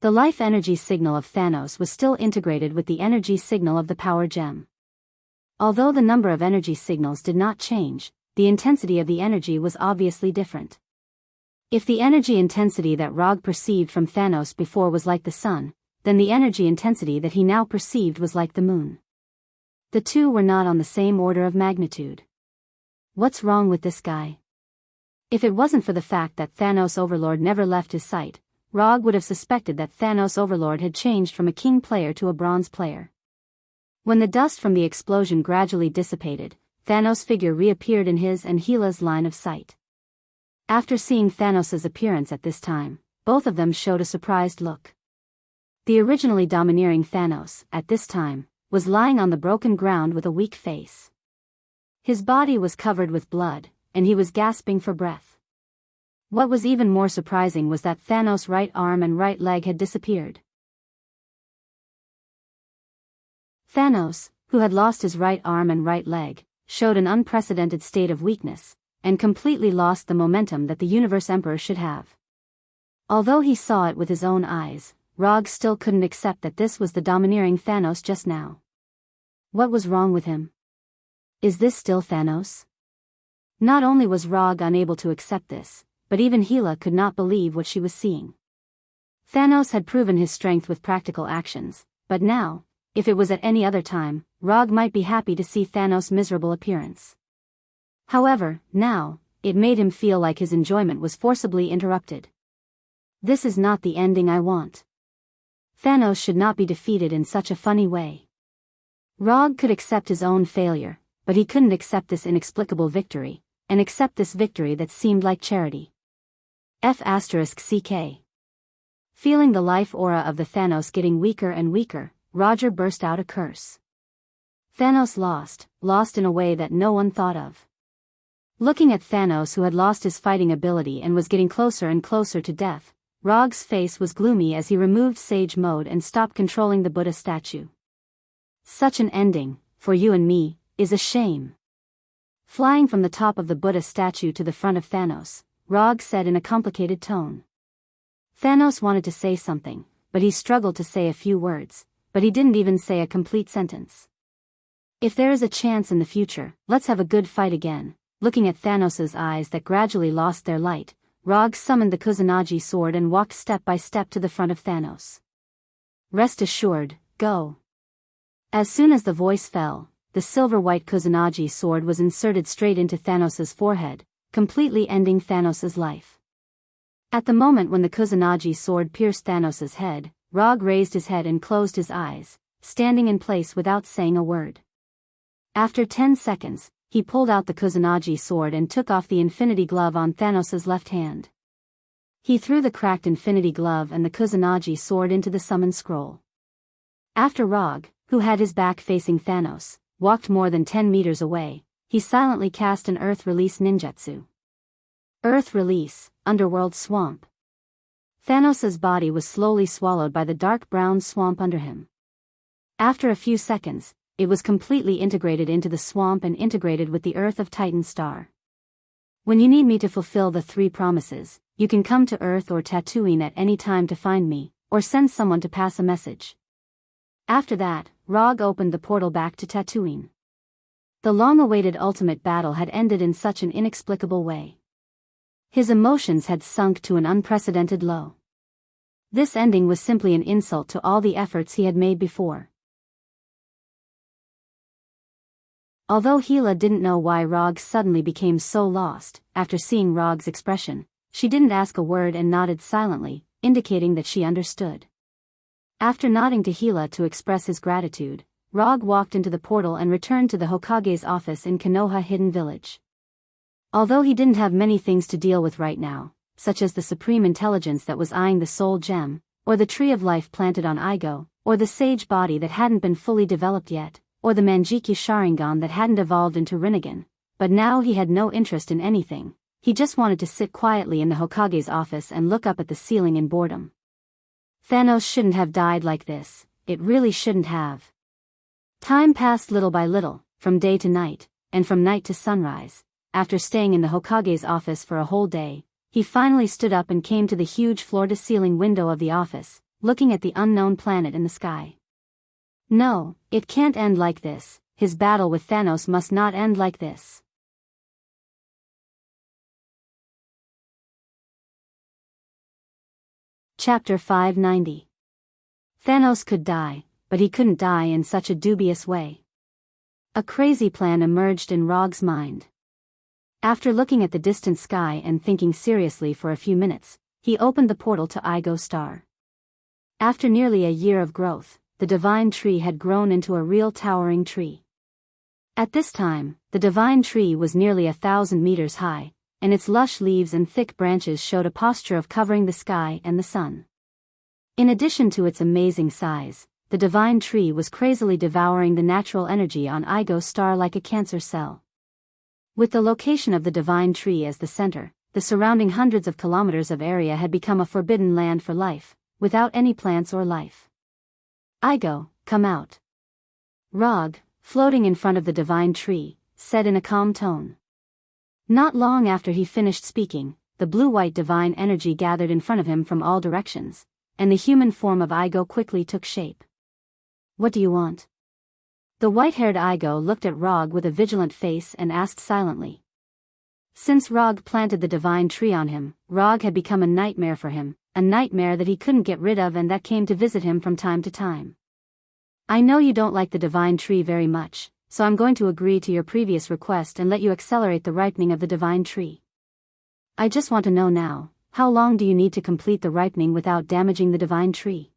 Speaker 1: The life energy signal of Thanos was still integrated with the energy signal of the power gem. Although the number of energy signals did not change, the intensity of the energy was obviously different. If the energy intensity that Rog perceived from Thanos before was like the sun, then the energy intensity that he now perceived was like the moon. The two were not on the same order of magnitude. What's wrong with this guy? If it wasn't for the fact that Thanos Overlord never left his sight, Rog would have suspected that Thanos Overlord had changed from a king player to a bronze player. When the dust from the explosion gradually dissipated, Thanos' figure reappeared in his and Gila's line of sight. After seeing Thanos' appearance at this time, both of them showed a surprised look. The originally domineering Thanos, at this time, was lying on the broken ground with a weak face. His body was covered with blood, and he was gasping for breath. What was even more surprising was that Thanos' right arm and right leg had disappeared. Thanos, who had lost his right arm and right leg, showed an unprecedented state of weakness, and completely lost the momentum that the Universe Emperor should have. Although he saw it with his own eyes, Rog still couldn't accept that this was the domineering Thanos just now. What was wrong with him? Is this still Thanos? Not only was Rog unable to accept this, but even Gila could not believe what she was seeing. Thanos had proven his strength with practical actions, but now, if it was at any other time, Rog might be happy to see Thanos' miserable appearance. However, now, it made him feel like his enjoyment was forcibly interrupted. This is not the ending I want. Thanos should not be defeated in such a funny way. Rog could accept his own failure, but he couldn't accept this inexplicable victory, and accept this victory that seemed like charity. F***CK. Feeling the life aura of the Thanos getting weaker and weaker, Roger burst out a curse. Thanos lost in a way that no one thought of. Looking at Thanos, who had lost his fighting ability and was getting closer and closer to death, Rog's face was gloomy as he removed Sage Mode and stopped controlling the Buddha statue. Such an ending, for you and me, is a shame. Flying from the top of the Buddha statue to the front of Thanos, Rog said in a complicated tone. Thanos wanted to say something, but he struggled to say a few words, but he didn't even say a complete sentence. If there is a chance in the future, let's have a good fight again. Looking at Thanos' eyes that gradually lost their light, Rog summoned the Kusanagi sword and walked step by step to the front of Thanos. Rest assured, go. As soon as the voice fell, the silver-white Kusanagi sword was inserted straight into Thanos' forehead, completely ending Thanos' life. At the moment when the Kusanagi sword pierced Thanos' head, Rog raised his head and closed his eyes, standing in place without saying a word. After 10 seconds, he pulled out the Kusanagi sword and took off the Infinity Glove on Thanos' left hand. He threw the cracked Infinity Glove and the Kusanagi sword into the summon scroll. After Rog, who had his back facing Thanos, walked more than 10 meters away, he silently cast an Earth Release ninjutsu. Earth Release, Underworld Swamp. Thanos' body was slowly swallowed by the dark brown swamp under him. After a few seconds, it was completely integrated into the swamp and integrated with the Earth of Titan star. When you need me to fulfill the 3 promises, you can come to Earth or Tatooine at any time to find me, or send someone to pass a message. After that, Rog opened the portal back to Tatooine. The long-awaited ultimate battle had ended in such an inexplicable way. His emotions had sunk to an unprecedented low. This ending was simply an insult to all the efforts he had made before. Although Hela didn't know why Rog suddenly became so lost, after seeing Rog's expression, she didn't ask a word and nodded silently, indicating that she understood. After nodding to Hela to express his gratitude, Rog walked into the portal and returned to the Hokage's office in Konoha Hidden Village. Although he didn't have many things to deal with right now, such as the supreme intelligence that was eyeing the soul gem, or the tree of life planted on Igo, or the sage body that hadn't been fully developed yet, or the Manjiki Sharingan that hadn't evolved into Rinnegan, but now he had no interest in anything. He just wanted to sit quietly in the Hokage's office and look up at the ceiling in boredom. Thanos shouldn't have died like this, it really shouldn't have. Time passed little by little, from day to night, and from night to sunrise. After staying in the Hokage's office for a whole day, he finally stood up and came to the huge floor-to-ceiling window of the office, looking at the unknown planet in the sky. No, it can't end like this. His battle with Thanos must not end like this. Chapter 590. Thanos could die, but he couldn't die in such a dubious way. A crazy plan emerged in Rog's mind. After looking at the distant sky and thinking seriously for a few minutes, he opened the portal to Igo Star. After nearly a year of growth, the divine tree had grown into a real towering tree. At this time, the divine tree was nearly 1,000 meters high, and its lush leaves and thick branches showed a posture of covering the sky and the sun. In addition to its amazing size, the divine tree was crazily devouring the natural energy on Igo Star like a cancer cell. With the location of the divine tree as the center, the surrounding hundreds of kilometers of area had become a forbidden land for life, without any plants or life. Igo, come out. Rog, floating in front of the divine tree, said in a calm tone. Not long after he finished speaking, the blue-white divine energy gathered in front of him from all directions, and the human form of Igo quickly took shape. What do you want? The white-haired Igo looked at Rog with a vigilant face and asked silently. Since Rog planted the divine tree on him, Rog had become a nightmare for him, a nightmare that he couldn't get rid of and that came to visit him from time to time. I know you don't like the divine tree very much, so I'm going to agree to your previous request and let you accelerate the ripening of the divine tree. I just want to know now, how long do you need to complete the ripening without damaging the divine tree?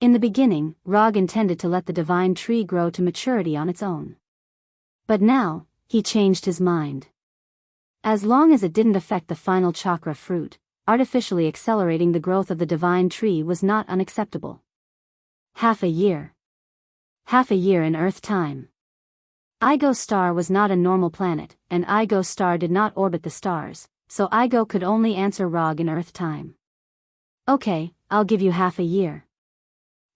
Speaker 1: In the beginning, Rog intended to let the divine tree grow to maturity on its own. But now, he changed his mind. As long as it didn't affect the final chakra fruit, artificially accelerating the growth of the divine tree was not unacceptable. Half a year. Half a year in Earth time. Igo Star was not a normal planet, and Igo Star did not orbit the stars, so Igo could only answer Rog in Earth time. Okay, I'll give you half a year.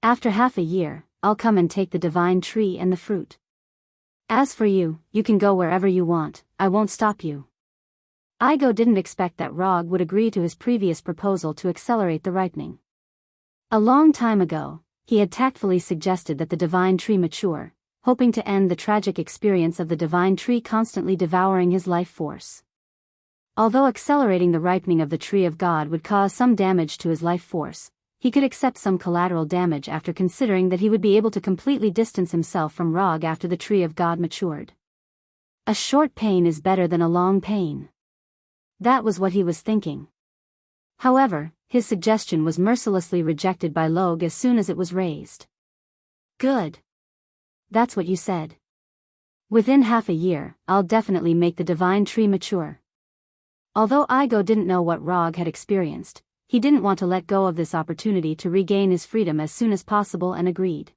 Speaker 1: After half a year, I'll come and take the divine tree and the fruit. As for you, you can go wherever you want, I won't stop you. Igo didn't expect that Rog would agree to his previous proposal to accelerate the ripening. A long time ago, he had tactfully suggested that the divine tree mature, hoping to end the tragic experience of the divine tree constantly devouring his life force. Although accelerating the ripening of the tree of God would cause some damage to his life force, he could accept some collateral damage after considering that he would be able to completely distance himself from Rog after the tree of God matured. A short pain is better than a long pain. That was what he was thinking. However, his suggestion was mercilessly rejected by Log as soon as it was raised. Good. That's what you said. Within half a year, I'll definitely make the divine tree mature. Although Igo didn't know what Rog had experienced, he didn't want to let go of this opportunity to regain his freedom as soon as possible and agreed.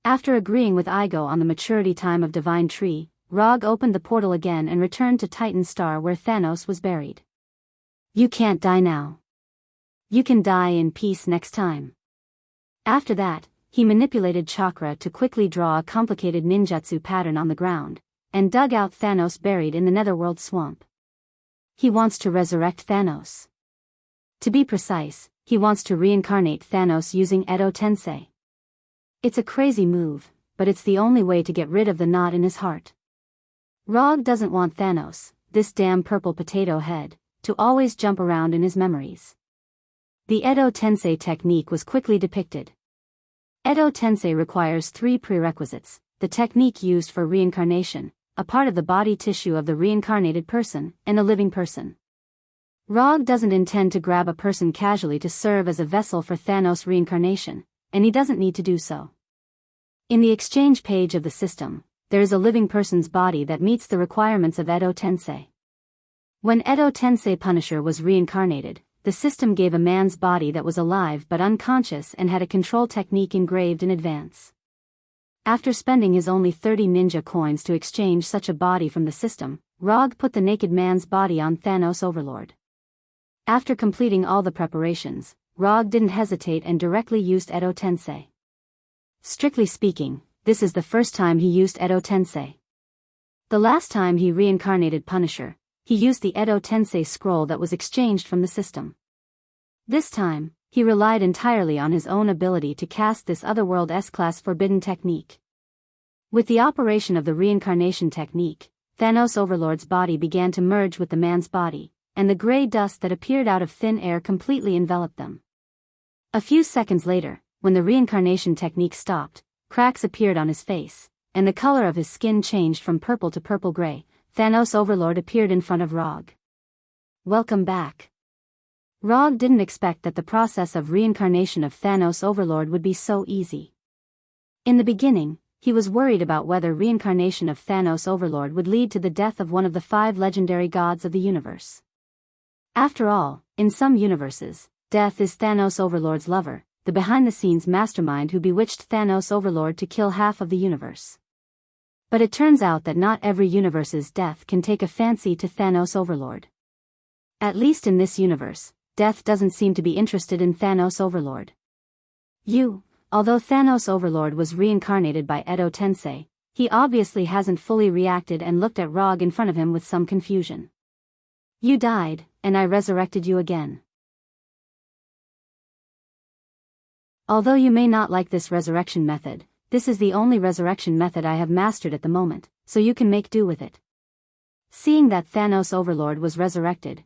Speaker 1: After agreeing with Igo on the maturity time of divine tree, Rog opened the portal again and returned to Titan Star where Thanos was buried. You can't die now. You can die in peace next time. After that, he manipulated chakra to quickly draw a complicated ninjutsu pattern on the ground, and dug out Thanos buried in the netherworld swamp. He wants to resurrect Thanos. To be precise, he wants to reincarnate Thanos using Edo Tensei. It's a crazy move, but it's the only way to get rid of the knot in his heart. Rog doesn't want Thanos, this damn purple potato head, to always jump around in his memories. The Edo Tensei technique was quickly depicted. Edo Tensei requires 3 prerequisites: the technique used for reincarnation, a part of the body tissue of the reincarnated person, and a living person. Rog doesn't intend to grab a person casually to serve as a vessel for Thanos' reincarnation, and he doesn't need to do so. In the exchange page of the system, there is a living person's body that meets the requirements of Edo Tensei. When Edo Tensei Punisher was reincarnated, the system gave a man's body that was alive but unconscious and had a control technique engraved in advance. After spending his only 30 ninja coins to exchange such a body from the system, Rog put the naked man's body on Thanos Overlord. After completing all the preparations, Rog didn't hesitate and directly used Edo Tensei. Strictly speaking, this is the first time he used Edo Tensei. The last time he reincarnated Punisher, he used the Edo Tensei scroll that was exchanged from the system. This time, he relied entirely on his own ability to cast this Otherworld S-Class forbidden technique. With the operation of the reincarnation technique, Thanos Overlord's body began to merge with the man's body, and the gray dust that appeared out of thin air completely enveloped them. A few seconds later, when the reincarnation technique stopped, cracks appeared on his face, and the color of his skin changed from purple to purple-gray. Thanos Overlord appeared in front of Rog. Welcome back. Rog didn't expect that the process of reincarnation of Thanos Overlord would be so easy. In the beginning, he was worried about whether reincarnation of Thanos Overlord would lead to the death of one of the 5 legendary gods of the universe. After all, in some universes, death is Thanos Overlord's lover, the behind-the-scenes mastermind who bewitched Thanos Overlord to kill half of the universe. But it turns out that not every universe's death can take a fancy to Thanos Overlord. At least in this universe, death doesn't seem to be interested in Thanos Overlord. Although Thanos Overlord was reincarnated by Edo Tensei, he obviously hasn't fully reacted and looked at Rog in front of him with some confusion. You died, and I resurrected you again. Although you may not like this resurrection method, this is the only resurrection method I have mastered at the moment, so you can make do with it. Seeing that Thanos Overlord was resurrected,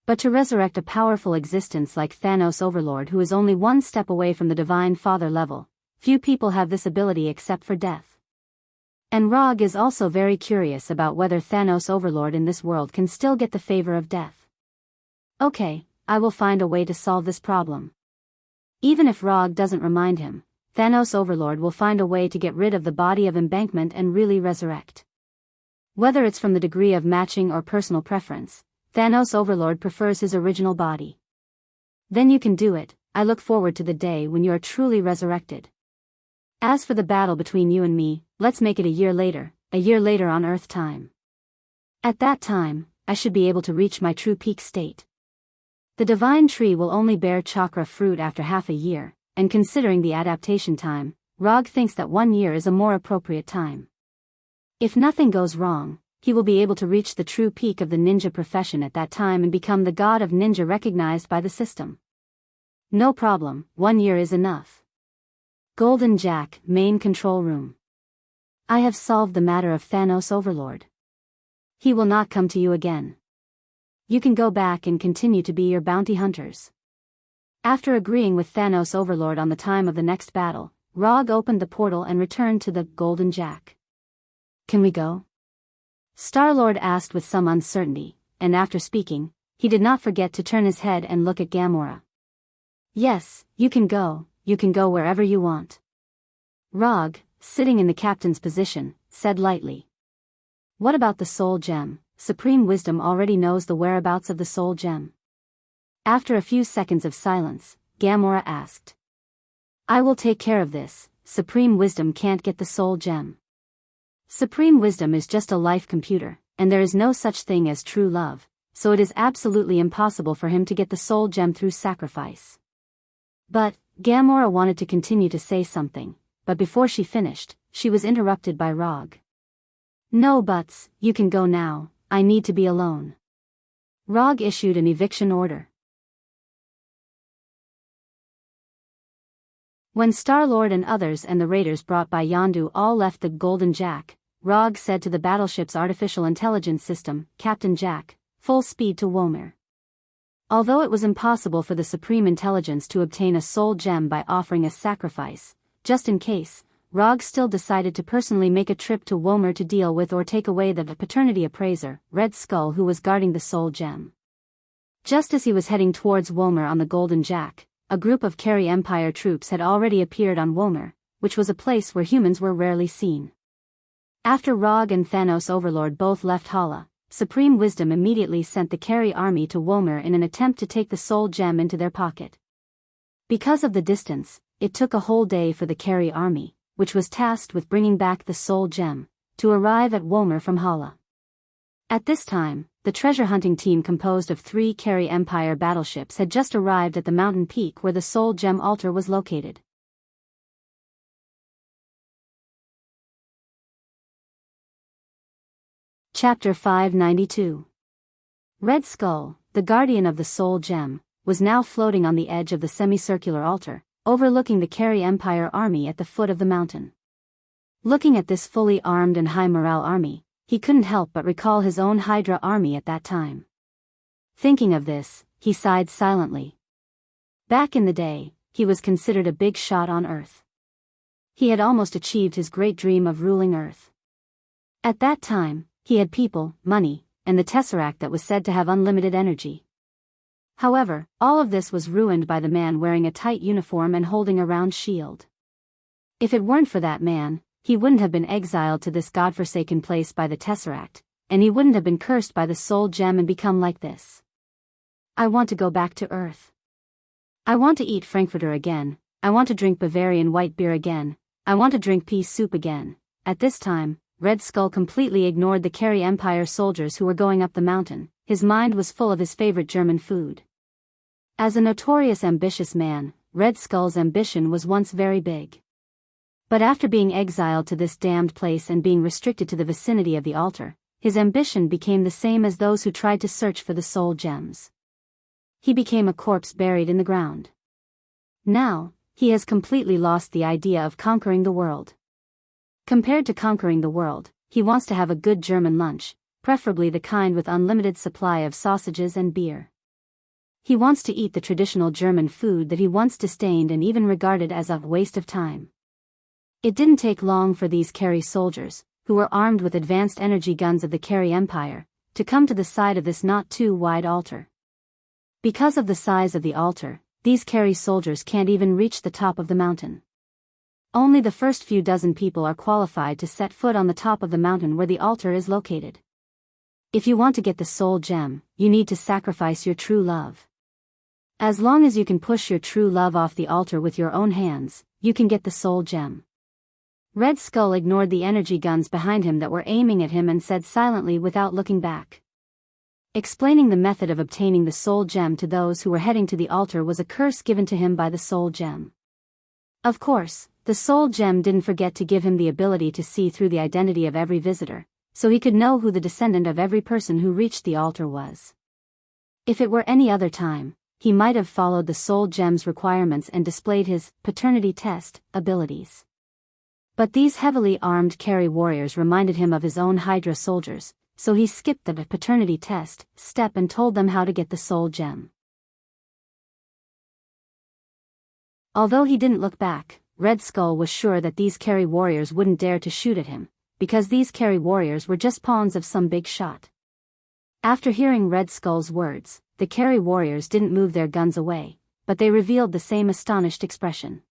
Speaker 1: But to resurrect a powerful existence like Thanos Overlord, who is only one step away from the Divine Father level, few people have this ability except for death. And Rog is also very curious about whether Thanos Overlord in this world can still get the favor of death. Okay, I will find a way to solve this problem. Even if Rog doesn't remind him, Thanos Overlord will find a way to get rid of the body of embankment and really resurrect. Whether it's from the degree of matching or personal preference, Thanos Overlord prefers his original body. Then you can do it. I look forward to the day when you are truly resurrected. As for the battle between you and me, let's make it a year later on Earth time. At that time, I should be able to reach my true peak state. The divine tree will only bear chakra fruit after half a year, and considering the adaptation time, Rog thinks that 1 year is a more appropriate time. If nothing goes wrong, he will be able to reach the true peak of the ninja profession at that time and become the god of ninja recognized by the system. No problem, 1 year is enough. Golden Jack, main control room. I have solved the matter of Thanos Overlord. He will not come to you again. You can go back and continue to be your bounty hunters. After agreeing with Thanos Overlord on the time of the next battle, Rog opened the portal and returned to the Golden Jack. Can we go? Star-Lord asked with some uncertainty, and after speaking, he did not forget to turn his head and look at Gamora. Yes, you can go wherever you want. Rog, sitting in the captain's position, said lightly. What about the soul gem? Supreme Wisdom already knows the whereabouts of the soul gem. After a few seconds of silence, Gamora asked. I will take care of this. Supreme Wisdom can't get the soul gem. Supreme Wisdom is just a life computer, and there is no such thing as true love, so it is absolutely impossible for him to get the soul gem through sacrifice. But, Gamora wanted to continue to say something, but before she finished, she was interrupted by Rog. No buts, you can go now, I need to be alone. Rog issued an eviction order. When Star-Lord and others and the raiders brought by Yondu all left the Golden Jack, Rog said to the battleship's artificial intelligence system, Captain Jack, full speed to Womir. Although it was impossible for the Supreme Intelligence to obtain a soul gem by offering a sacrifice, just in case, Rog still decided to personally make a trip to Womir to deal with or take away the paternity appraiser, Red Skull, who was guarding the soul gem. Just as he was heading towards Womir on the Golden Jack, a group of Carey Empire troops had already appeared on Womir, which was a place where humans were rarely seen. After Rog and Thanos Overlord both left Hala, Supreme Wisdom immediately sent the Carey army to Womir in an attempt to take the soul gem into their pocket. Because of the distance, it took a whole day for the Carey army, which was tasked with bringing back the soul gem, to arrive at Womir from Hala. At this time, the treasure hunting team composed of 3 Carey Empire battleships had just arrived at the mountain peak where the soul gem altar was located. Chapter 592. Red Skull, the guardian of the soul gem, was now floating on the edge of the semicircular altar, overlooking the Carey Empire army at the foot of the mountain. Looking at this fully armed and high morale army, he couldn't help but recall his own Hydra army at that time. Thinking of this, he sighed silently. Back in the day, he was considered a big shot on Earth. He had almost achieved his great dream of ruling Earth. At that time, he had people, money, and the Tesseract that was said to have unlimited energy. However, all of this was ruined by the man wearing a tight uniform and holding a round shield. If it weren't for that man, he wouldn't have been exiled to this godforsaken place by the Tesseract, and he wouldn't have been cursed by the soul gem and become like this. I want to go back to Earth. I want to eat Frankfurter again, I want to drink Bavarian white beer again, I want to drink pea soup again. At this time, Red Skull completely ignored the Carey Empire soldiers who were going up the mountain. His mind was full of his favorite German food. As a notorious ambitious man, Red Skull's ambition was once very big. But after being exiled to this damned place and being restricted to the vicinity of the altar, his ambition became the same as those who tried to search for the soul gems. He became a corpse buried in the ground. Now, he has completely lost the idea of conquering the world. Compared to conquering the world, he wants to have a good German lunch, preferably the kind with unlimited supply of sausages and beer. He wants to eat the traditional German food that he once disdained and even regarded as a waste of time. It didn't take long for these Carey soldiers, who were armed with advanced energy guns of the Carey Empire, to come to the side of this not too wide altar. Because of the size of the altar, these Carey soldiers can't even reach the top of the mountain. Only the first few dozen people are qualified to set foot on the top of the mountain where the altar is located. If you want to get the soul gem, you need to sacrifice your true love. As long as you can push your true love off the altar with your own hands, you can get the soul gem. Red Skull ignored the energy guns behind him that were aiming at him and said silently without looking back. Explaining the method of obtaining the soul gem to those who were heading to the altar was a curse given to him by the soul gem. Of course, the soul gem didn't forget to give him the ability to see through the identity of every visitor, so he could know who the descendant of every person who reached the altar was. If it were any other time, he might have followed the soul gem's requirements and displayed his paternity test abilities. But these heavily armed Carey warriors reminded him of his own Hydra soldiers, so he skipped the paternity test step and told them how to get the soul gem. Although he didn't look back, Red Skull was sure that these Carey warriors wouldn't dare to shoot at him, because these Carey warriors were just pawns of some big shot. After hearing Red Skull's words, the Carey warriors didn't move their guns away, but they revealed the same astonished expression.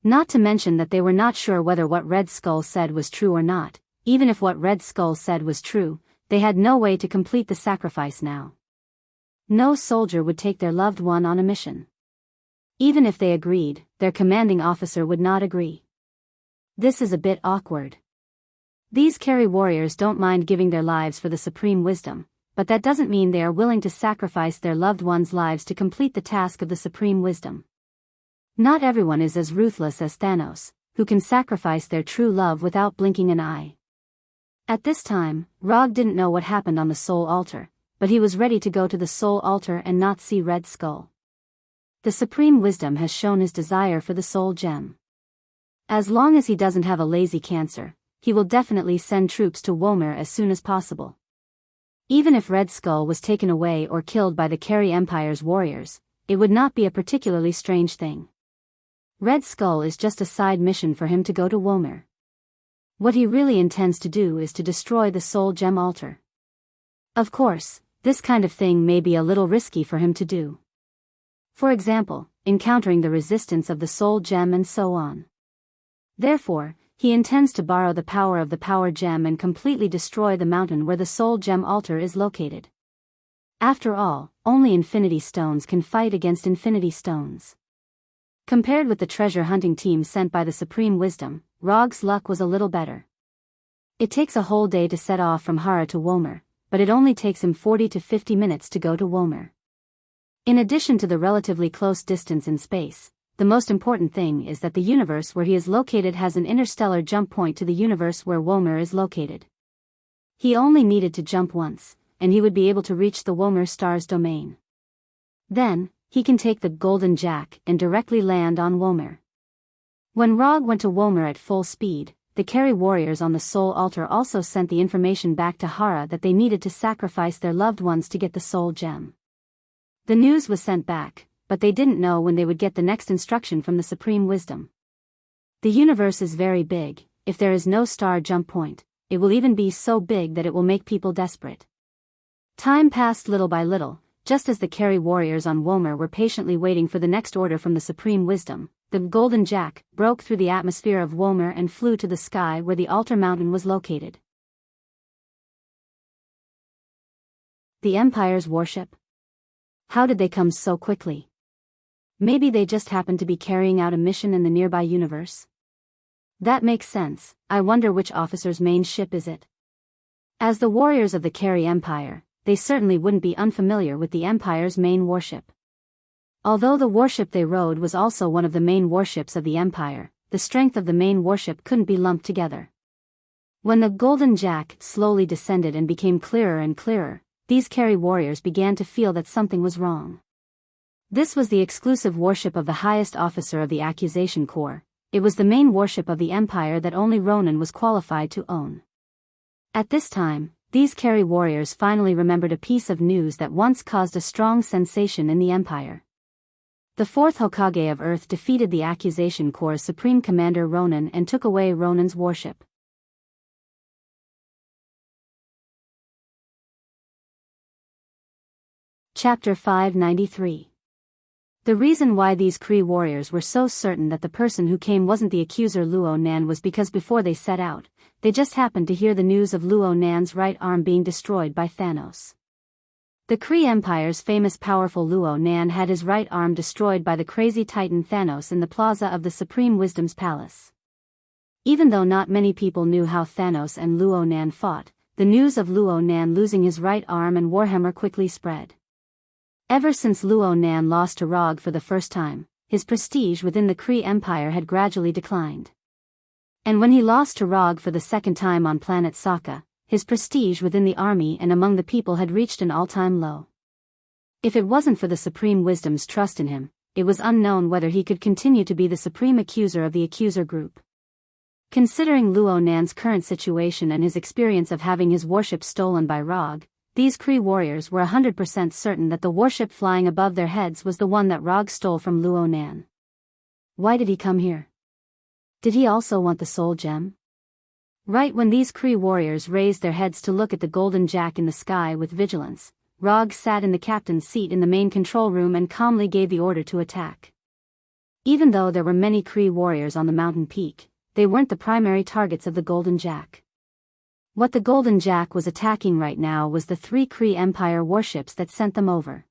Speaker 1: Not to mention that they were not sure whether what Red Skull said was true or not. Even if what Red Skull said was true, they had no way to complete the sacrifice now. No soldier would take their loved one on a mission. Even if they agreed, their commanding officer would not agree. This is a bit awkward. These Carey warriors don't mind giving their lives for the supreme wisdom, but that doesn't mean they are willing to sacrifice their loved ones' lives to complete the task of the supreme wisdom. Not everyone is as ruthless as Thanos, who can sacrifice their true love without blinking an eye. At this time, Rog didn't know what happened on the soul altar, but he was ready to go to the soul altar and not see Red Skull. The supreme wisdom has shown his desire for the soul gem. As long as he doesn't have a lazy cancer, he will definitely send troops to Womer as soon as possible. Even if Red Skull was taken away or killed by the Carey Empire's warriors, it would not be a particularly strange thing. Red Skull is just a side mission for him to go to Womer. What he really intends to do is to destroy the soul gem altar. Of course, this kind of thing may be a little risky for him to do. For example, encountering the resistance of the soul gem and so on. Therefore, he intends to borrow the power of the power gem and completely destroy the mountain where the soul gem altar is located. After all, only infinity stones can fight against infinity stones. Compared with the treasure hunting team sent by the Supreme Wisdom, Rog's luck was a little better. It takes a whole day to set off from Hara to Womer, but it only takes him 40 to 50 minutes to go to Womer. In addition to the relatively close distance in space, the most important thing is that the universe where he is located has an interstellar jump point to the universe where Womer is located. He only needed to jump once, and he would be able to reach the Womer star's domain. Then, he can take the Golden Jack and directly land on Womer. When Rog went to Womer at full speed, the Carey warriors on the soul altar also sent the information back to Hara that they needed to sacrifice their loved ones to get the soul gem. The news was sent back, but they didn't know when they would get the next instruction from the Supreme Wisdom. The universe is very big. If there is no star jump point, it will even be so big that it will make people desperate. Time passed little by little, just as the Carey warriors on Womer were patiently waiting for the next order from the Supreme Wisdom. The Golden Jack broke through the atmosphere of Womer and flew to the sky where the altar mountain was located. The Empire's warship? How did they come so quickly? Maybe they just happened to be carrying out a mission in the nearby universe? That makes sense. I wonder which officer's main ship is it? As the warriors of the Carey Empire, they certainly wouldn't be unfamiliar with the Empire's main warship. Although the warship they rode was also one of the main warships of the Empire, the strength of the main warship couldn't be lumped together. When the Golden Jack slowly descended and became clearer and clearer, these Carey warriors began to feel that something was wrong. This was the exclusive warship of the highest officer of the Accusation Corps. It was the main warship of the Empire that only Ronan was qualified to own. At this time, these Carefree warriors finally remembered a piece of news that once caused a strong sensation in the empire. The fourth Hokage of Earth defeated the Accusation Corps' Supreme Commander Ronin and took away Ronin's warship. Chapter 593. The reason why these Kree warriors were so certain that the person who came wasn't the accuser Luo Nan was because before they set out, they just happened to hear the news of Luo Nan's right arm being destroyed by Thanos. The Kree Empire's famous powerful Luo Nan had his right arm destroyed by the crazy titan Thanos in the plaza of the Supreme Wisdom's Palace. Even though not many people knew how Thanos and Luo Nan fought, the news of Luo Nan losing his right arm and Warhammer quickly spread. Ever since Luo Nan lost to Rog for the first time, his prestige within the Kree Empire had gradually declined. And when he lost to Rog for the second time on planet Saga, his prestige within the army and among the people had reached an all-time low. If it wasn't for the Supreme Wisdom's trust in him, it was unknown whether he could continue to be the supreme accuser of the accuser group. Considering Luo Nan's current situation and his experience of having his warship stolen by Rog, these Kree warriors were 100% certain that the warship flying above their heads was the one that Rog stole from Luo Nan. Why did he come here? Did he also want the soul gem? Right when these Kree warriors raised their heads to look at the golden jack in the sky with vigilance, Rog sat in the captain's seat in the main control room and calmly gave the order to attack. Even though there were many Kree warriors on the mountain peak, they weren't the primary targets of the golden jack. What the golden jack was attacking right now was the 3 Kree Empire warships that sent them over.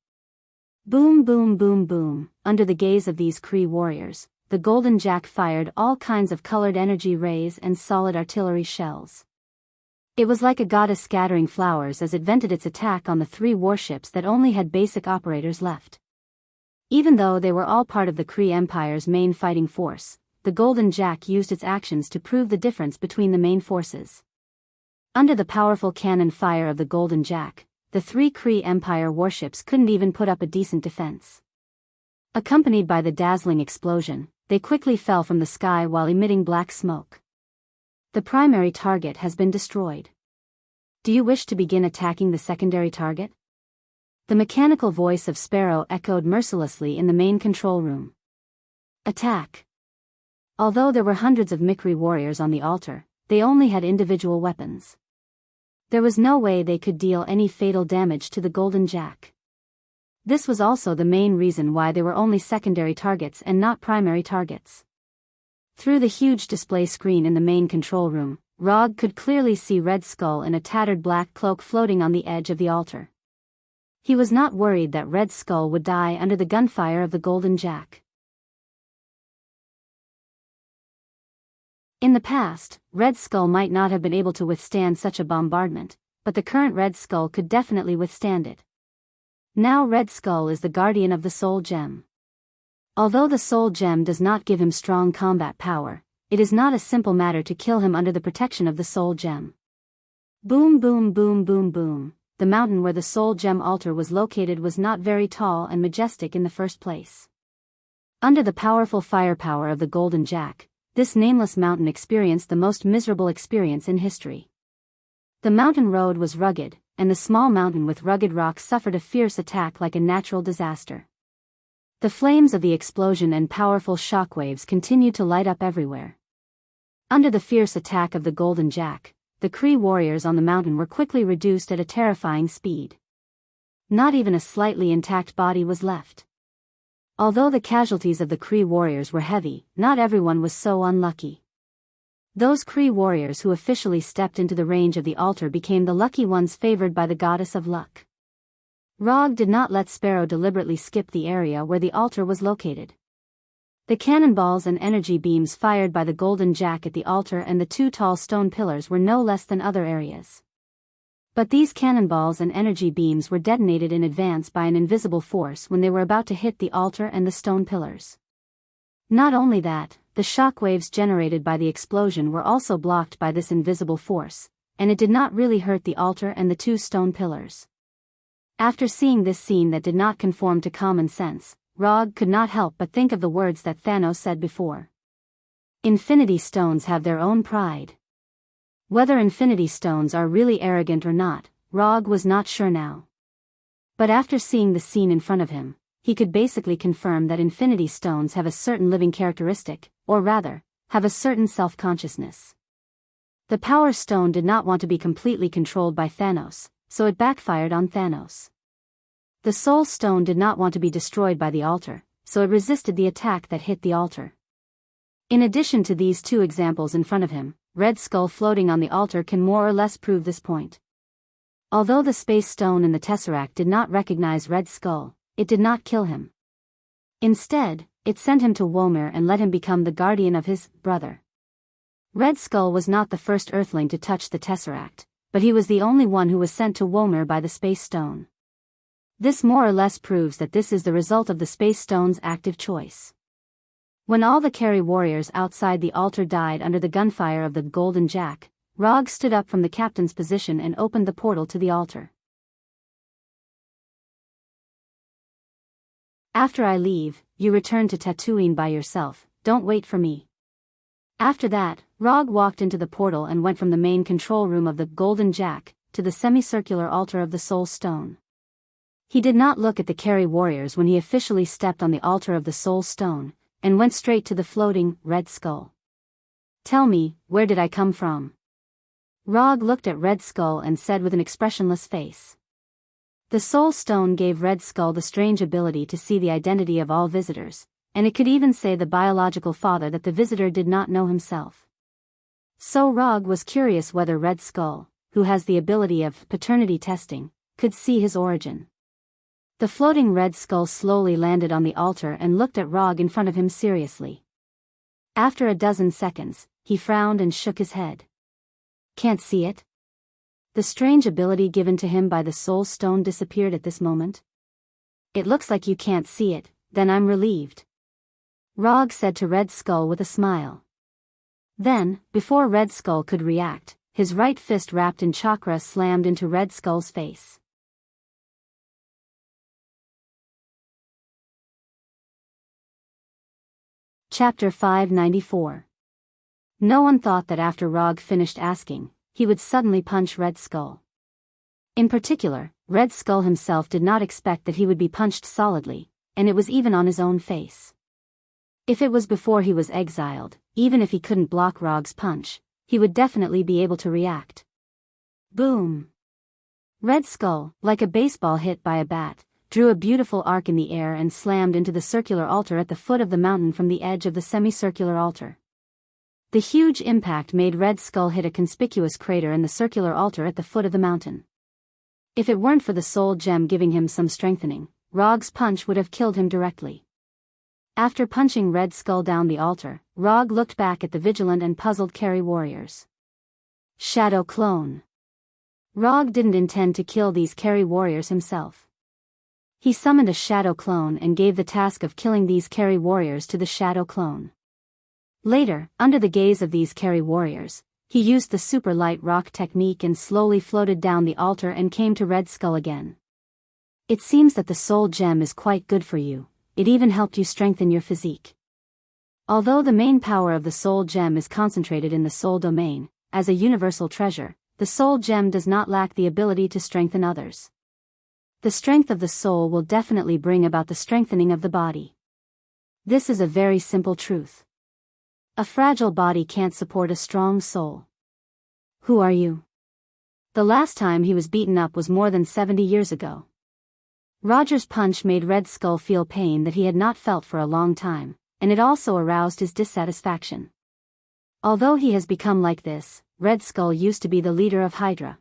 Speaker 1: Boom boom boom boom, under the gaze of these Kree warriors, the golden jack fired all kinds of colored energy rays and solid artillery shells. It was like a goddess scattering flowers as it vented its attack on the 3 warships that only had basic operators left. Even though they were all part of the Kree Empire's main fighting force, the golden jack used its actions to prove the difference between the main forces. Under the powerful cannon fire of the golden jack, the 3 Kree Empire warships couldn't even put up a decent defense. Accompanied by the dazzling explosion, they quickly fell from the sky while emitting black smoke. The primary target has been destroyed. Do you wish to begin attacking the secondary target? The mechanical voice of Sparrow echoed mercilessly in the main control room. Attack! Although there were hundreds of Kree warriors on the altar, they only had individual weapons. There was no way they could deal any fatal damage to the golden jack. This was also the main reason why they were only secondary targets and not primary targets. Through the huge display screen in the main control room, Rog could clearly see Red Skull in a tattered black cloak floating on the edge of the altar. He was not worried that Red Skull would die under the gunfire of the golden jack. In the past, Red Skull might not have been able to withstand such a bombardment, but the current Red Skull could definitely withstand it. Now Red Skull is the guardian of the Soul Gem. Although the Soul Gem does not give him strong combat power, it is not a simple matter to kill him under the protection of the Soul Gem. Boom boom boom boom boom. The mountain where the Soul Gem altar was located was not very tall and majestic in the first place. Under the powerful firepower of the Golden Jack, this nameless mountain experienced the most miserable experience in history. The mountain road was rugged, and the small mountain with rugged rocks suffered a fierce attack like a natural disaster. The flames of the explosion and powerful shockwaves continued to light up everywhere. Under the fierce attack of the Golden Jack, the Kree warriors on the mountain were quickly reduced at a terrifying speed. Not even a slightly intact body was left. Although the casualties of the Kree warriors were heavy, not everyone was so unlucky. Those Kree warriors who officially stepped into the range of the altar became the lucky ones favored by the goddess of luck. Rog did not let Sparrow deliberately skip the area where the altar was located. The cannonballs and energy beams fired by the Golden Jack at the altar and the 2 tall stone pillars were no less than other areas. But these cannonballs and energy beams were detonated in advance by an invisible force when they were about to hit the altar and the stone pillars. Not only that, the shockwaves generated by the explosion were also blocked by this invisible force, and it did not really hurt the altar and the 2 stone pillars. After seeing this scene that did not conform to common sense, Rog could not help but think of the words that Thanos said before. Infinity stones have their own pride. Whether infinity stones are really arrogant or not, Rog was not sure now. But after seeing the scene in front of him, he could basically confirm that infinity stones have a certain living characteristic, or rather, have a certain self-consciousness. The Power Stone did not want to be completely controlled by Thanos, so it backfired on Thanos. The Soul Stone did not want to be destroyed by the altar, so it resisted the attack that hit the altar. In addition to these two examples in front of him, Red Skull floating on the altar can more or less prove this point. Although the Space Stone and the Tesseract did not recognize Red Skull, it did not kill him. Instead, it sent him to Womir and let him become the guardian of his brother. Red Skull was not the first Earthling to touch the Tesseract, but he was the only one who was sent to Womir by the Space Stone. This more or less proves that this is the result of the Space Stone's active choice. When all the Carry warriors outside the altar died under the gunfire of the Golden Jack, Rog stood up from the captain's position and opened the portal to the altar. After I leave, you return to Tatooine by yourself, don't wait for me. After that, Rog walked into the portal and went from the main control room of the Golden Jack to the semicircular altar of the Soul Stone. He did not look at the Carry warriors when he officially stepped on the altar of the Soul Stone, and went straight to the floating Red Skull. Tell me, where did I come from? Rog looked at Red Skull and said with an expressionless face. The Soul Stone gave Red Skull the strange ability to see the identity of all visitors, and it could even say the biological father that the visitor did not know himself. So Rog was curious whether Red Skull, who has the ability of paternity testing, could see his origin. The floating Red Skull slowly landed on the altar and looked at Rog in front of him seriously. After a dozen seconds, he frowned and shook his head. Can't see it? The strange ability given to him by the Soul Stone disappeared at this moment. It looks like you can't see it, then I'm relieved. Rog said to Red Skull with a smile. Then, before Red Skull could react, his right fist wrapped in chakra slammed into Red Skull's face. Chapter 594. No one thought that after Rog finished asking, he would suddenly punch Red Skull. In particular, Red Skull himself did not expect that he would be punched solidly, and it was even on his own face. If it was before he was exiled, even if he couldn't block Rog's punch, he would definitely be able to react. Boom! Red Skull, like a baseball hit by a bat, drew a beautiful arc in the air and slammed into the circular altar at the foot of the mountain from the edge of the semicircular altar. The huge impact made Red Skull hit a conspicuous crater in the circular altar at the foot of the mountain. If it weren't for the soul gem giving him some strengthening, Rog's punch would have killed him directly. After punching Red Skull down the altar, Rog looked back at the vigilant and puzzled Carry warriors. Shadow Clone. Rog didn't intend to kill these Carry warriors himself. He summoned a Shadow Clone and gave the task of killing these Carry warriors to the Shadow Clone. Later, under the gaze of these Carry warriors, he used the super light rock technique and slowly floated down the altar and came to Red Skull again. It seems that the soul gem is quite good for you, it even helped you strengthen your physique. Although the main power of the soul gem is concentrated in the soul domain, as a universal treasure, the soul gem does not lack the ability to strengthen others. The strength of the soul will definitely bring about the strengthening of the body. This is a very simple truth. A fragile body can't support a strong soul. Who are you? The last time he was beaten up was more than 70 years ago. Roger's punch made Red Skull feel pain that he had not felt for a long time, and it also aroused his dissatisfaction. Although he has become like this, Red Skull used to be the leader of Hydra.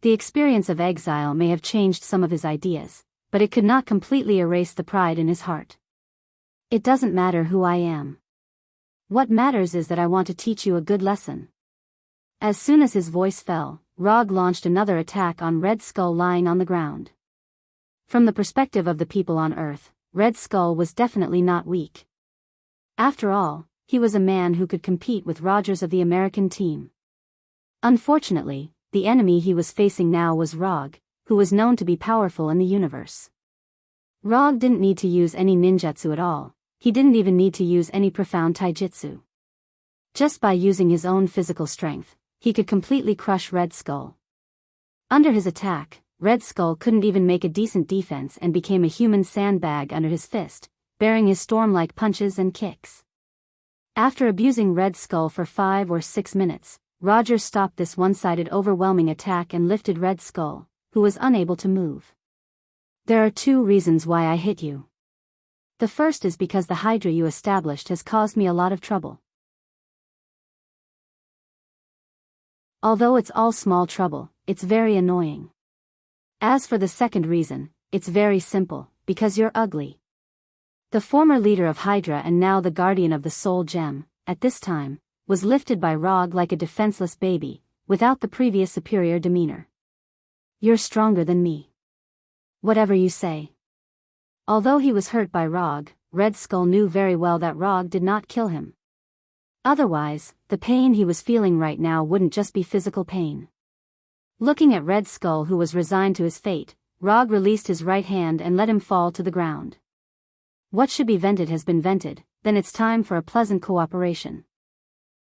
Speaker 1: The experience of exile may have changed some of his ideas, but it could not completely erase the pride in his heart. It doesn't matter who I am. What matters is that I want to teach you a good lesson. As soon as his voice fell, Rog launched another attack on Red Skull lying on the ground. From the perspective of the people on Earth, Red Skull was definitely not weak. After all, he was a man who could compete with Rogers of the American team. Unfortunately, the enemy he was facing now was Rog, who was known to be powerful in the universe. Rog didn't need to use any ninjutsu at all. He didn't even need to use any profound taijutsu. Just by using his own physical strength, he could completely crush Red Skull. Under his attack, Red Skull couldn't even make a decent defense and became a human sandbag under his fist, bearing his storm-like punches and kicks. After abusing Red Skull for 5 or 6 minutes, Roger stopped this one-sided overwhelming attack and lifted Red Skull, who was unable to move. There are 2 reasons why I hit you. The first is because the Hydra you established has caused me a lot of trouble. Although it's all small trouble, it's very annoying. As for the second reason, it's very simple, because you're ugly. The former leader of Hydra and now the guardian of the Soul Gem, at this time, was lifted by Rog like a defenseless baby, without the previous superior demeanor. You're stronger than me. Whatever you say. Although he was hurt by Rog, Red Skull knew very well that Rog did not kill him. Otherwise, the pain he was feeling right now wouldn't just be physical pain. Looking at Red Skull, who was resigned to his fate, Rog released his right hand and let him fall to the ground. What should be vented has been vented, then it's time for a pleasant cooperation.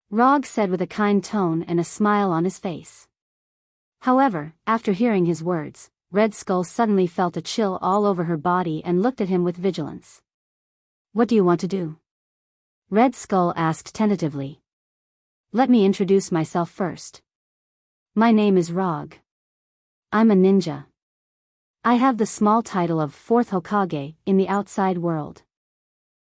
Speaker 1: Rog said with a kind tone and a smile on his face. However, after hearing his words, Red Skull suddenly felt a chill all over her body and looked at him with vigilance. What do you want to do? Red Skull asked tentatively. Let me introduce myself first. My name is Rog. I'm a ninja. I have the small title of 4th Hokage in the outside world.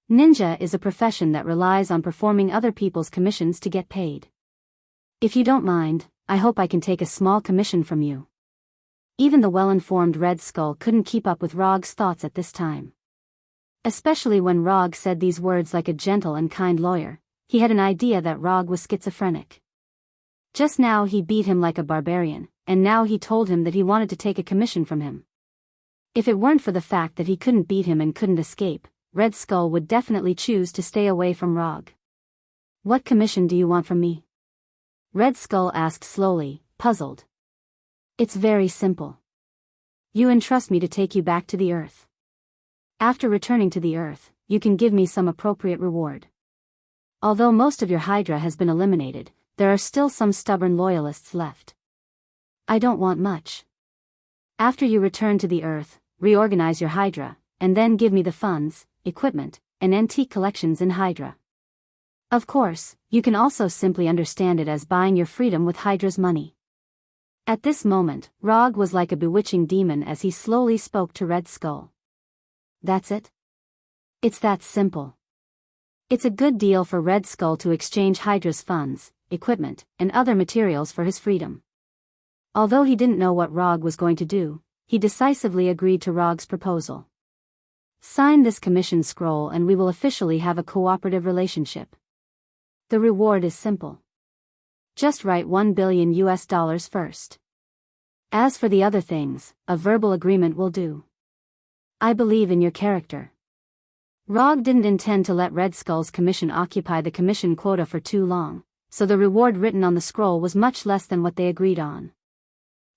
Speaker 1: Ninja is a profession that relies on performing other people's commissions to get paid. If you don't mind, I hope I can take a small commission from you. Even the well-informed Red Skull couldn't keep up with Rog's thoughts at this time. Especially when Rog said these words like a gentle and kind lawyer, he had an idea that Rog was schizophrenic. Just now he beat him like a barbarian, and now he told him that he wanted to take a commission from him. If it weren't for the fact that he couldn't beat him and couldn't escape, Red Skull would definitely choose to stay away from Rog. What commission do you want from me? Red Skull asked slowly, puzzled. It's very simple. You entrust me to take you back to the Earth. After returning to the Earth, you can give me some appropriate reward. Although most of your Hydra has been eliminated, there are still some stubborn loyalists left. I don't want much. After you return to the Earth, reorganize your Hydra, and then give me the funds, equipment, and antique collections in Hydra. Of course, you can also simply understand it as buying your freedom with Hydra's money. At this moment, Rog was like a bewitching demon as he slowly spoke to Red Skull. That's it? It's that simple. It's a good deal for Red Skull to exchange Hydra's funds, equipment, and other materials for his freedom. Although he didn't know what Rog was going to do, he decisively agreed to Rog's proposal. Sign this commission scroll and we will officially have a cooperative relationship. The reward is simple. Just write $1 billion first. As for the other things, a verbal agreement will do. I believe in your character. Rog didn't intend to let Red Skull's commission occupy the commission quota for too long, so the reward written on the scroll was much less than what they agreed on.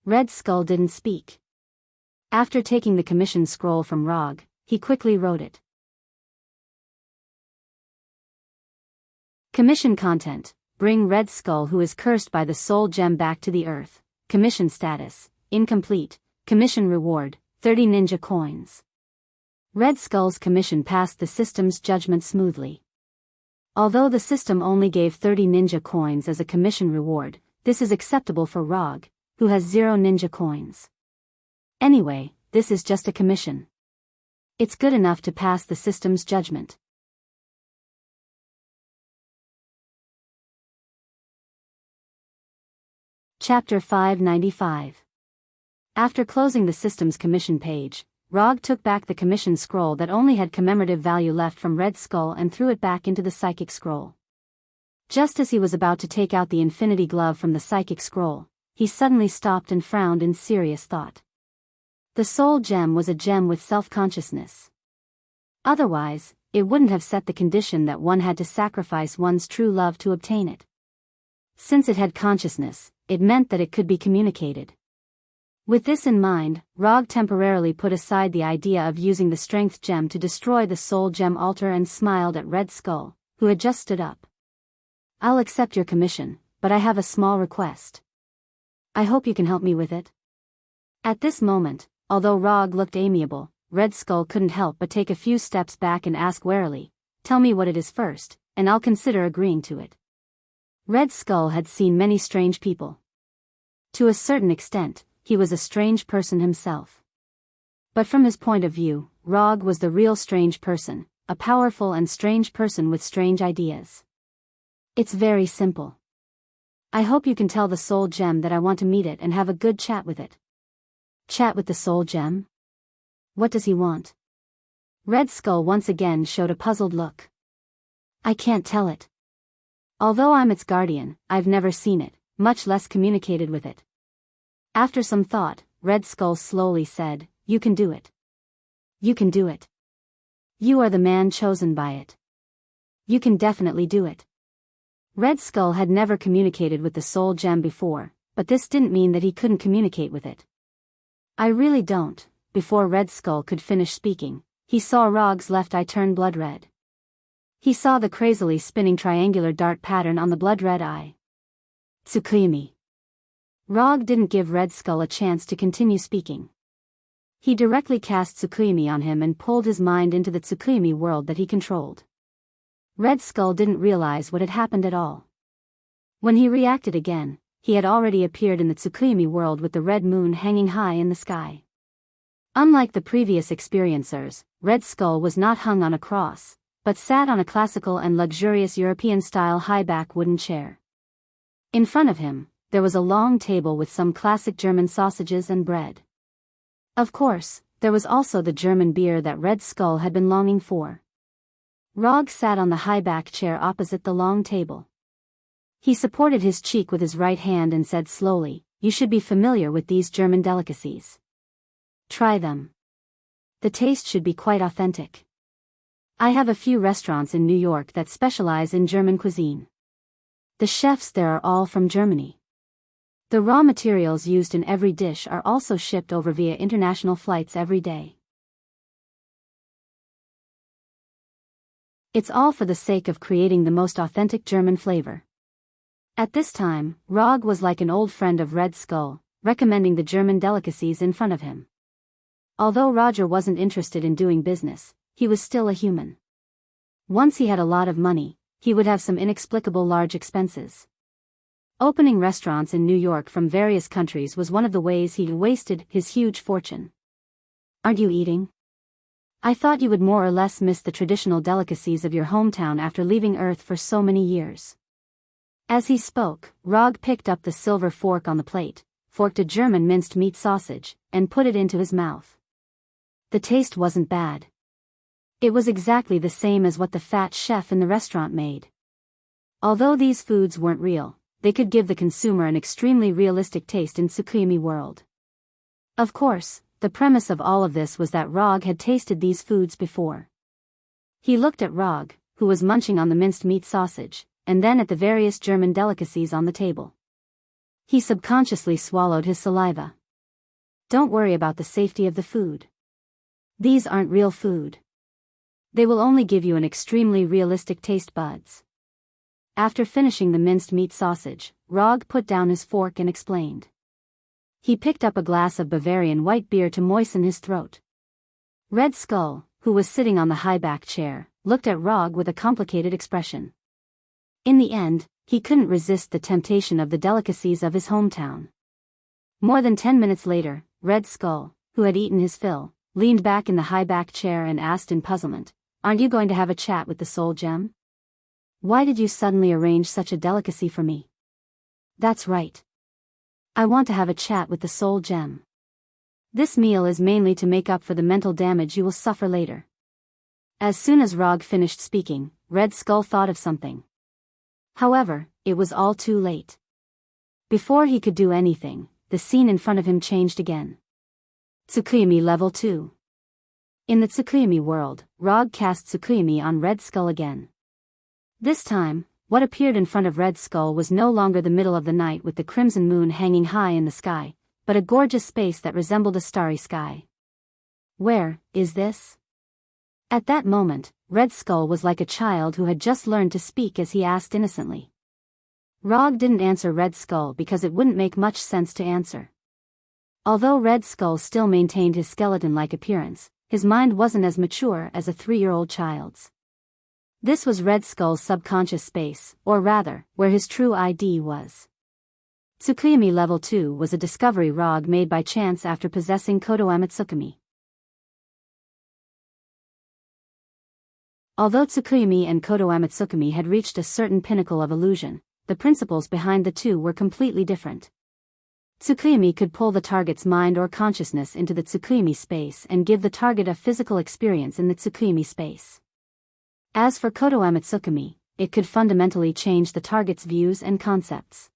Speaker 1: Red Skull didn't speak. After taking the commission scroll from Rog, he quickly wrote it. Commission content: bring Red Skull who is cursed by the Soul Gem back to the Earth. Commission status: incomplete. Commission reward: 30 ninja coins. Red Skull's commission passed the system's judgment smoothly. Although the system only gave 30 ninja coins as a commission reward, this is acceptable for Rog, who has 0 ninja coins. Anyway, this is just a commission. It's good enough to pass the system's judgment. Chapter 595. After closing the system's commission page, Rog took back the commission scroll that only had commemorative value left from Red Skull and threw it back into the psychic scroll. Just as he was about to take out the infinity glove from the psychic scroll, he suddenly stopped and frowned in serious thought. The soul gem was a gem with self-consciousness. Otherwise, it wouldn't have set the condition that one had to sacrifice one's true love to obtain it. Since it had consciousness, it meant that it could be communicated. With this in mind, Rog temporarily put aside the idea of using the strength gem to destroy the soul gem altar and smiled at Red Skull, who had just stood up. I'll accept your commission, but I have a small request. I hope you can help me with it. At this moment, although Rog looked amiable, Red Skull couldn't help but take a few steps back and ask warily, "Tell me what it is first, and I'll consider agreeing to it." Red Skull had seen many strange people. To a certain extent, he was a strange person himself. But from his point of view, Rog was the real strange person, a powerful and strange person with strange ideas. It's very simple. I hope you can tell the soul gem that I want to meet it and have a good chat with it. Chat with the soul gem? What does he want? Red Skull once again showed a puzzled look. I can't tell it. Although I'm its guardian, I've never seen it, much less communicated with it. After some thought, Red Skull slowly said, "You can do it. You can do it. You are the man chosen by it. You can definitely do it." Red Skull had never communicated with the soul gem before, but this didn't mean that he couldn't communicate with it. I really don't. Before Red Skull could finish speaking, he saw Rog's left eye turn blood red. He saw the crazily spinning triangular dart pattern on the blood red eye. Tsukimi. Rog didn't give Red Skull a chance to continue speaking. He directly cast Tsukimi on him and pulled his mind into the Tsukimi world that he controlled. Red Skull didn't realize what had happened at all. When he reacted again, he had already appeared in the Tsukimi world with the red moon hanging high in the sky. Unlike the previous experiencers, Red Skull was not hung on a cross, but sat on a classical and luxurious European-style high-back wooden chair. In front of him, there was a long table with some classic German sausages and bread. Of course, there was also the German beer that Red Skull had been longing for. Rog sat on the high-back chair opposite the long table. He supported his cheek with his right hand and said slowly, "You should be familiar with these German delicacies. Try them. The taste should be quite authentic. I have a few restaurants in New York that specialize in German cuisine. The chefs there are all from Germany. The raw materials used in every dish are also shipped over via international flights every day. It's all for the sake of creating the most authentic German flavor." At this time, Rog was like an old friend of Red Skull, recommending the German delicacies in front of him. Although Roger wasn't interested in doing business, he was still a human. Once he had a lot of money, he would have some inexplicable large expenses. Opening restaurants in New York from various countries was one of the ways he wasted his huge fortune. "Aren't you eating? I thought you would more or less miss the traditional delicacies of your hometown after leaving Earth for so many years." As he spoke, Rog picked up the silver fork on the plate, forked a German minced meat sausage, and put it into his mouth. The taste wasn't bad. It was exactly the same as what the fat chef in the restaurant made. Although these foods weren't real, they could give the consumer an extremely realistic taste in Tsukimi world. Of course, the premise of all of this was that Rog had tasted these foods before. He looked at Rog, who was munching on the minced meat sausage, and then at the various German delicacies on the table. He subconsciously swallowed his saliva. Don't worry about the safety of the food. These aren't real food. They will only give you an extremely realistic taste buds. After finishing the minced meat sausage, Rog put down his fork and explained. He picked up a glass of Bavarian white beer to moisten his throat. Red Skull, who was sitting on the high-back chair, looked at Rog with a complicated expression. In the end, he couldn't resist the temptation of the delicacies of his hometown. More than 10 minutes later, Red Skull, who had eaten his fill, leaned back in the high-back chair and asked in puzzlement, "Aren't you going to have a chat with the soul gem? Why did you suddenly arrange such a delicacy for me?" "That's right. I want to have a chat with the soul gem. This meal is mainly to make up for the mental damage you will suffer later." As soon as Rog finished speaking, Red Skull thought of something. However, it was all too late. Before he could do anything, the scene in front of him changed again. Tsukimi Level 2. In the Tsukimi world, Rog cast Tsukimi on Red Skull again. This time, what appeared in front of Red Skull was no longer the middle of the night with the crimson moon hanging high in the sky, but a gorgeous space that resembled a starry sky. Where is this? At that moment, Red Skull was like a child who had just learned to speak as he asked innocently. Rog didn't answer Red Skull because it wouldn't make much sense to answer. Although Red Skull still maintained his skeleton-like appearance, his mind wasn't as mature as a 3-year-old child's. This was Red Skull's subconscious space, or rather, where his true ID was. Tsukuyomi Level 2 was a discovery Rog made by chance after possessing Kodo Amatsukami. Although Tsukuyomi and Kodo Amatsukami had reached a certain pinnacle of illusion, the principles behind the two were completely different. Tsukuyomi could pull the target's mind or consciousness into the Tsukuyomi space and give the target a physical experience in the Tsukuyomi space. As for Kodo Amatsukami, it could fundamentally change the target's views and concepts.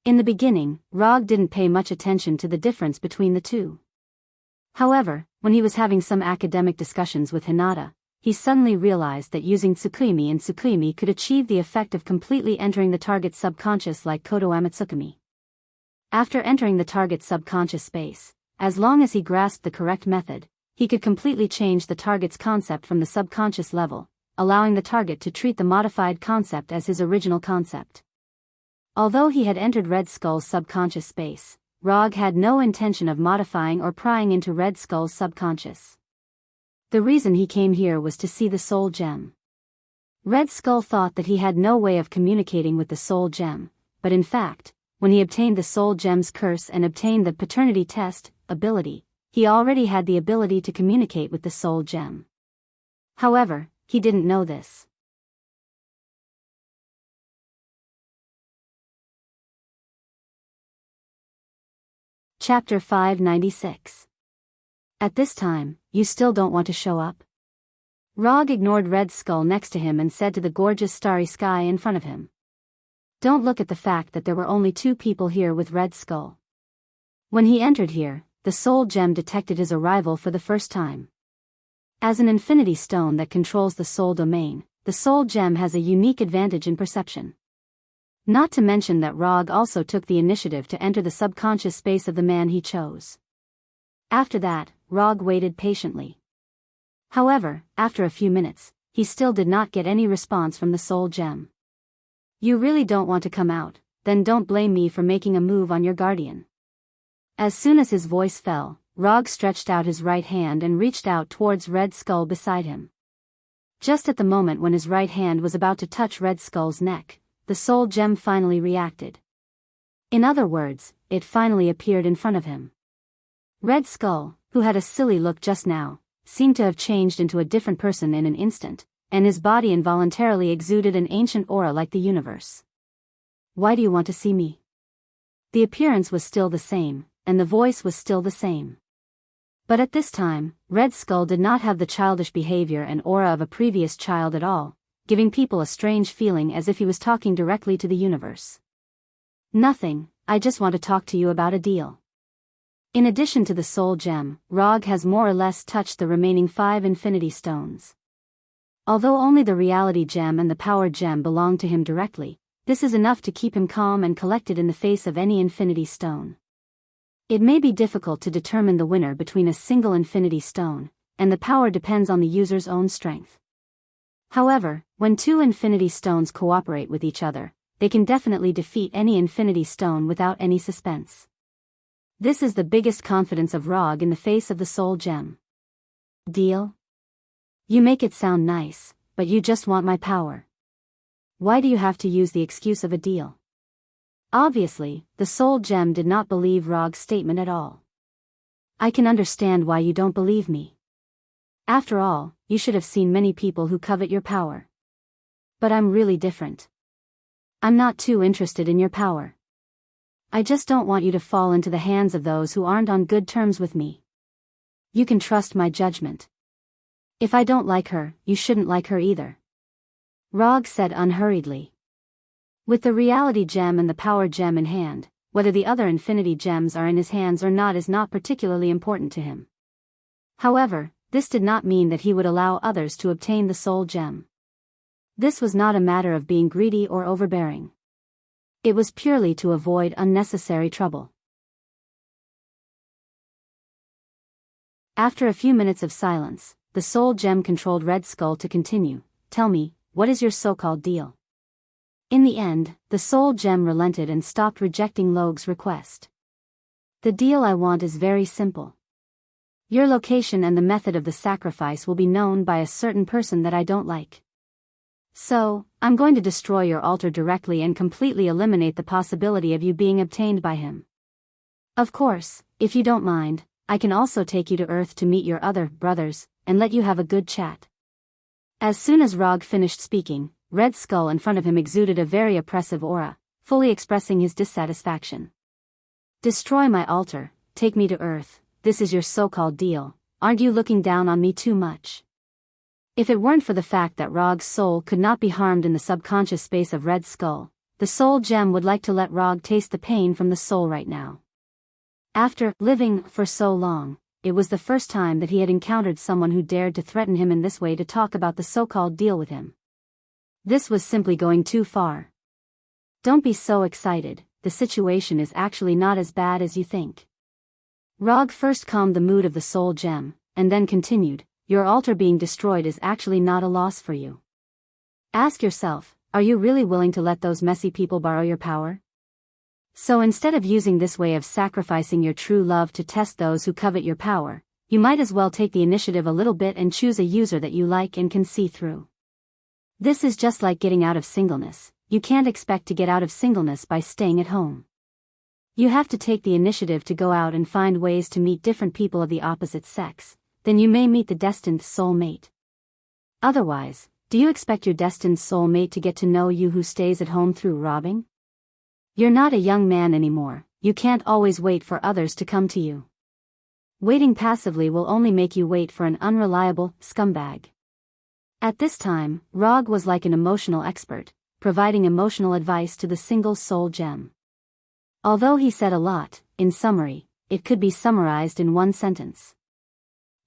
Speaker 1: In the beginning, Rog didn't pay much attention to the difference between the two. However, when he was having some academic discussions with Hinata, he suddenly realized that using Tsukuyomi and Tsukuyomi could achieve the effect of completely entering the target's subconscious like Kodo Amatsukami. After entering the target's subconscious space, as long as he grasped the correct method, he could completely change the target's concept from the subconscious level, allowing the target to treat the modified concept as his original concept. Although he had entered Red Skull's subconscious space, Rog had no intention of modifying or prying into Red Skull's subconscious. The reason he came here was to see the soul gem. Red Skull thought that he had no way of communicating with the soul gem, but in fact, when he obtained the soul gem's curse and obtained the paternity test ability, he already had the ability to communicate with the soul gem. However, he didn't know this. Chapter 596. At this time, you still don't want to show up? Rog ignored Red Skull next to him and said to the gorgeous starry sky in front of him. Don't look at the fact that there were only 2 people here with Red Skull. When he entered here, the soul gem detected his arrival for the first time. As an infinity stone that controls the soul domain, the soul gem has a unique advantage in perception. Not to mention that Rog also took the initiative to enter the subconscious space of the man he chose. After that, Rog waited patiently. However, after a few minutes, he still did not get any response from the soul gem. You really don't want to come out, then don't blame me for making a move on your guardian. As soon as his voice fell, Rog stretched out his right hand and reached out towards Red Skull beside him. Just at the moment when his right hand was about to touch Red Skull's neck, the soul gem finally reacted. In other words, it finally appeared in front of him. Red Skull, who had a silly look just now, seemed to have changed into a different person in an instant, and his body involuntarily exuded an ancient aura like the universe. Why do you want to see me? The appearance was still the same, and the voice was still the same. But at this time, Red Skull did not have the childish behavior and aura of a previous child at all, giving people a strange feeling as if he was talking directly to the universe. Nothing, I just want to talk to you about a deal. In addition to the soul gem, Rog has more or less touched the remaining 5 infinity stones. Although only the reality gem and the power gem belong to him directly, this is enough to keep him calm and collected in the face of any infinity stone. It may be difficult to determine the winner between a single infinity stone, and the power depends on the user's own strength. However, when 2 infinity stones cooperate with each other, they can definitely defeat any infinity stone without any suspense. This is the biggest confidence of Rog in the face of the soul gem. Deal? You make it sound nice, but you just want my power. Why do you have to use the excuse of a deal? Obviously, the soul gem did not believe Rog's statement at all. I can understand why you don't believe me. After all, you should have seen many people who covet your power. But I'm really different. I'm not too interested in your power. I just don't want you to fall into the hands of those who aren't on good terms with me. You can trust my judgment. If I don't like her, you shouldn't like her either. Rog said unhurriedly. With the reality gem and the power gem in hand, whether the other infinity gems are in his hands or not is not particularly important to him. However, this did not mean that he would allow others to obtain the soul gem. This was not a matter of being greedy or overbearing. It was purely to avoid unnecessary trouble. After a few minutes of silence, the soul gem controlled Red Skull to continue. Tell me, what is your so-called deal? In the end, the soul gem relented and stopped rejecting Logue's request. The deal I want is very simple. Your location and the method of the sacrifice will be known by a certain person that I don't like. So, I'm going to destroy your altar directly and completely eliminate the possibility of you being obtained by him. Of course, if you don't mind, I can also take you to Earth to meet your other brothers, and let you have a good chat. As soon as Rog finished speaking, Red Skull in front of him exuded a very oppressive aura, fully expressing his dissatisfaction. Destroy my altar, take me to Earth, this is your so-called deal, aren't you looking down on me too much? If it weren't for the fact that Rog's soul could not be harmed in the subconscious space of Red Skull, the soul gem would like to let Rog taste the pain from the soul right now. After living for so long, it was the first time that he had encountered someone who dared to threaten him in this way to talk about the so-called deal with him. This was simply going too far. Don't be so excited, the situation is actually not as bad as you think. Rog first calmed the mood of the soul gem, and then continued, your altar being destroyed is actually not a loss for you. Ask yourself, are you really willing to let those messy people borrow your power? So instead of using this way of sacrificing your true love to test those who covet your power, you might as well take the initiative a little bit and choose a user that you like and can see through. This is just like getting out of singleness. You can't expect to get out of singleness by staying at home. You have to take the initiative to go out and find ways to meet different people of the opposite sex, then you may meet the destined soulmate. Otherwise, do you expect your destined soulmate to get to know you who stays at home through robbing? You're not a young man anymore, you can't always wait for others to come to you. Waiting passively will only make you wait for an unreliable scumbag. At this time, Rog was like an emotional expert, providing emotional advice to the single soul gem. Although he said a lot, in summary, it could be summarized in one sentence.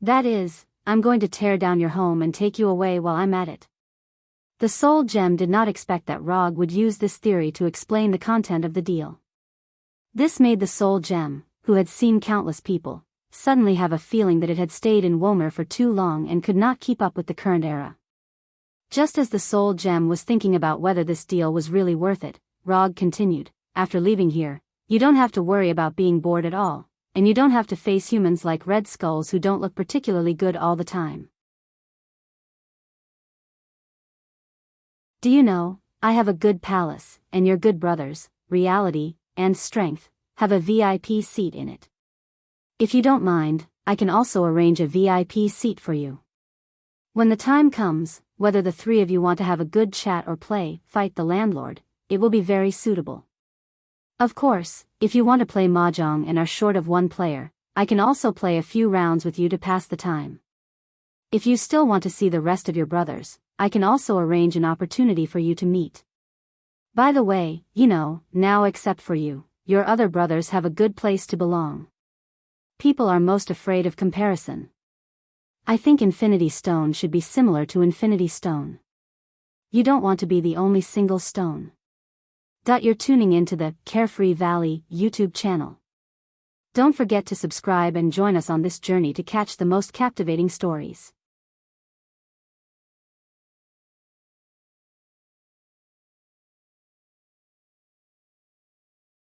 Speaker 1: That is, I'm going to tear down your home and take you away while I'm at it. The soul gem did not expect that Rog would use this theory to explain the content of the deal. This made the soul gem, who had seen countless people, suddenly have a feeling that it had stayed in Womer for too long and could not keep up with the current era. Just as the soul gem was thinking about whether this deal was really worth it, Rog continued, after leaving here, you don't have to worry about being bored at all. And you don't have to face humans like Red Skulls who don't look particularly good all the time. Do you know, I have a good palace, and your good brothers, Reality, and Strength, have a VIP seat in it. If you don't mind, I can also arrange a VIP seat for you. When the time comes, whether the three of you want to have a good chat or fight the landlord, it will be very suitable. Of course, if you want to play mahjong and are short of one player, I can also play a few rounds with you to pass the time. If you still want to see the rest of your brothers, I can also arrange an opportunity for you to meet. By the way, you know, now except for you, your other brothers have a good place to belong. People are most afraid of comparison. I think Infinity Stone should be similar to Infinity Stone. You don't want to be the only single stone. You're tuning into the Carefree Valley YouTube channel. Don't forget to subscribe and join us on this journey to catch the most captivating stories.